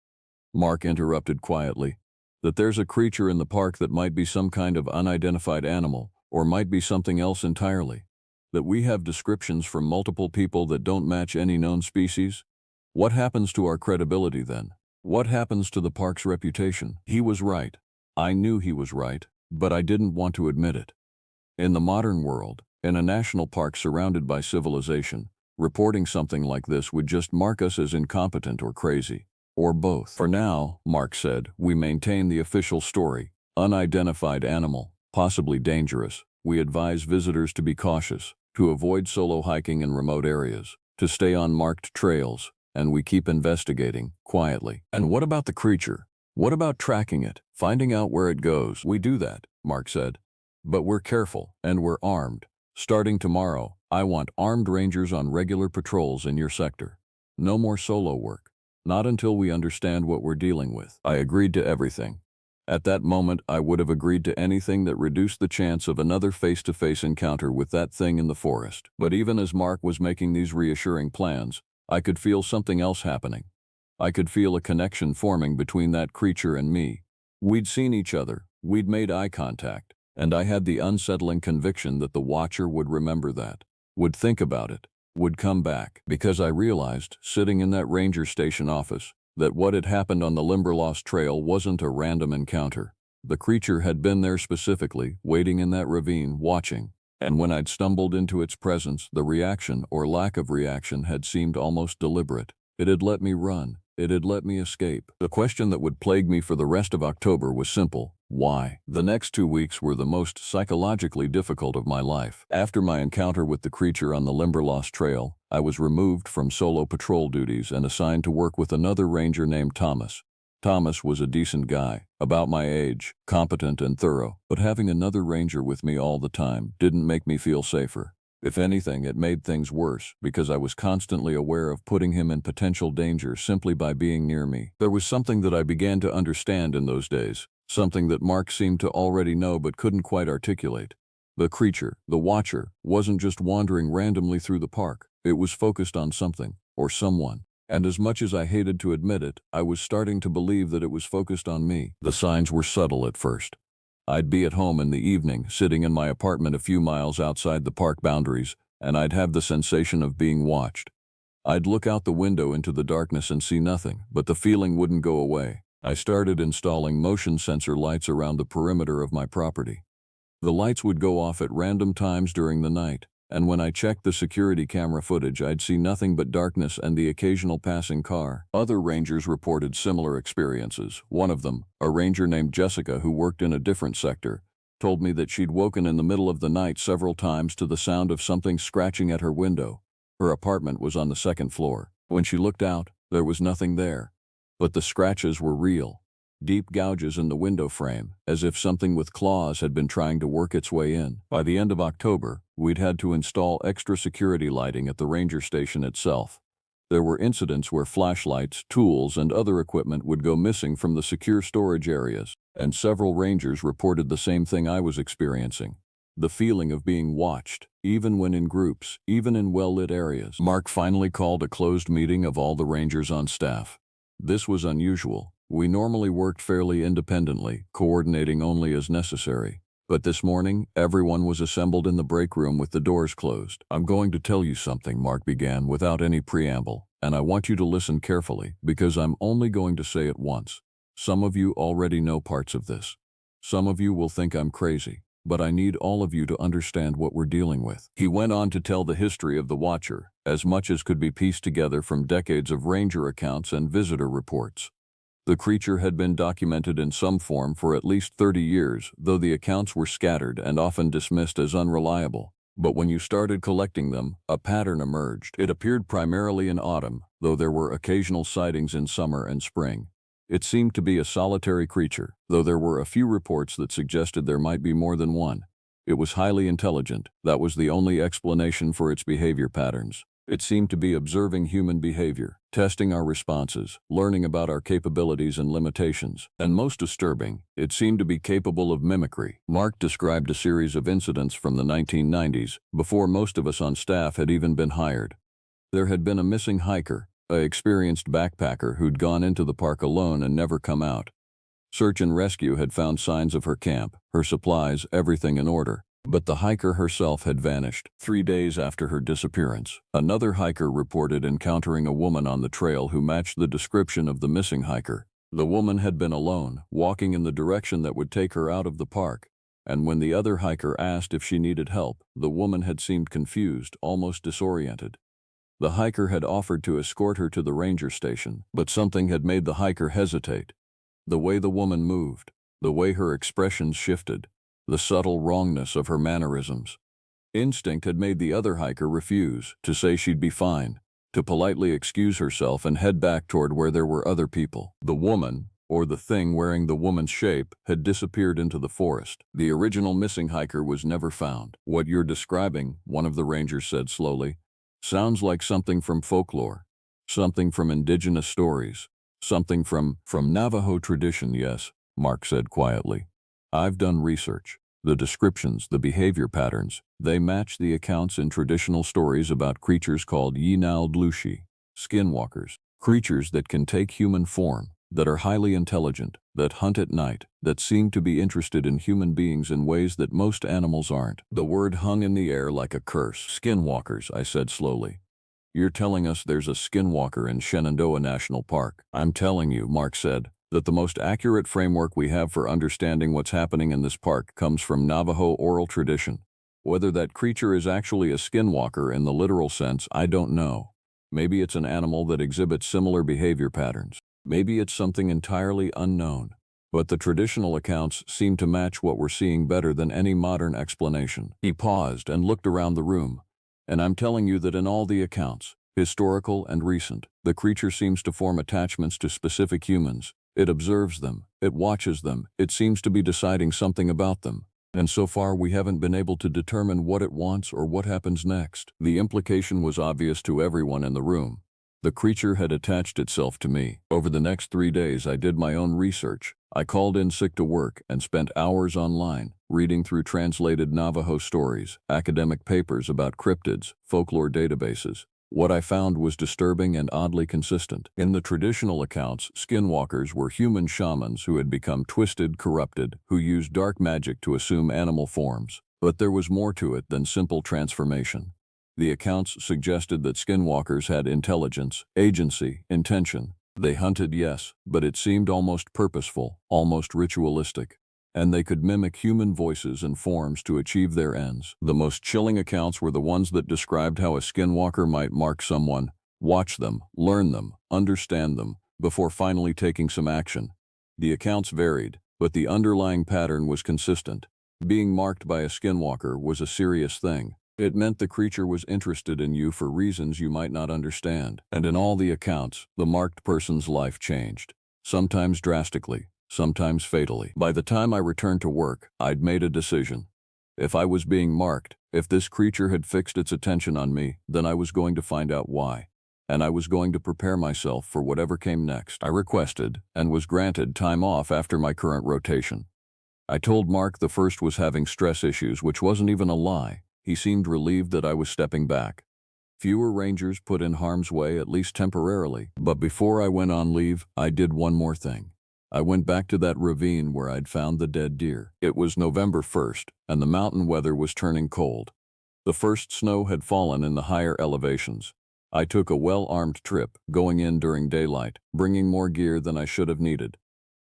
Mark interrupted quietly. That there's a creature in the park that might be some kind of unidentified animal, or might be something else entirely. That we have descriptions from multiple people that don't match any known species? What happens to our credibility then? What happens to the park's reputation? He was right. I knew he was right, but I didn't want to admit it. In the modern world, in a national park surrounded by civilization, reporting something like this would just mark us as incompetent or crazy, or both. For now, Mark said, we maintain the official story. Unidentified animal, possibly dangerous. We advise visitors to be cautious, to avoid solo hiking in remote areas, to stay on marked trails, and we keep investigating, quietly. And what about the creature? What about tracking it, finding out where it goes? We do that, Mark said. But we're careful, and we're armed. Starting tomorrow, I want armed rangers on regular patrols in your sector. No more solo work. Not until we understand what we're dealing with. I agreed to everything. At that moment, I would have agreed to anything that reduced the chance of another face-to-face encounter with that thing in the forest. But even as Mark was making these reassuring plans, I could feel something else happening. I could feel a connection forming between that creature and me. We'd seen each other, we'd made eye contact, and I had the unsettling conviction that the watcher would remember that, would think about it, would come back. Because I realized, sitting in that ranger station office, that what had happened on the Limberlost Trail wasn't a random encounter. The creature had been there specifically, waiting in that ravine, watching. And when I'd stumbled into its presence, the reaction, or lack of reaction, had seemed almost deliberate. It had let me run. It had let me escape. The question that would plague me for the rest of October was simple. Why? The next 2 weeks were the most psychologically difficult of my life. After my encounter with the creature on the Limberlost Trail, I was removed from solo patrol duties and assigned to work with another ranger named Thomas. Thomas was a decent guy, about my age, competent and thorough, but having another ranger with me all the time didn't make me feel safer. If anything, it made things worse, because I was constantly aware of putting him in potential danger simply by being near me. There was something that I began to understand in those days, something that Mark seemed to already know but couldn't quite articulate. The creature, the watcher, wasn't just wandering randomly through the park. It was focused on something, or someone. And as much as I hated to admit it, I was starting to believe that it was focused on me. The signs were subtle at first. I'd be at home in the evening, sitting in my apartment a few miles outside the park boundaries, and I'd have the sensation of being watched. I'd look out the window into the darkness and see nothing, but the feeling wouldn't go away. I started installing motion sensor lights around the perimeter of my property. The lights would go off at random times during the night, and when I checked the security camera footage, I'd see nothing but darkness and the occasional passing car. Other rangers reported similar experiences. One of them, a ranger named Jessica who worked in a different sector, told me that she'd woken in the middle of the night several times to the sound of something scratching at her window. Her apartment was on the second floor. When she looked out, there was nothing there. But the scratches were real. Deep gouges in the window frame, as if something with claws had been trying to work its way in. By the end of October, we'd had to install extra security lighting at the ranger station itself. There were incidents where flashlights, tools, and other equipment would go missing from the secure storage areas, and several rangers reported the same thing I was experiencing. The feeling of being watched, even when in groups, even in well-lit areas. Mark finally called a closed meeting of all the rangers on staff. This was unusual. We normally worked fairly independently, coordinating only as necessary. But this morning, everyone was assembled in the break room with the doors closed. "I'm going to tell you something," Mark began without any preamble, "and I want you to listen carefully, because I'm only going to say it once. Some of you already know parts of this. Some of you will think I'm crazy, but I need all of you to understand what we're dealing with." He went on to tell the history of the Watcher, as much as could be pieced together from decades of ranger accounts and visitor reports. The creature had been documented in some form for at least 30 years, though the accounts were scattered and often dismissed as unreliable. But when you started collecting them, a pattern emerged. It appeared primarily in autumn, though there were occasional sightings in summer and spring. It seemed to be a solitary creature, though there were a few reports that suggested there might be more than one. It was highly intelligent. That was the only explanation for its behavior patterns. It seemed to be observing human behavior, testing our responses, learning about our capabilities and limitations. And most disturbing, it seemed to be capable of mimicry. Mark described a series of incidents from the 1990s, before most of us on staff had even been hired. There had been a missing hiker, an experienced backpacker who'd gone into the park alone and never come out. Search and rescue had found signs of her camp, her supplies, everything in order. But the hiker herself had vanished. 3 days after her disappearance, another hiker reported encountering a woman on the trail who matched the description of the missing hiker. The woman had been alone, walking in the direction that would take her out of the park, and when the other hiker asked if she needed help, the woman had seemed confused, almost disoriented. The hiker had offered to escort her to the ranger station, but something had made the hiker hesitate. The way the woman moved, the way her expressions shifted, the subtle wrongness of her mannerisms. Instinct had made the other hiker refuse, to say she'd be fine, to politely excuse herself and head back toward where there were other people. The woman, or the thing wearing the woman's shape, had disappeared into the forest. The original missing hiker was never found. "What you're describing," one of the rangers said slowly, "sounds like something from folklore, something from indigenous stories, something from Navajo tradition." "Yes," Mark said quietly. "I've done research. The descriptions, the behavior patterns, they match the accounts in traditional stories about creatures called Yinaldlushi, skinwalkers, creatures that can take human form, that are highly intelligent, that hunt at night, that seem to be interested in human beings in ways that most animals aren't." The word hung in the air like a curse. "Skinwalkers," I said slowly. "You're telling us there's a skinwalker in Shenandoah National Park?" "I'm telling you," Mark said, "that the most accurate framework we have for understanding what's happening in this park comes from Navajo oral tradition. Whether that creature is actually a skinwalker in the literal sense, I don't know. Maybe it's an animal that exhibits similar behavior patterns. Maybe it's something entirely unknown. But the traditional accounts seem to match what we're seeing better than any modern explanation." He paused and looked around the room. "And I'm telling you that in all the accounts, historical and recent, the creature seems to form attachments to specific humans. It observes them, it watches them, it seems to be deciding something about them. And so far we haven't been able to determine what it wants or what happens next. The implication was obvious to everyone in the room. The creature had attached itself to me. Over the next 3 days I did my own research. I called in sick to work and spent hours online, reading through translated Navajo stories, academic papers about cryptids, folklore databases. What I found was disturbing and oddly consistent. In the traditional accounts, skinwalkers were human shamans who had become twisted, corrupted, who used dark magic to assume animal forms. But there was more to it than simple transformation. The accounts suggested that skinwalkers had intelligence, agency, intention. They hunted, yes, but it seemed almost purposeful, almost ritualistic. And they could mimic human voices and forms to achieve their ends. The most chilling accounts were the ones that described how a skinwalker might mark someone, watch them, learn them, understand them, before finally taking some action. The accounts varied, but the underlying pattern was consistent. Being marked by a skinwalker was a serious thing. It meant the creature was interested in you for reasons you might not understand. And in all the accounts, the marked person's life changed. Sometimes drastically, sometimes fatally. By the time I returned to work, I'd made a decision. If I was being marked, if this creature had fixed its attention on me, then I was going to find out why. And I was going to prepare myself for whatever came next. I requested, and was granted, time off after my current rotation. I told Mark the first was having stress issues, which wasn't even a lie. He seemed relieved that I was stepping back. Fewer rangers put in harm's way, at least temporarily. But before I went on leave, I did one more thing. I went back to that ravine where I'd found the dead deer. It was November 1st, and the mountain weather was turning cold. The first snow had fallen in the higher elevations. I took a well-armed trip, going in during daylight, bringing more gear than I should have needed.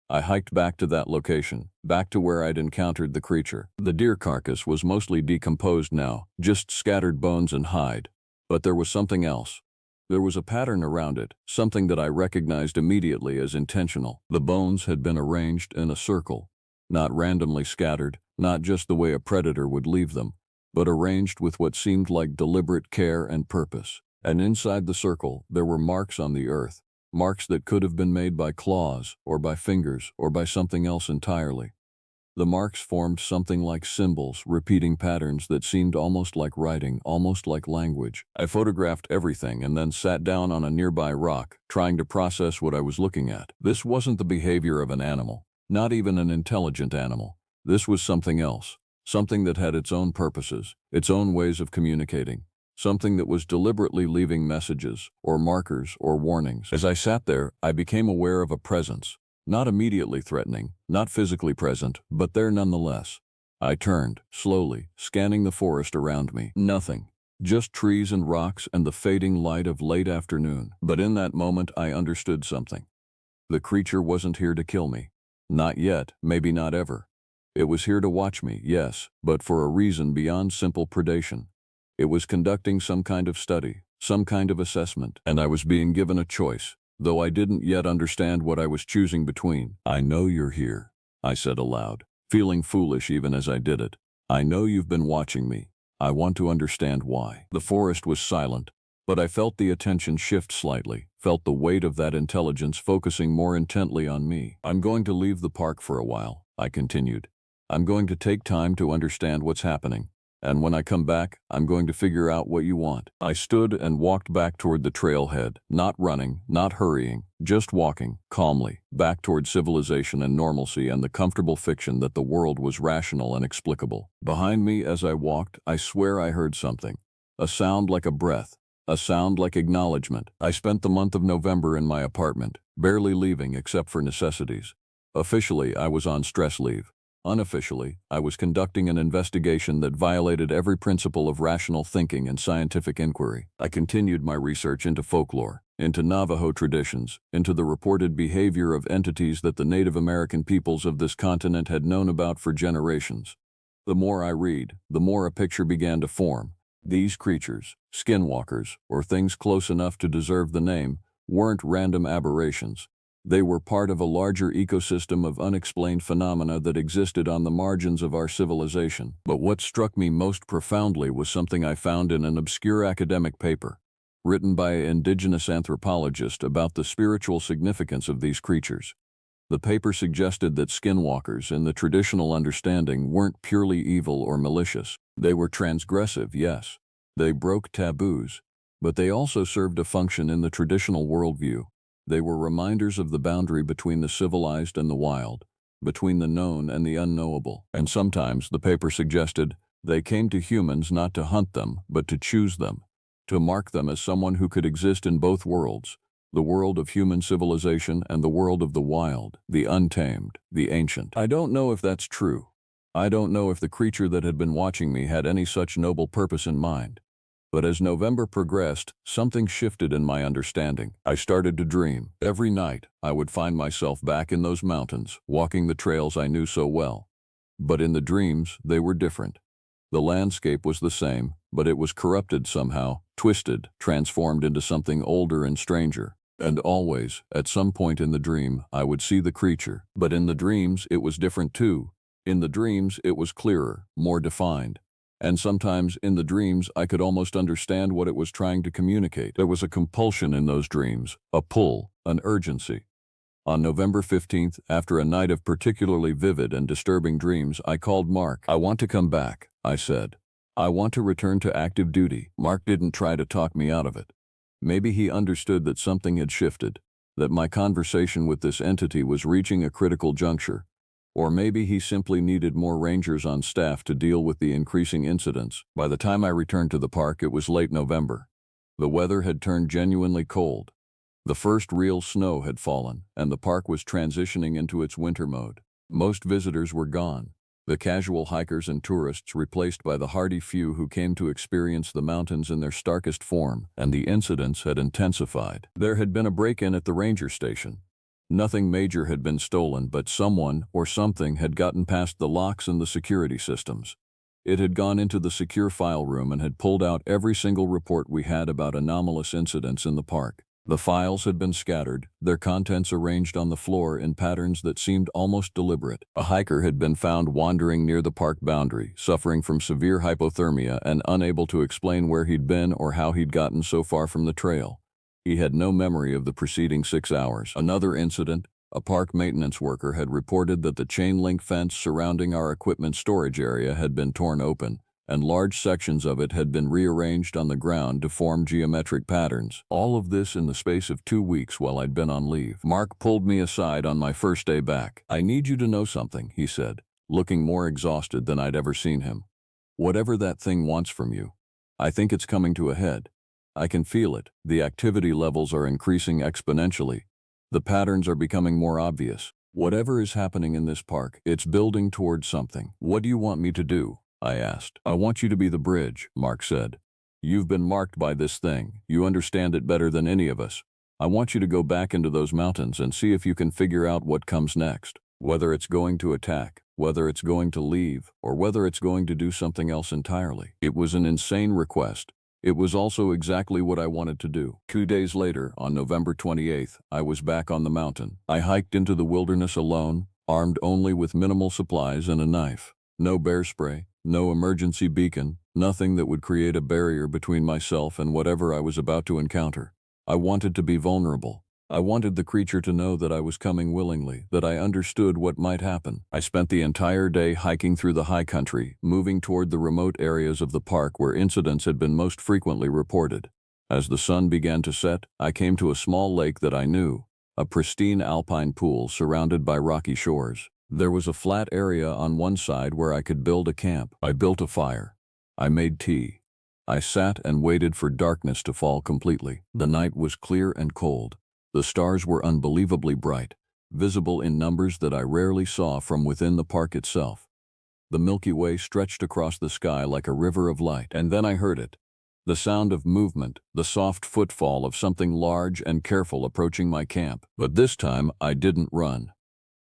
I hiked back to that location, back to where I'd encountered the creature. The deer carcass was mostly decomposed now, just scattered bones and hide. But there was something else. There was a pattern around it, something that I recognized immediately as intentional. The bones had been arranged in a circle, not randomly scattered, not just the way a predator would leave them, but arranged with what seemed like deliberate care and purpose. And inside the circle, there were marks on the earth. Marks that could have been made by claws, or by fingers, or by something else entirely. The marks formed something like symbols, repeating patterns that seemed almost like writing, almost like language. I photographed everything and then sat down on a nearby rock, trying to process what I was looking at. This wasn't the behavior of an animal, not even an intelligent animal. This was something else, something that had its own purposes, its own ways of communicating. Something that was deliberately leaving messages, or markers, or warnings. As I sat there, I became aware of a presence. Not immediately threatening, not physically present, but there nonetheless. I turned, slowly, scanning the forest around me. Nothing. Just trees and rocks and the fading light of late afternoon. But in that moment, I understood something. The creature wasn't here to kill me. Not yet, maybe not ever. It was here to watch me, yes, but for a reason beyond simple predation. It was conducting some kind of study, some kind of assessment, and I was being given a choice, though I didn't yet understand what I was choosing between. "I know you're here," I said aloud, feeling foolish even as I did it. "I know you've been watching me. I want to understand why." The forest was silent, but I felt the attention shift slightly, felt the weight of that intelligence focusing more intently on me. "I'm going to leave the park for a while," I continued. "I'm going to take time to understand what's happening. And when I come back, I'm going to figure out what you want." I stood and walked back toward the trailhead, not running, not hurrying, just walking, calmly, back toward civilization and normalcy and the comfortable fiction that the world was rational and explicable. Behind me as I walked, I swear I heard something. A sound like a breath, a sound like acknowledgement. I spent the month of November in my apartment, barely leaving except for necessities. Officially, I was on stress leave. Unofficially, I was conducting an investigation that violated every principle of rational thinking and scientific inquiry. I continued my research into folklore, into Navajo traditions, into the reported behavior of entities that the Native American peoples of this continent had known about for generations. The more I read, the more a picture began to form. These creatures, skinwalkers, or things close enough to deserve the name, weren't random aberrations. They were part of a larger ecosystem of unexplained phenomena that existed on the margins of our civilization. But what struck me most profoundly was something I found in an obscure academic paper, written by an indigenous anthropologist about the spiritual significance of these creatures. The paper suggested that skinwalkers, in the traditional understanding, weren't purely evil or malicious. They were transgressive, yes. They broke taboos, but they also served a function in the traditional worldview. They were reminders of the boundary between the civilized and the wild, between the known and the unknowable. And sometimes, the paper suggested, they came to humans not to hunt them, but to choose them, to mark them as someone who could exist in both worlds, the world of human civilization and the world of the wild, the untamed, the ancient. I don't know if that's true. I don't know if the creature that had been watching me had any such noble purpose in mind. But as November progressed, something shifted in my understanding. I started to dream. Every night, I would find myself back in those mountains, walking the trails I knew so well. But in the dreams, they were different. The landscape was the same, but it was corrupted somehow, twisted, transformed into something older and stranger. And always, at some point in the dream, I would see the creature. But in the dreams, it was different too. In the dreams, it was clearer, more defined. And sometimes, in the dreams, I could almost understand what it was trying to communicate. There was a compulsion in those dreams, a pull, an urgency. On November 15th, after a night of particularly vivid and disturbing dreams, I called Mark. "I want to come back," I said. "I want to return to active duty." Mark didn't try to talk me out of it. Maybe he understood that something had shifted, that my conversation with this entity was reaching a critical juncture. Or maybe he simply needed more rangers on staff to deal with the increasing incidents. By the time I returned to the park, it was late November. The weather had turned genuinely cold. The first real snow had fallen, and the park was transitioning into its winter mode. Most visitors were gone, the casual hikers and tourists replaced by the hardy few who came to experience the mountains in their starkest form, and the incidents had intensified. There had been a break-in at the ranger station. Nothing major had been stolen, but someone or something had gotten past the locks and the security systems. It had gone into the secure file room and had pulled out every single report we had about anomalous incidents in the park. The files had been scattered, their contents arranged on the floor in patterns that seemed almost deliberate. A hiker had been found wandering near the park boundary, suffering from severe hypothermia and unable to explain where he'd been or how he'd gotten so far from the trail. He had no memory of the preceding 6 hours. Another incident, a park maintenance worker had reported that the chain-link fence surrounding our equipment storage area had been torn open, and large sections of it had been rearranged on the ground to form geometric patterns. All of this in the space of 2 weeks while I'd been on leave. Mark pulled me aside on my first day back. "I need you to know something," he said, looking more exhausted than I'd ever seen him. "Whatever that thing wants from you, I think it's coming to a head. I can feel it. The activity levels are increasing exponentially. The patterns are becoming more obvious. Whatever is happening in this park, it's building towards something. What do you want me to do?" I asked. "I want you to be the bridge," Mark said. "You've been marked by this thing. You understand it better than any of us. I want you to go back into those mountains and see if you can figure out what comes next. Whether it's going to attack, whether it's going to leave, or whether it's going to do something else entirely." It was an insane request. It was also exactly what I wanted to do. 2 days later, on November 28th, I was back on the mountain. I hiked into the wilderness alone, armed only with minimal supplies and a knife. No bear spray, no emergency beacon, nothing that would create a barrier between myself and whatever I was about to encounter. I wanted to be vulnerable. I wanted the creature to know that I was coming willingly, that I understood what might happen. I spent the entire day hiking through the high country, moving toward the remote areas of the park where incidents had been most frequently reported. As the sun began to set, I came to a small lake that I knew, a pristine alpine pool surrounded by rocky shores. There was a flat area on one side where I could build a camp. I built a fire. I made tea. I sat and waited for darkness to fall completely. The night was clear and cold. The stars were unbelievably bright, visible in numbers that I rarely saw from within the park itself. The Milky Way stretched across the sky like a river of light, and then I heard it. The sound of movement, the soft footfall of something large and careful approaching my camp. But this time I didn't run.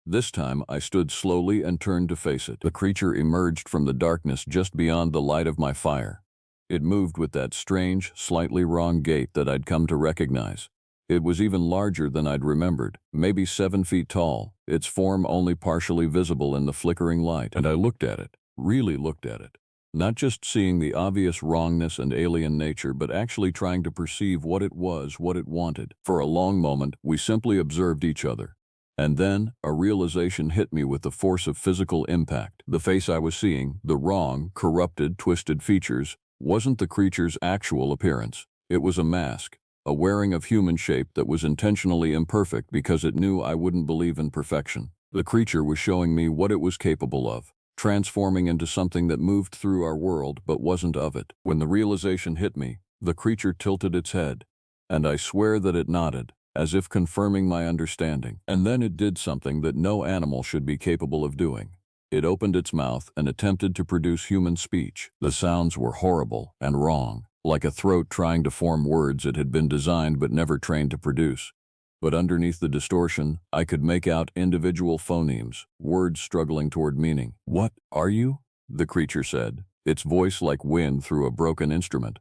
This time I stood slowly and turned to face it. The creature emerged from the darkness just beyond the light of my fire. It moved with that strange, slightly wrong gait that I'd come to recognize. It was even larger than I'd remembered, maybe 7 feet tall, its form only partially visible in the flickering light. And I looked at it, really looked at it. Not just seeing the obvious wrongness and alien nature, but actually trying to perceive what it was, what it wanted. For a long moment, we simply observed each other. And then, a realization hit me with the force of physical impact. The face I was seeing, the wrong, corrupted, twisted features, wasn't the creature's actual appearance. It was a mask, a wearing of human shape that was intentionally imperfect because it knew I wouldn't believe in perfection. The creature was showing me what it was capable of, transforming into something that moved through our world but wasn't of it. When the realization hit me, the creature tilted its head, and I swear that it nodded, as if confirming my understanding. And then it did something that no animal should be capable of doing. It opened its mouth and attempted to produce human speech. The sounds were horrible and wrong, like a throat trying to form words it had been designed but never trained to produce. But underneath the distortion, I could make out individual phonemes, words struggling toward meaning. "What are you?" the creature said, its voice like wind through a broken instrument.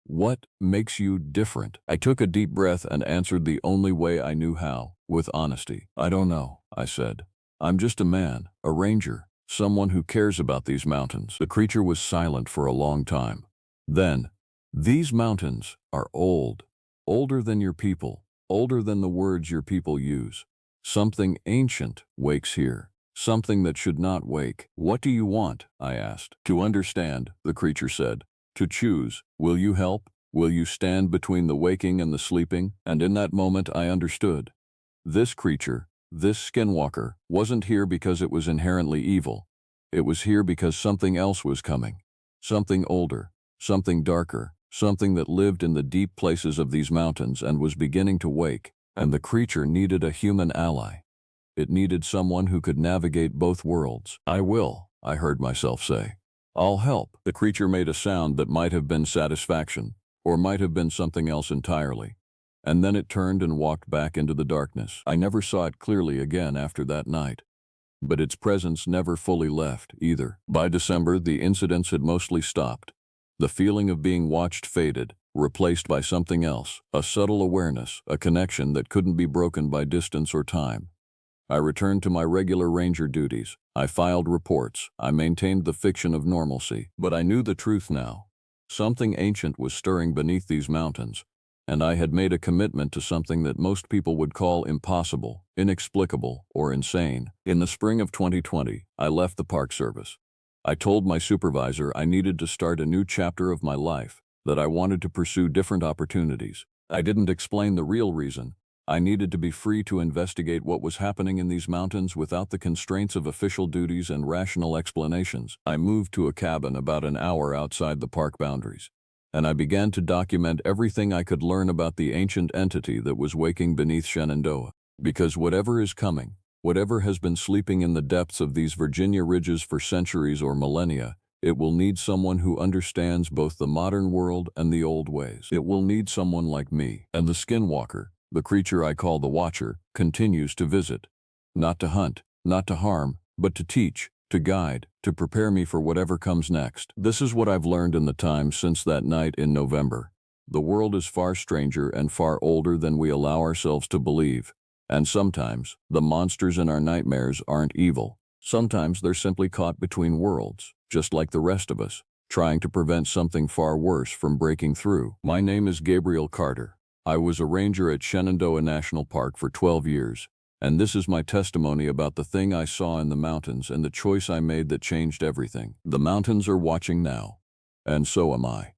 "What makes you different?" I took a deep breath and answered the only way I knew how, with honesty. "I don't know," I said. "I'm just a man, a ranger, someone who cares about these mountains." The creature was silent for a long time. Then, "These mountains are old, older than your people, older than the words your people use. Something ancient wakes here, something that should not wake." "What do you want?" I asked. "To understand," the creature said. "To choose. Will you help? Will you stand between the waking and the sleeping?" And in that moment I understood. This creature, this skinwalker, wasn't here because it was inherently evil. It was here because something else was coming. Something older, something darker, something that lived in the deep places of these mountains and was beginning to wake. And the creature needed a human ally. It needed someone who could navigate both worlds. "I will," I heard myself say. "I'll help." The creature made a sound that might have been satisfaction, or might have been something else entirely. And then it turned and walked back into the darkness. I never saw it clearly again after that night. But its presence never fully left, either. By December, the incidents had mostly stopped. The feeling of being watched faded, replaced by something else, a subtle awareness, a connection that couldn't be broken by distance or time. I returned to my regular ranger duties. I filed reports. I maintained the fiction of normalcy. But I knew the truth now. Something ancient was stirring beneath these mountains, and I had made a commitment to something that most people would call impossible, inexplicable, or insane. In the spring of 2020, I left the Park Service. I told my supervisor I needed to start a new chapter of my life, that I wanted to pursue different opportunities. I didn't explain the real reason. I needed to be free to investigate what was happening in these mountains without the constraints of official duties and rational explanations. I moved to a cabin about an hour outside the park boundaries, and I began to document everything I could learn about the ancient entity that was waking beneath Shenandoah. Because whatever is coming, whatever has been sleeping in the depths of these Virginia ridges for centuries or millennia, it will need someone who understands both the modern world and the old ways. It will need someone like me. And the skinwalker, the creature I call the Watcher, continues to visit. Not to hunt, not to harm, but to teach, to guide, to prepare me for whatever comes next. This is what I've learned in the time since that night in November. The world is far stranger and far older than we allow ourselves to believe. And sometimes, the monsters in our nightmares aren't evil. Sometimes they're simply caught between worlds, just like the rest of us, trying to prevent something far worse from breaking through. My name is Gabriel Carter. I was a ranger at Shenandoah National Park for 12 years, and this is my testimony about the thing I saw in the mountains and the choice I made that changed everything. The mountains are watching now, and so am I.